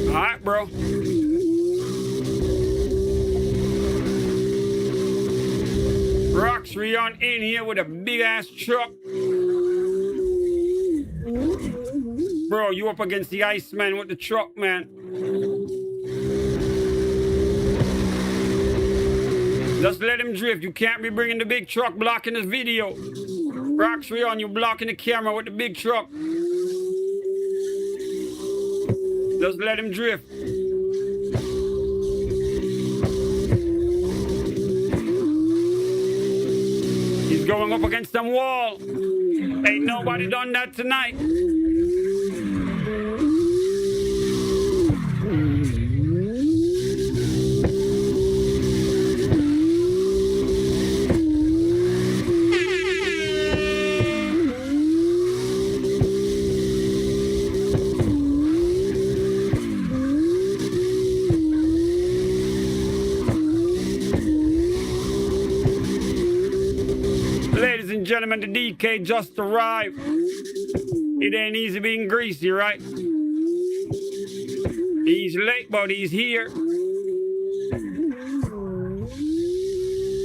All right, bro. Rion in here with a big ass truck. Bro, you up against the Iceman with the truck, man. Just let him drift. You can't be bringing the big truck blocking this video. Rocks Rion, you blocking the camera with the big truck. Just let him drift. He's going up against them wall. Ain't nobody done that tonight. Ladies and gentlemen, the DK just arrived. It ain't easy being greasy, right? He's late, but he's here.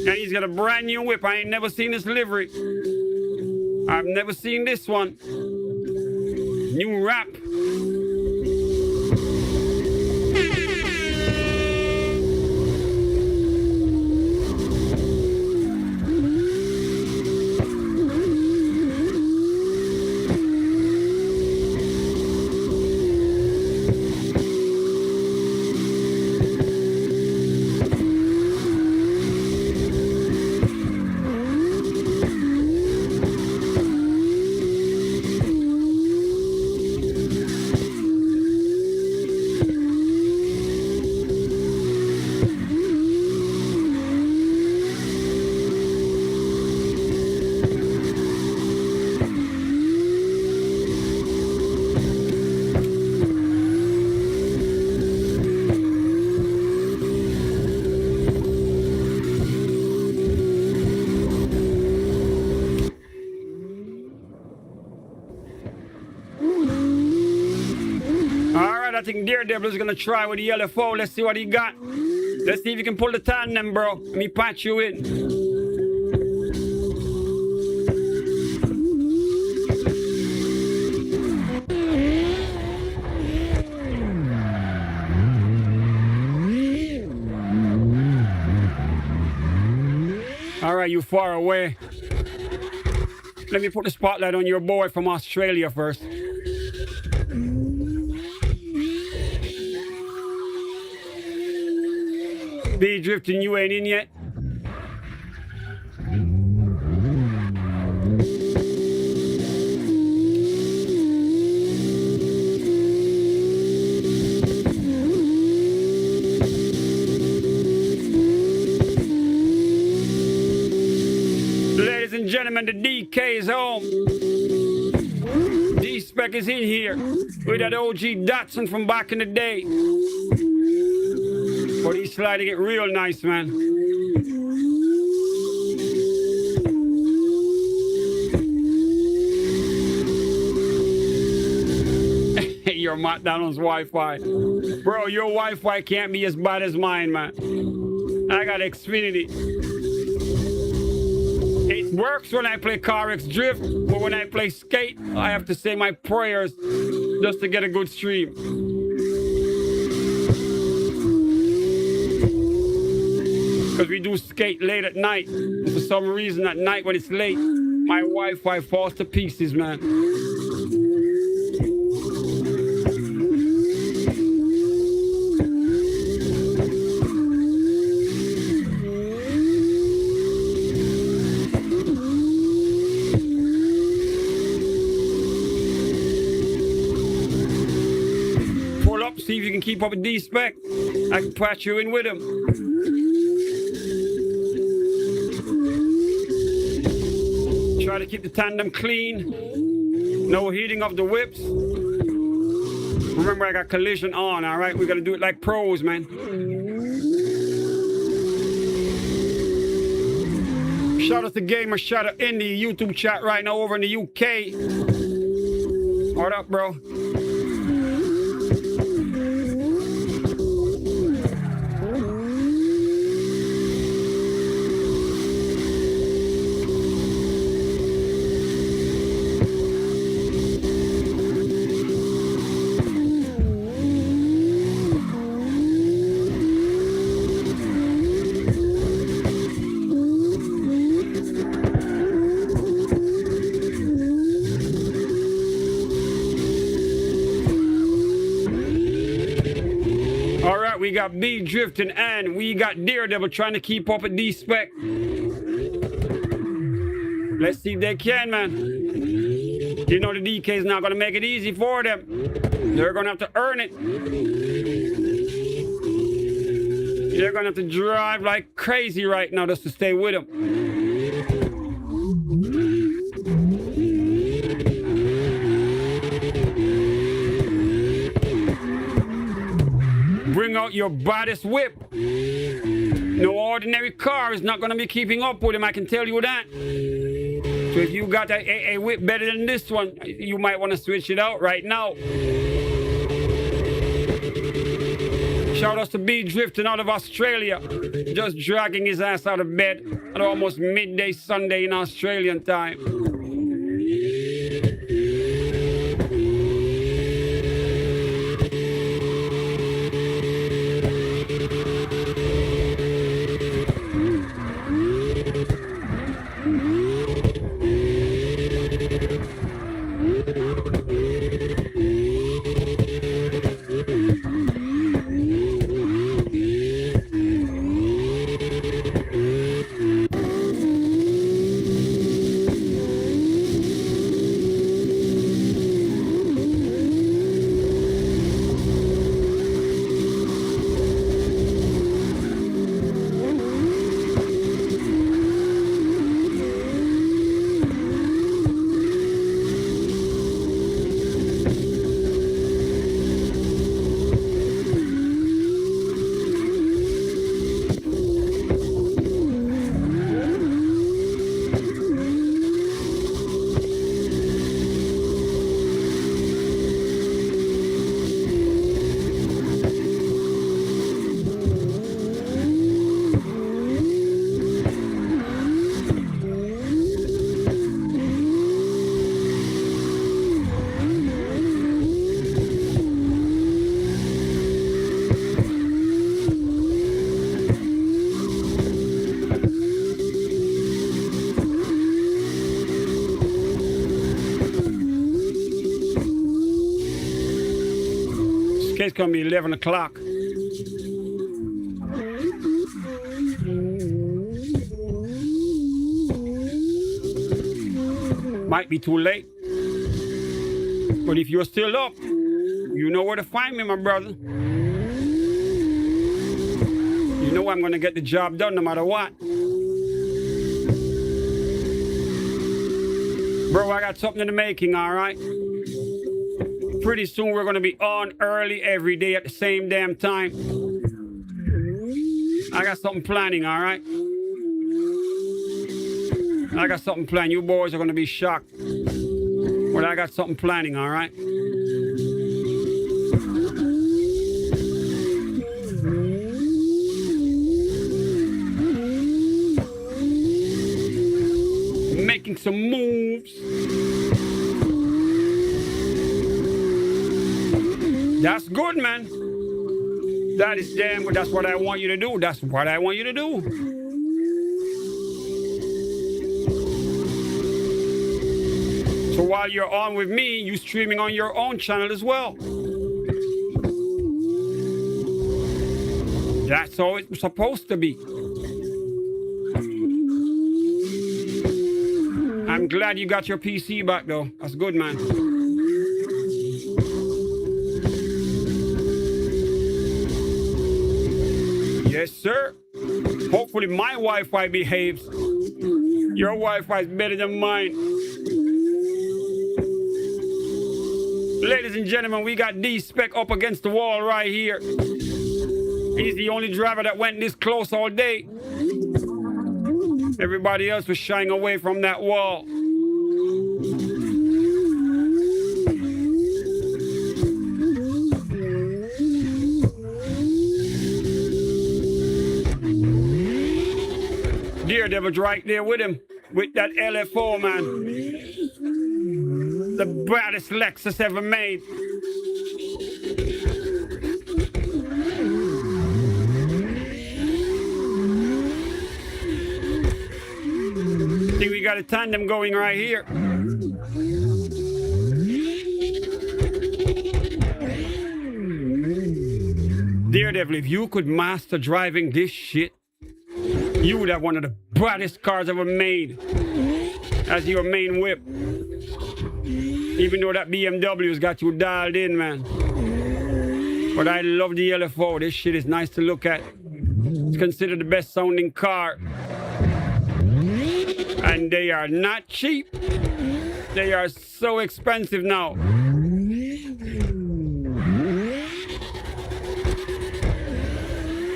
And he's got a brand new whip. I ain't never seen this livery. I've never seen this one. New wrap. I think Daredevil is going to try with the LFO. Let's see what he got. Let's see if you can pull the tandem, bro. Let me patch you in. All right, you far away. Let me put the spotlight on your boy from Australia first. Be drifting, you ain't in yet. Ladies and gentlemen, the DK is home. D-Spec is in here with that OG Datsun from back in the day. But he's sliding it real nice, man. Your McDonald's Wi-Fi. Bro, your Wi-Fi can't be as bad as mine, man. I got Xfinity. It works when I play Carx Drift, but when I play Skate, I have to say my prayers just to get a good stream. Because we do Skate late at night. And for some reason at night when it's late, my Wi-Fi falls to pieces, man. Pull up, see if you can keep up with D-Spec. I can patch you in with him. Try to keep the tandem clean. No heating of the whips. Remember, I got collision on, all right? We got to do it like pros, man. Shout out to Gamer, shout out in the YouTube chat right now over in the UK. What up, bro? We got B drifting and we got Daredevil trying to keep up with D-Spec. Let's see if they can, man. You know the DK is not going to make it easy for them. They're going to have to earn it. They're going to have to drive like crazy right now just to stay with them. Bring out your baddest whip. No ordinary car is not going to be keeping up with him, I can tell you that. So if you got a whip better than this one, you might want to switch it out right now. Shout out to B drifting out of Australia. Just dragging his ass out of bed at almost midday Sunday in Australian time. it's gonna be 11 o'clock. Might be too late. But if you're still up, you know where to find me, my brother. You know I'm gonna get the job done no matter what. Bro, I got something in the making, all right? Pretty soon we're gonna be on early every day at the same damn time. I got something planning, all right? I got something planned. You boys are gonna be shocked. But I got something planning, all right? Making some moves. That's good, man. That is damn good. That's what I want you to do. That's what I want you to do. So while you're on with me, you're streaming on your own channel as well. That's how it's supposed to be. I'm glad you got your PC back, though. That's good, man. Yes, sir. Hopefully my Wi-Fi behaves. Your Wi-Fi is better than mine. Ladies and gentlemen, we got D-Spec up against the wall right here. He's the only driver that went this close all day. Everybody else was shying away from that wall. Daredevil's right there with him, with that LFO, man. The baddest Lexus ever made. I think we got a tandem going right here. Daredevil, if you could master driving this shit, you would have one of the baddest cars ever made as your main whip. Even though that BMW's got you dialed in, man. But I love the LFO. This shit is nice to look at. It's considered the best sounding car. And they are not cheap. They are so expensive now.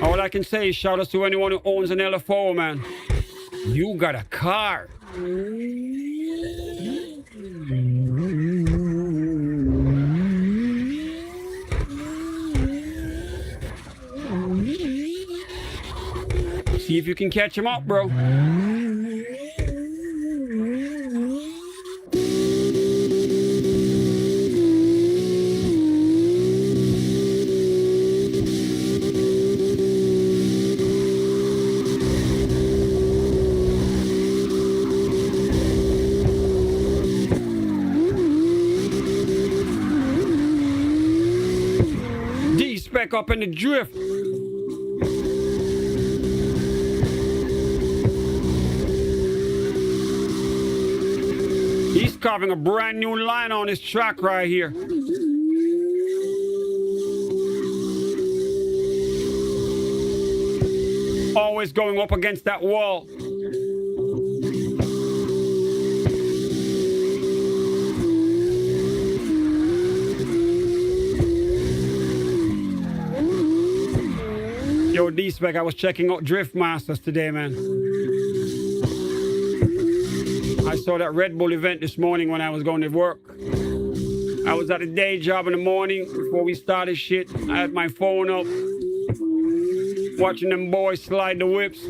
All I can say is shout out to anyone who owns an LFO, man. You got a car. See if you can catch him up, bro. D-Spec up in the drift. He's carving a brand new line on his track right here. Always going up against that wall. Yo, D-Spec, I was checking out Drift Masters today, man. I saw that Red Bull event this morning when I was going to work. I was at a day job in the morning before we started shit. I had my phone up, watching them boys slide the whips.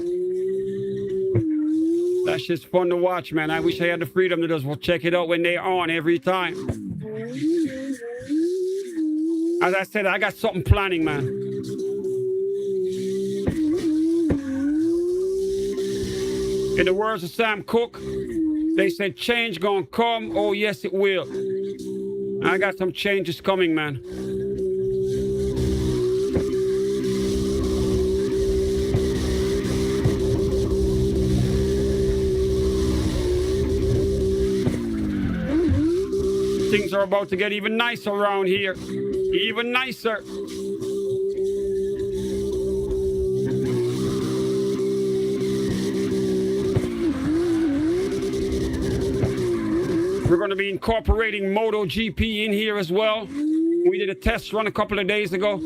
That shit's fun to watch, man. I wish I had the freedom to just check it out when they're on every time. As I said, I got something planning, man. In the words of Sam Cooke, they said change gonna come. Oh, yes, it will. I got some changes coming, man. Things are about to get even nicer around here. Even nicer. We're going to be incorporating MotoGP in here as well. We did a test run a couple of days ago.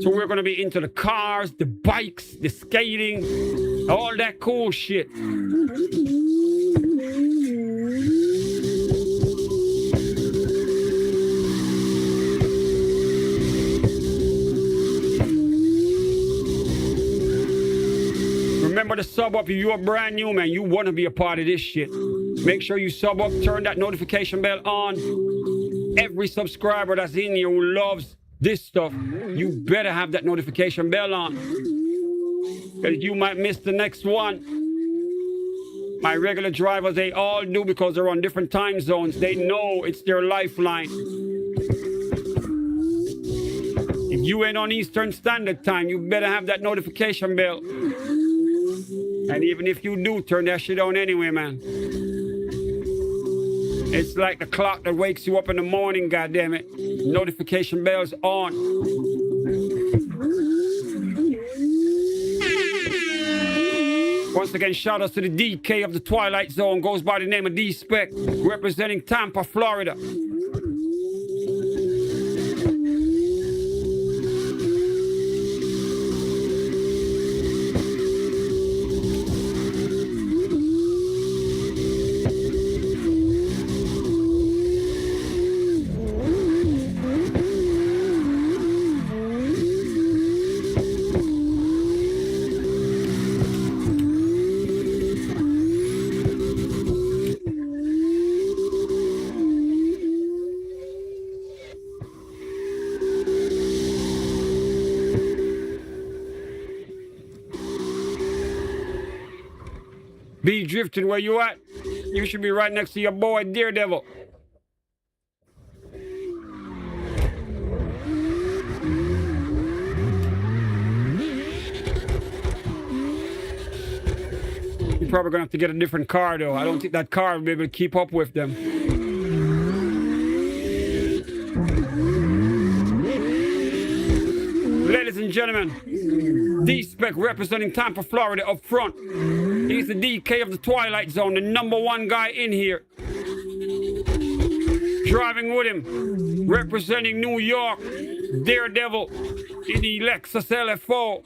So we're going to be into the cars, the bikes, the skating, all that cool shit. Remember to sub up if you're brand new, man. You want to be a part of this shit. Make sure you sub up, turn that notification bell on. Every subscriber that's in here who loves this stuff, you better have that notification bell on. Because you might miss the next one. My regular drivers, they all do because they're on different time zones. They know it's their lifeline. If you ain't on Eastern Standard Time, you better have that notification bell. And even if you do, turn that shit on anyway, man. It's like the clock that wakes you up in the morning, goddammit. Notification bell's on. Once again, shout out to the DK of the Twilight Zone. Goes by the name of D-SPEC, representing Tampa, Florida. Be drifting where you at. You should be right next to your boy Daredevil. You're probably gonna have to get a different car though. I don't think that car will be able to keep up with them. Ladies and gentlemen, D-SPEC representing Tampa, Florida up front. He's the DK of the Twilight Zone, the #1 guy in here. Driving with him, representing New York, Daredevil in the Lexus LFO.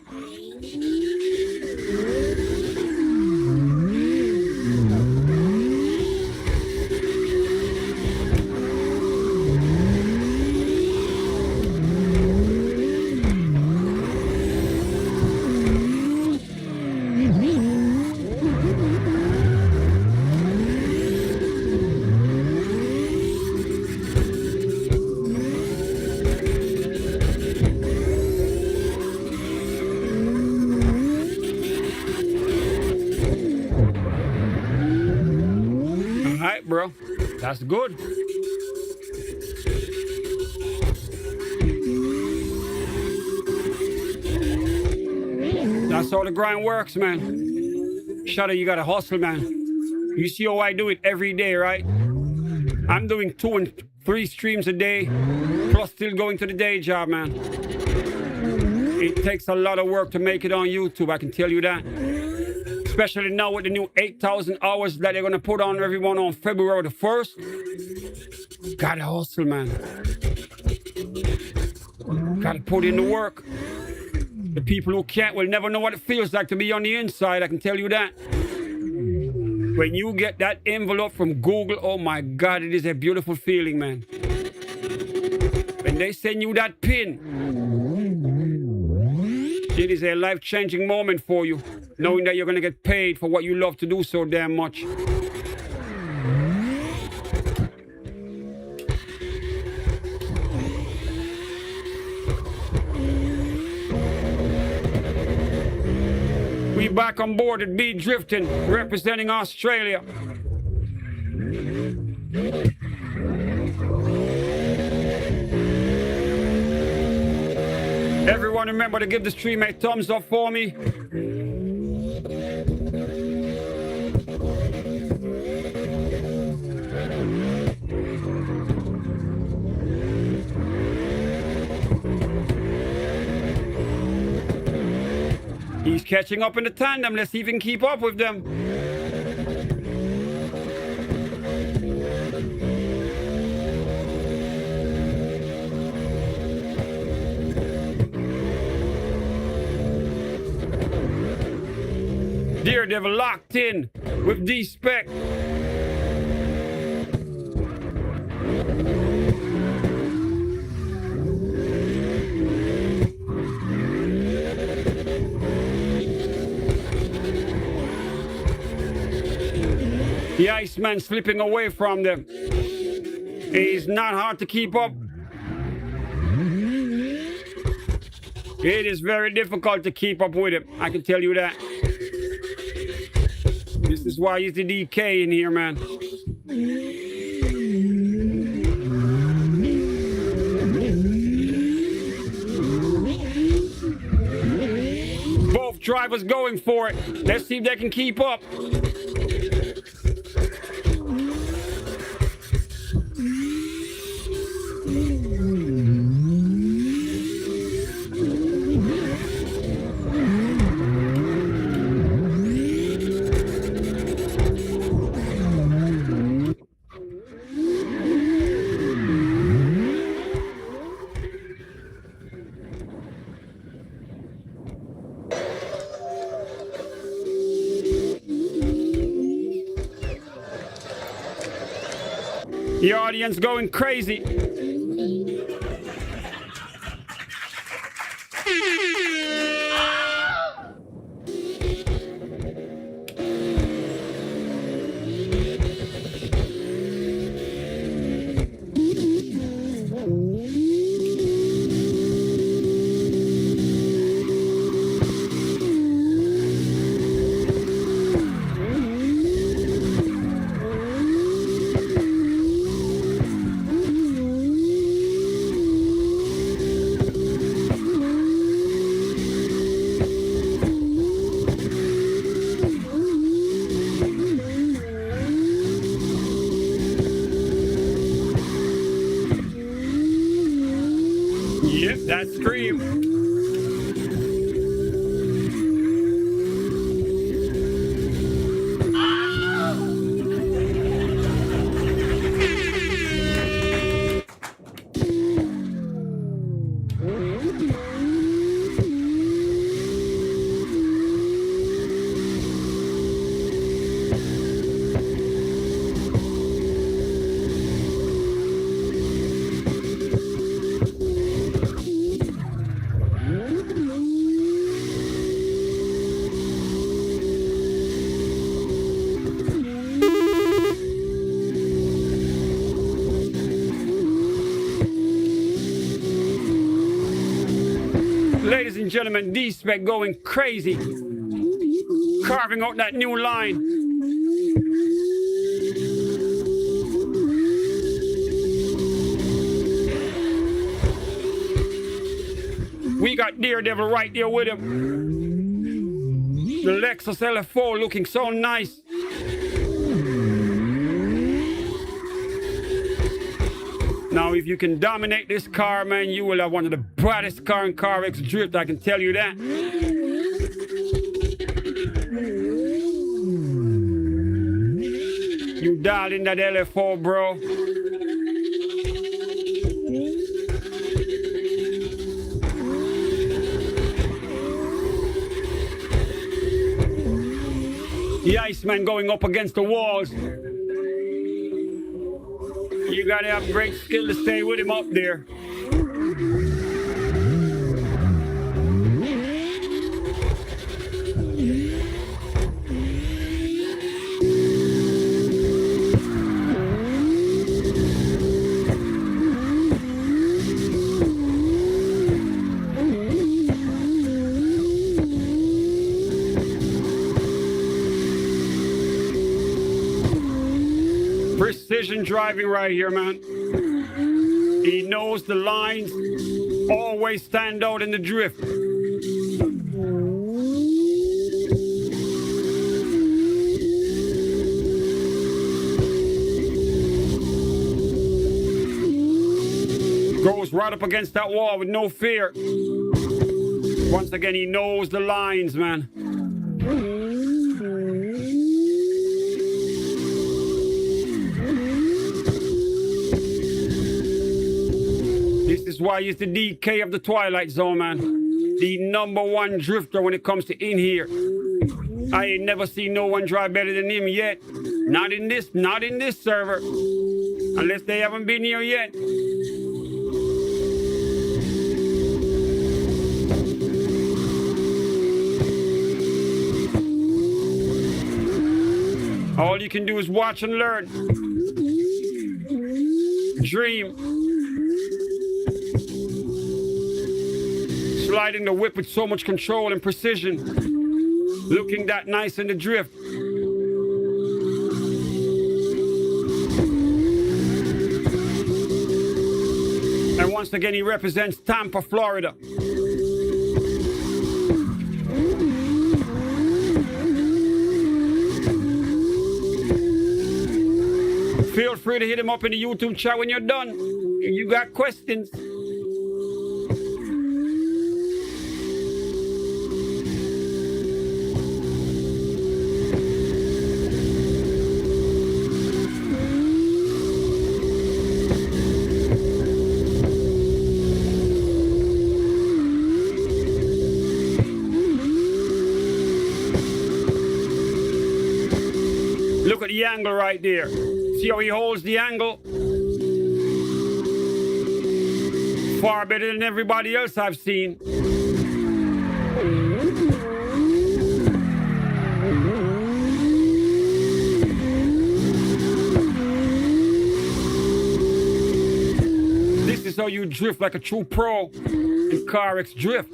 Bro, that's good. That's how the grind works, man. Shut up, you gotta hustle, man. You see how I do it every day, right? I'm doing 2 and 3 streams a day, plus still going to the day job, man. It takes a lot of work to make it on YouTube, I can tell you that. Especially now with the new 8,000 hours that they're going to put on everyone on February the 1st. Gotta hustle, man. Gotta put in the work. The people who can't will never know what it feels like to be on the inside, I can tell you that. When you get that envelope from Google, oh my God, it is a beautiful feeling, man. When they send you that pin, it is a life-changing moment for you, knowing that you're going to get paid for what you love to do so damn much. We back on board at Be Drifting, representing Australia. Everyone remember to give the stream a thumbs up for me. catching up in the tandem. Let's see if we can keep up with them. Daredevil locked in with D-Spec. The Iceman slipping away from them. He's not hard to keep up. It is very difficult to keep up with him. I can tell you that. This is why he's the DK in here, man. Both drivers going for it. Let's see if they can keep up. The audience going crazy. Yep, that scream. Ladies and gentlemen, D-Spec going crazy. Carving out that new line. We got Daredevil right there with him. The Lexus LF4 looking so nice. Now, if you can dominate this car, man, you will have one of the brightest car in Carx drift, I can tell you that. You dialed in that LF4, bro. The Iceman going up against the walls. You gotta have great skill to stay with him up there. Precision driving right here, man. He knows the lines always stand out in the drift. Goes right up against that wall with no fear. Once again, he knows the lines, man. This is why he's the DK of the Twilight Zone, man. The #1 drifter when it comes to in here. I ain't never seen no one drive better than him yet. Not in this server. Unless they haven't been here yet. All you can do is watch and learn. Dream. Sliding the whip with so much control and precision. Looking that nice in the drift. And once again, he represents Tampa, Florida. Feel free to hit him up in the YouTube chat when you're done. If you got questions. Look at the angle right there. See how he holds the angle? Far better than everybody else I've seen. This is how you drift like a true pro in Carx drift.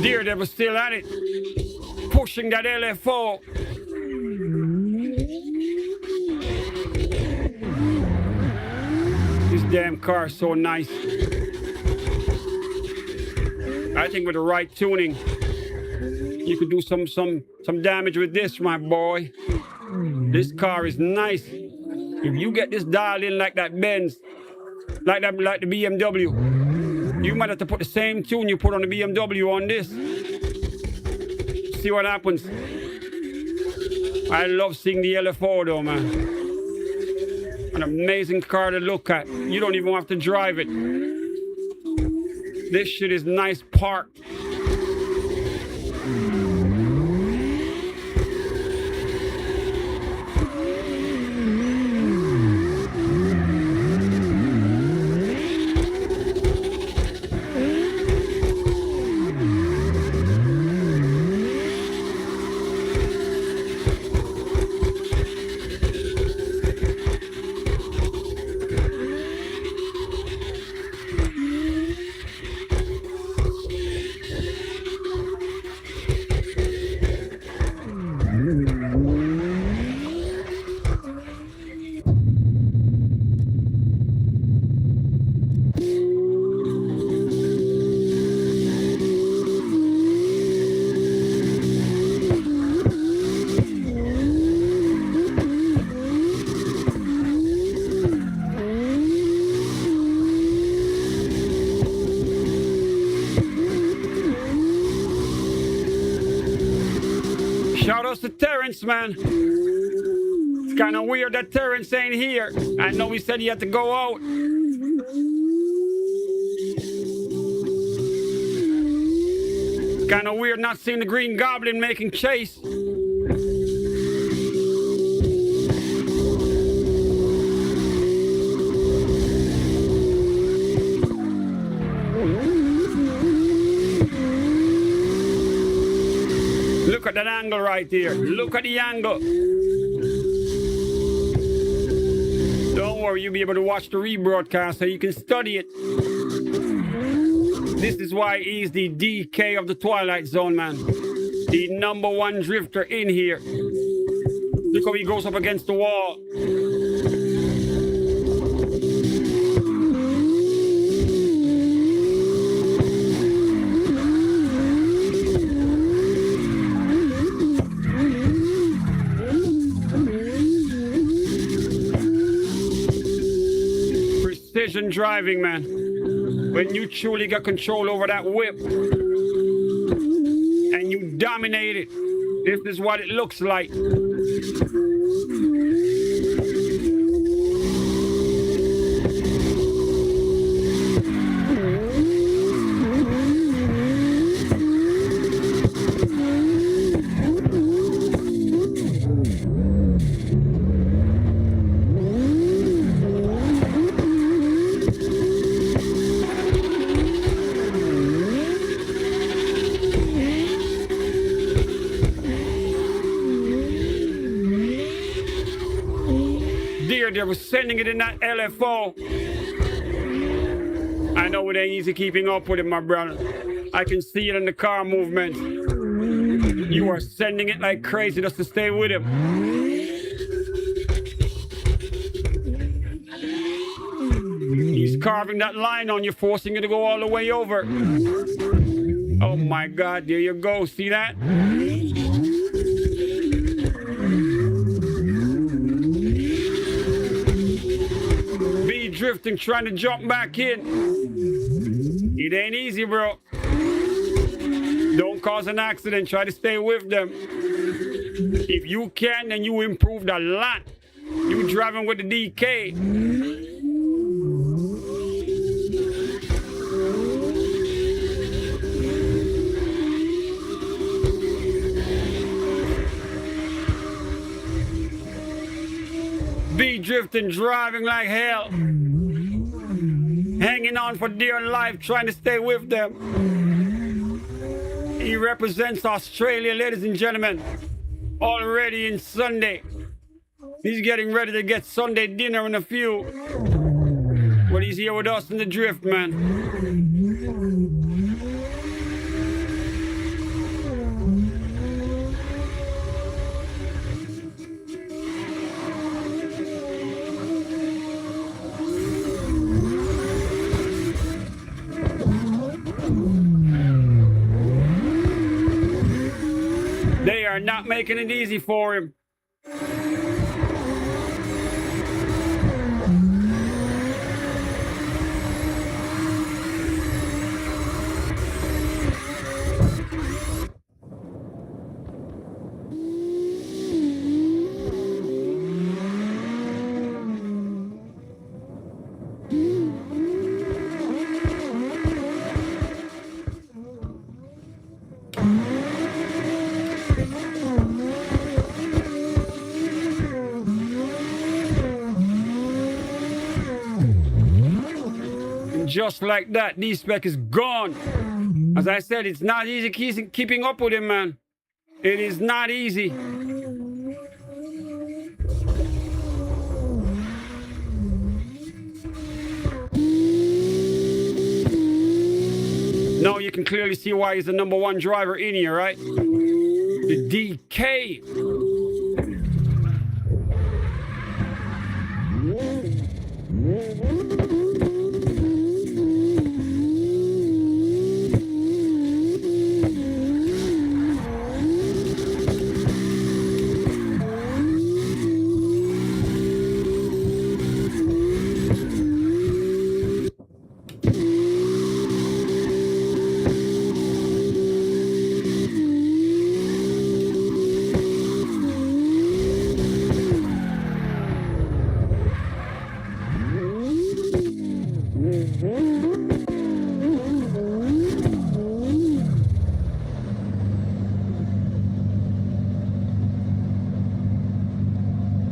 Daredevil still at it, pushing that LFO. This damn car is so nice. I think with the right tuning, you could do some damage with this, my boy. This car is nice. If you get this dialed in like that Benz, like the BMW, you might have to put the same tune you put on the BMW on this. See what happens. I love seeing the LFO though, man. An amazing car to look at. You don't even have to drive it. This shit is nice parked. Shout outs to Terrence, man. It's kind of weird that Terrence ain't here. I know he said he had to go out. It's kind of weird not seeing the Green Goblin making chase. Look at that angle right there. Look at the angle. Don't worry, you'll be able to watch the rebroadcast so you can study it. This is why he's the DK of the Twilight Zone, man. The #1 drifter in here. Look how he goes up against the wall. Precision driving, man. When you truly got control over that whip and you dominate it, this is what it looks like. They were sending it in that LFO. I know it ain't easy keeping up with it, my brother. I can see it in the car movement. You are sending it like crazy just to stay with him. He's carving that line on you, forcing you to go all the way over. Oh my God, there you go. See that? Drifting, trying to jump back in. It ain't easy, bro. Don't cause an accident. Try to stay with them. If you can, then you improved a lot. You driving with the DK. Be drifting, driving like hell. Hanging on for dear life, trying to stay with them. He represents Australia, ladies and gentlemen. Already in Sunday. He's getting ready to get Sunday dinner in a few. But he's here with us in the drift, man. They are not making it easy for him. Just like that, D-Spec is gone. As I said, it's not easy keeping up with him, man. It is not easy. Now you can clearly see why he's the #1 driver in here, right? The DK.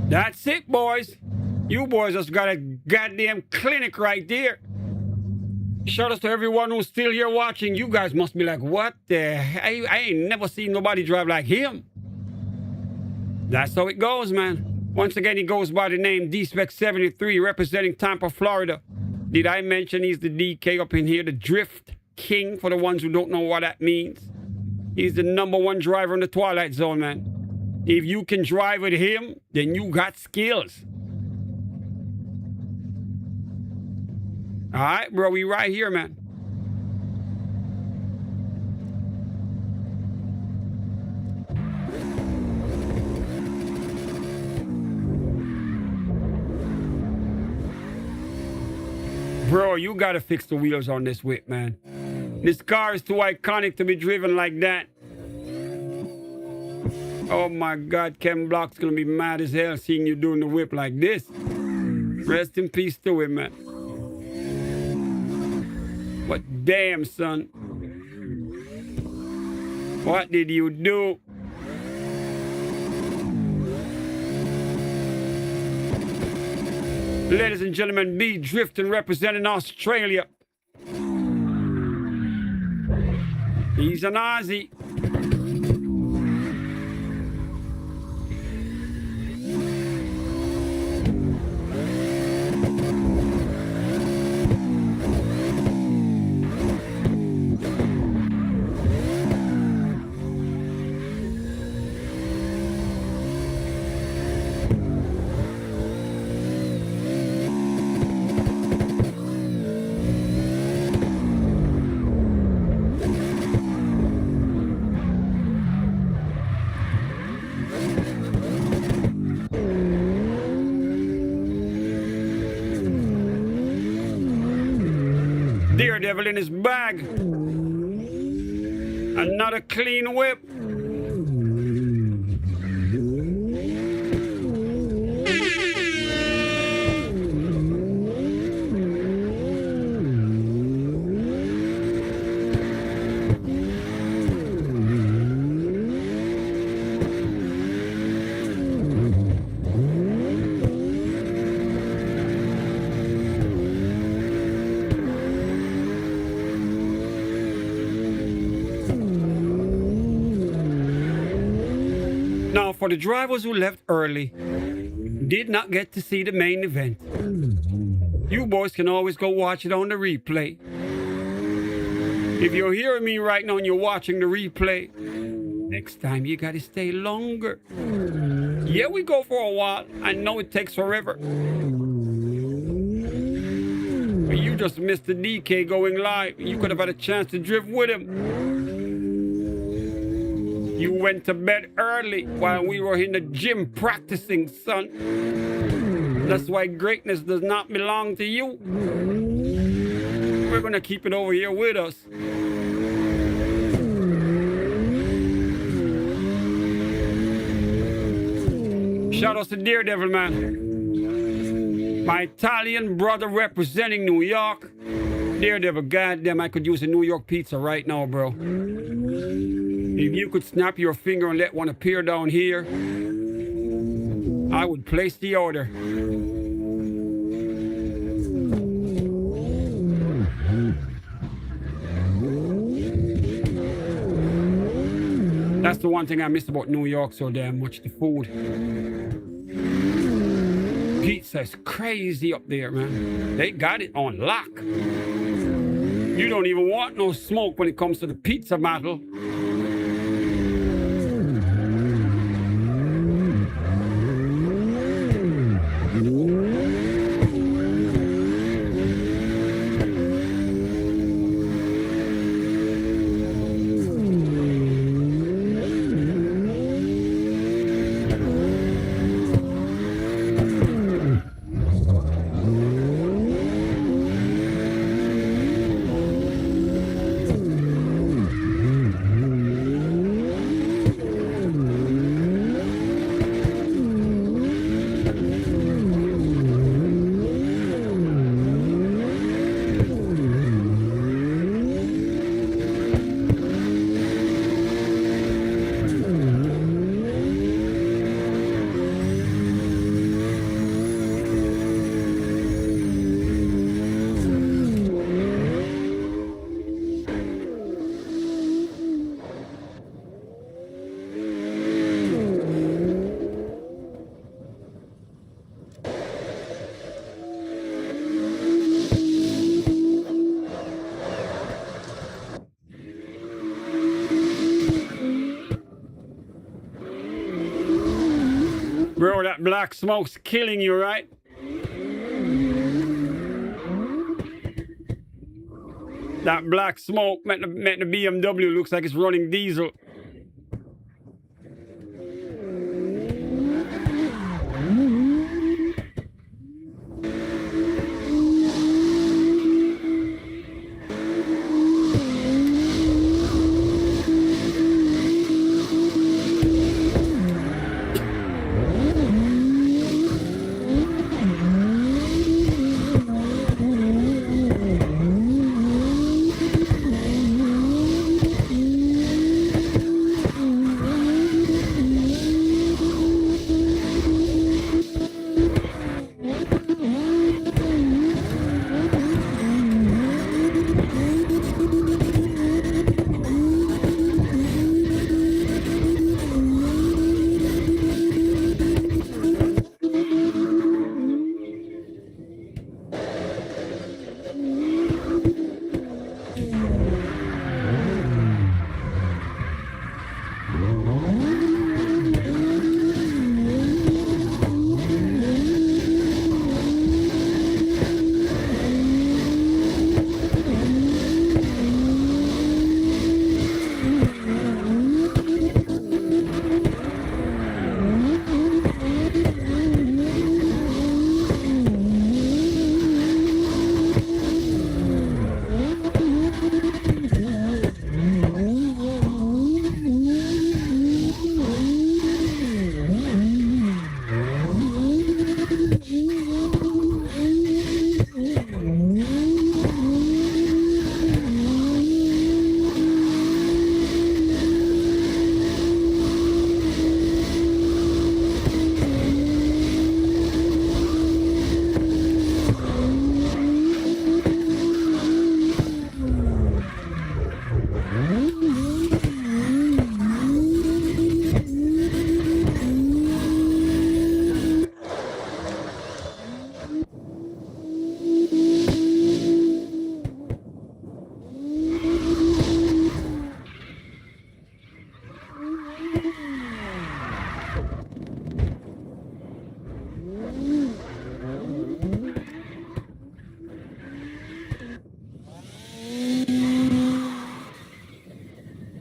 That's it, boys. You boys just got a goddamn clinic right there. Shout out to everyone who's still here watching. You guys must be like, what the hell? I ain't never seen nobody drive like him. That's how it goes, man. Once again, he goes by the name D-SPEC73, representing Tampa, Florida. Did I mention he's the DK up in here, the Drift King, for the ones who don't know what that means? He's the #1 driver in the Twilight Zone, man. If you can drive with him, then you got skills. All right, bro, we right here, man. Bro, you gotta fix the wheels on this whip, man. This car is too iconic to be driven like that. Oh my God, Ken Block's gonna be mad as hell seeing you doing the whip like this. Rest in peace to him, man. But damn, son. What did you do? Ladies and gentlemen, B drifting representing Australia. He's an Aussie. Daredevil in his bag. Another clean whip. Now, for the drivers who left early, did not get to see the main event, you boys can always go watch it on the replay. If you're hearing me right now and you're watching the replay, next time you gotta stay longer. Yeah, we go for a while. I know it takes forever. But you just missed the DK going live. You could have had a chance to drift with him. You went to bed early while we were in the gym practicing, son. That's why greatness does not belong to you. We're gonna keep it over here with us. Shout out to Daredevil, man. My Italian brother representing New York. Daredevil, goddamn, I could use a New York pizza right now, bro. If you could snap your finger and let one appear down here, I would place the order. That's the one thing I miss about New York so damn much, the food. Pizza is crazy up there, man. They got it on lock. You don't even want no smoke when it comes to the pizza battle. That black smoke's killing you, right? That black smoke make the BMW looks like it's running diesel.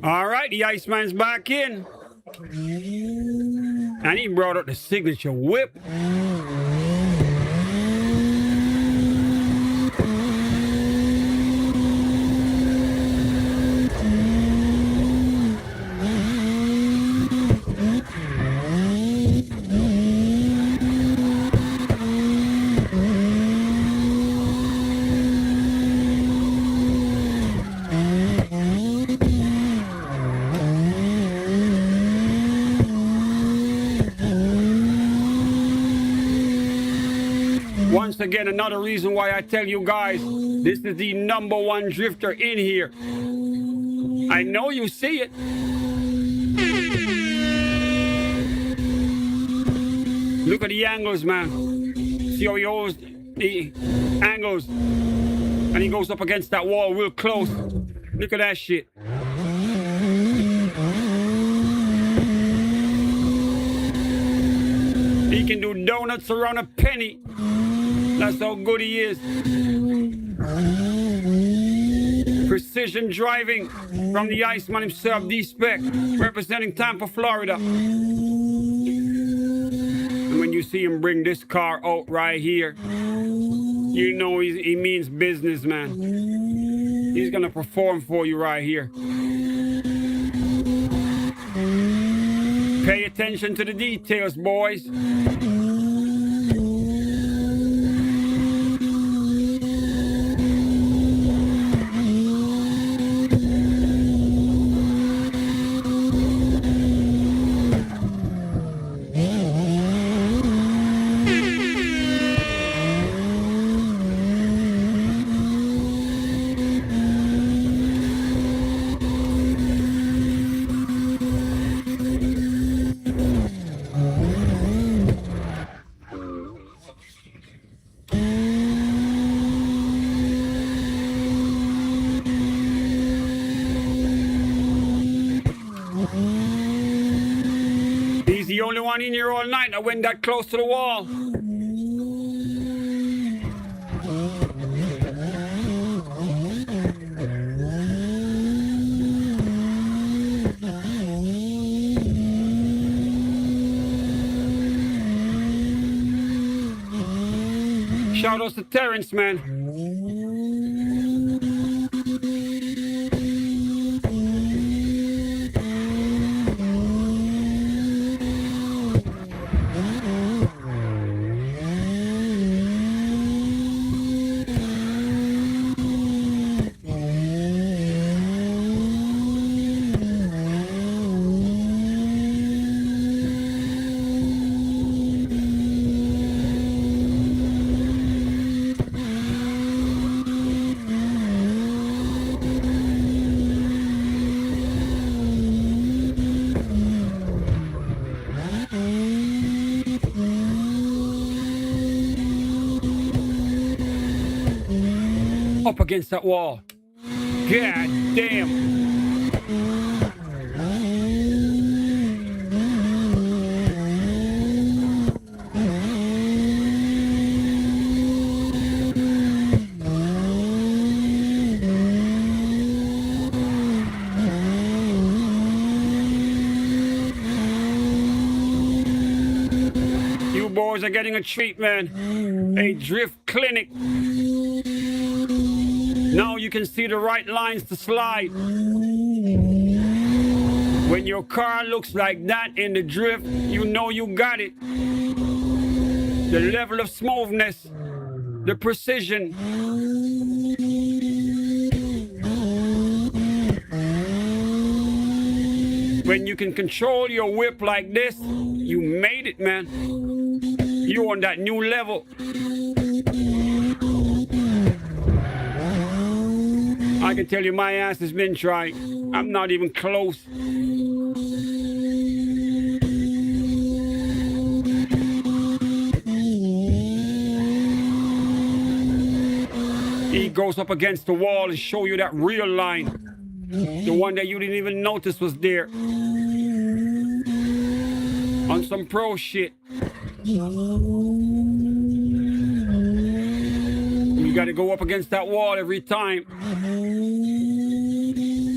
All right, the Iceman's back in. And he brought up the signature whip. Once again, another reason why I tell you guys, this is the #1 drifter in here. I know you see it. Look at the angles, man. See how he holds the angles? And he goes up against that wall real close. Look at that shit. He can do donuts around a penny. That's how good he is. Precision driving from the Iceman himself, D-Spec, representing Tampa, Florida. And when you see him bring this car out right here, you know he means business, man. He's gonna perform for you right here. Pay attention to the details, boys. gone in here all night. I went that close to the wall. Shout outs to Terrence, man. Up against that wall. God damn. You boys are getting a treat, man. A drift clinic. Now you can see the right lines to slide. When your car looks like that in the drift, you know you got it. The level of smoothness, the precision. When you can control your whip like this, you made it, man. You're on that new level. I can tell you my ass has been trying. I'm not even close. He goes up against the wall and show you that real line. The one that you didn't even notice was there. On some pro shit. You gotta go up against that wall every time.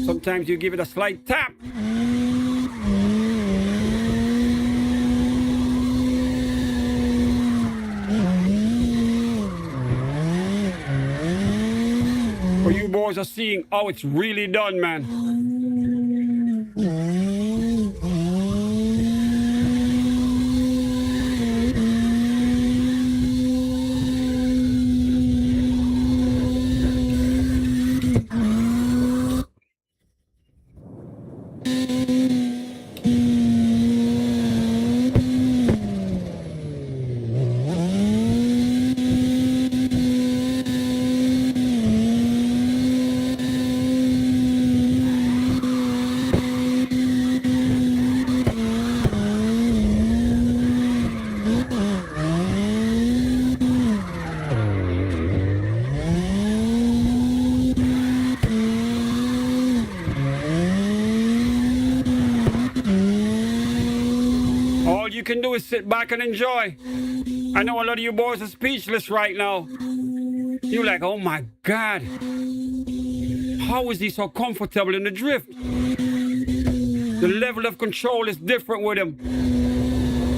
Sometimes you give it a slight tap. But you boys are seeing how it's really done, man. You can do is sit back and enjoy. I know a lot of you boys are speechless right now. You're like, oh my God, how is he so comfortable in the drift? The level of control is different with him.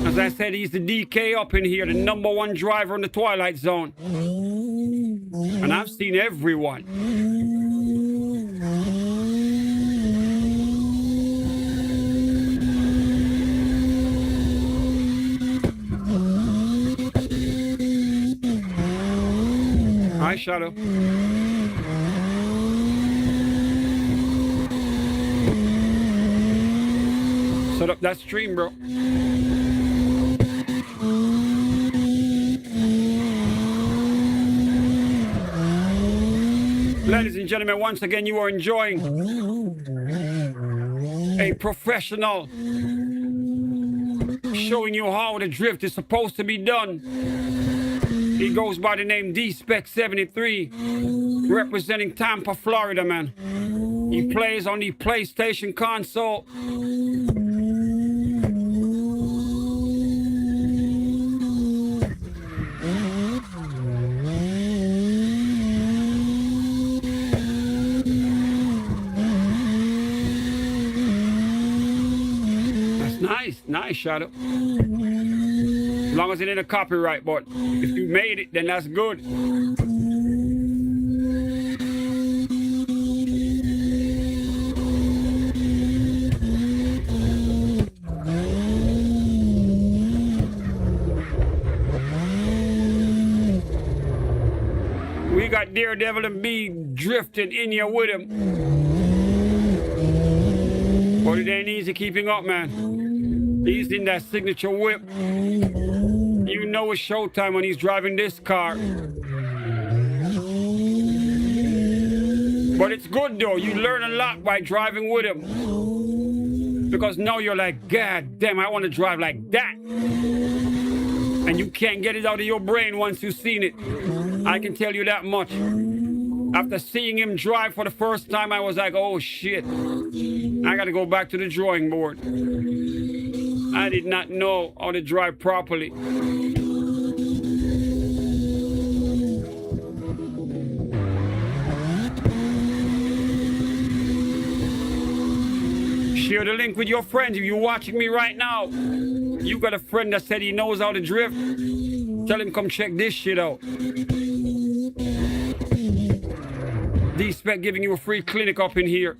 As I said, he's the DK up in here, the #1 driver in the Twilight Zone. And I've seen everyone. Hi, Shadow. Set up that stream, bro. Ladies and gentlemen, once again, you are enjoying a professional showing you how the drift is supposed to be done. He goes by the name D-SPEC73, representing Tampa, Florida, man. He plays on the PlayStation console. Nice, nice, Shadow. As long as it ain't a copyright, but if you made it, then that's good. We got Daredevil and B drifting in here with him. But it ain't easy keeping up, man. He's in that signature whip. You know it's showtime when he's driving this car. But it's good though. You learn a lot by driving with him. Because now you're like, God damn, I want to drive like that. And you can't get it out of your brain once you've seen it. I can tell you that much. After seeing him drive for the first time, I was like, oh shit. I gotta go back to the drawing board. I did not know how to drive properly. Share the link with your friends. If you're watching me right now, you got a friend that said he knows how to drift. Tell him come check this shit out. D-SPEC giving you a free clinic up in here.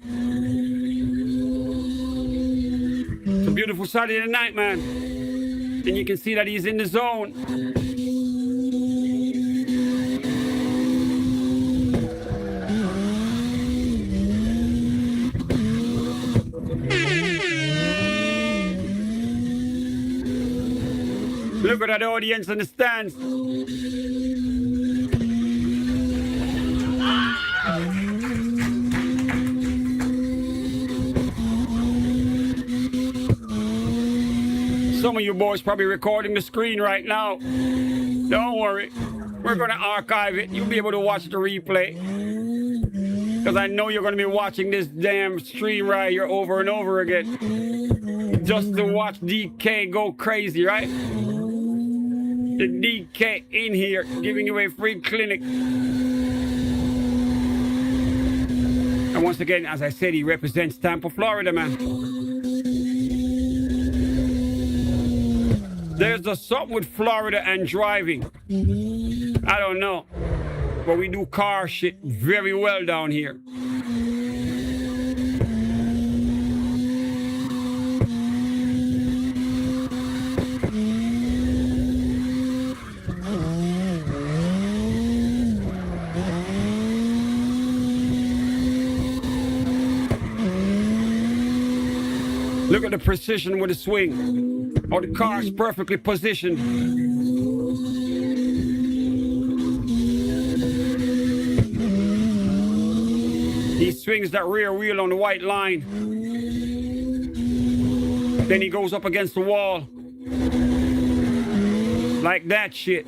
It's a beautiful Saturday night, man. And you can see that he's in the zone. Look at that audience in the stands. Some of you boys probably recording the screen right now. Don't worry. We're going to archive it. You'll be able to watch the replay. Because I know you're going to be watching this damn stream right here over and over again. Just to watch DK go crazy, right? The DK in here giving you a free clinic. And once again, as I said, he represents Tampa, Florida, man. There's a something with Florida and driving. I don't know. But we do car shit very well down here. Look at the precision with the swing. Oh, the car is perfectly positioned. He swings that rear wheel on the white line. Then he goes up against the wall. Like that shit.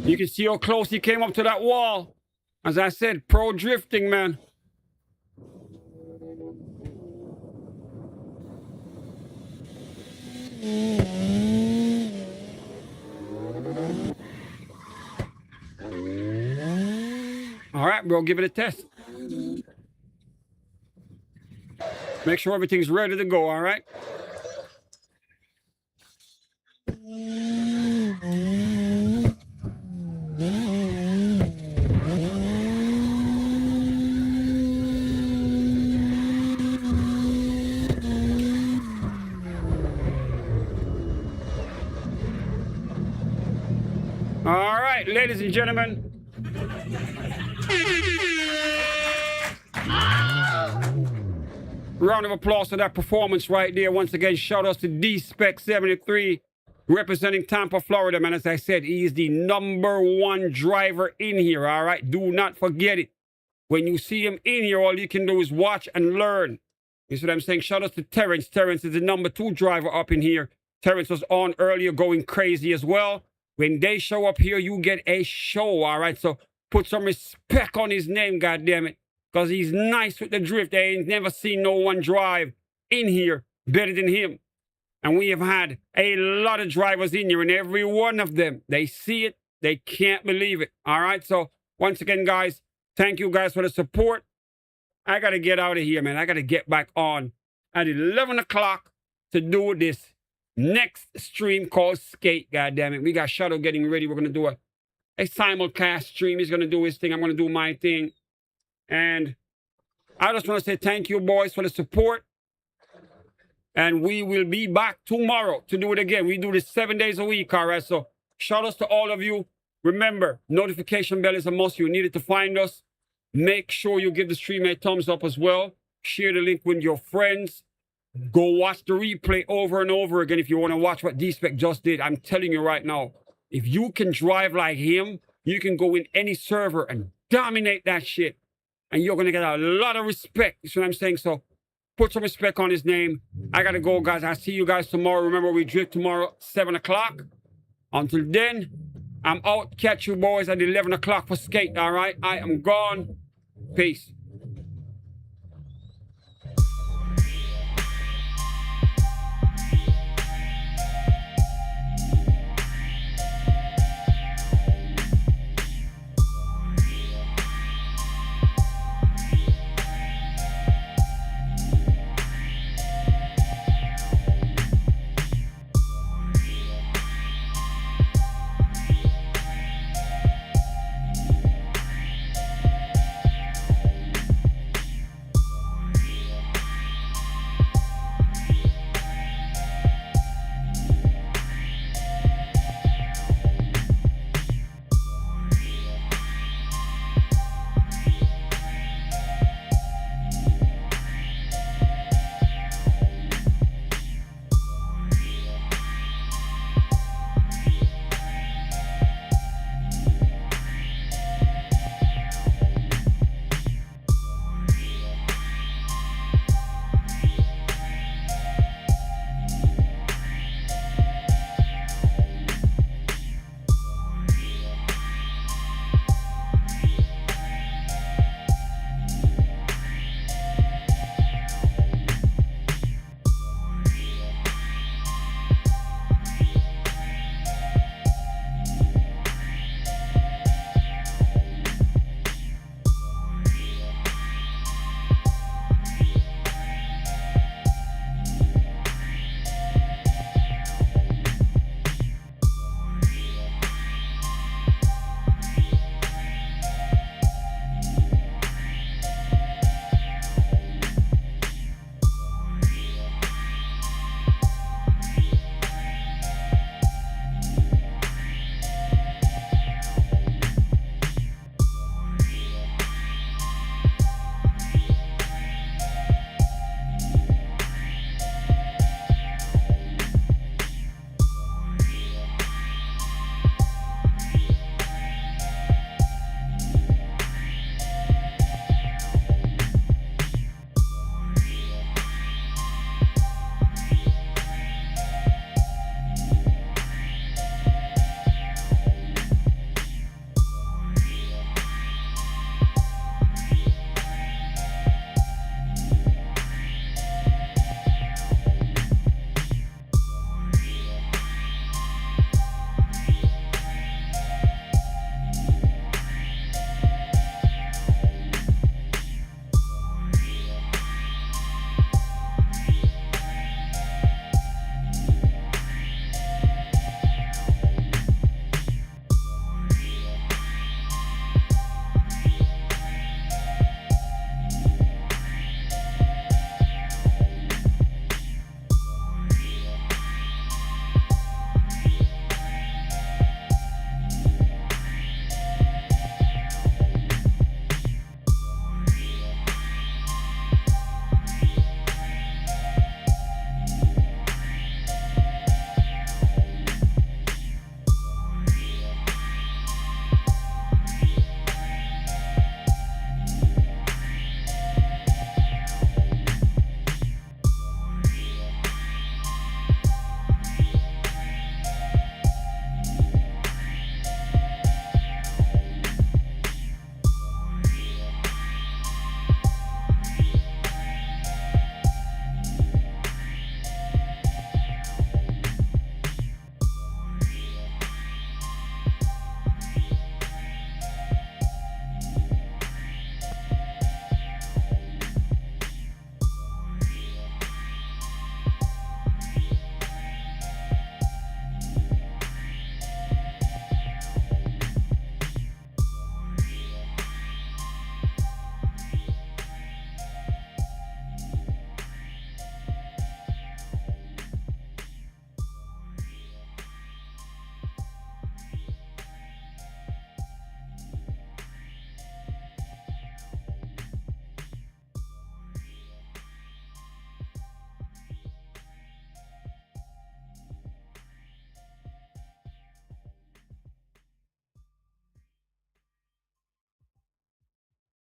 You can see how close he came up to that wall. As I said, pro drifting, man. All right, bro, give it a test. Make sure everything's ready to go, all right? All right, ladies and gentlemen. Round of applause for that performance right there. Once again, shout outs to D-SPEC73, representing Tampa, Florida, man. As I said, he is the #1 driver in here, all right? Do not forget it. When you see him in here, all you can do is watch and learn. You see what I'm saying? Shout out to Terrence. Terrence is the #2 driver up in here. Terrence was on earlier going crazy as well. When they show up here, you get a show, all right? So put some respect on his name, goddammit, because he's nice with the drift. They ain't never seen no one drive in here better than him. And we have had a lot of drivers in here, and every one of them, they see it, they can't believe it, all right? So once again, guys, thank you guys for the support. I got to get out of here, man. I got to get back on at 11 o'clock to do this next stream called Skate, goddammit. We got Shadow getting ready. We're going to do a simulcast stream. He's going to do his thing. I'm going to do my thing. And I just want to say thank you, boys, for the support. And we will be back tomorrow to do it again. We do this 7 days a week, all right? So shout outs to all of you. Remember, notification bell is a must. You need it to find us. Make sure you give the stream a thumbs up as well. Share the link with your friends. Go watch the replay over and over again if you want to watch what D-Spec just did. I'm telling you right now, if you can drive like him, you can go in any server and dominate that shit. And you're going to get a lot of respect. You see what I'm saying? So put some respect on his name. I got to go, guys. I'll see you guys tomorrow. Remember, we drift tomorrow, 7 o'clock. Until then, I'm out. Catch you boys at 11 o'clock for Skate, all right? I am gone. Peace.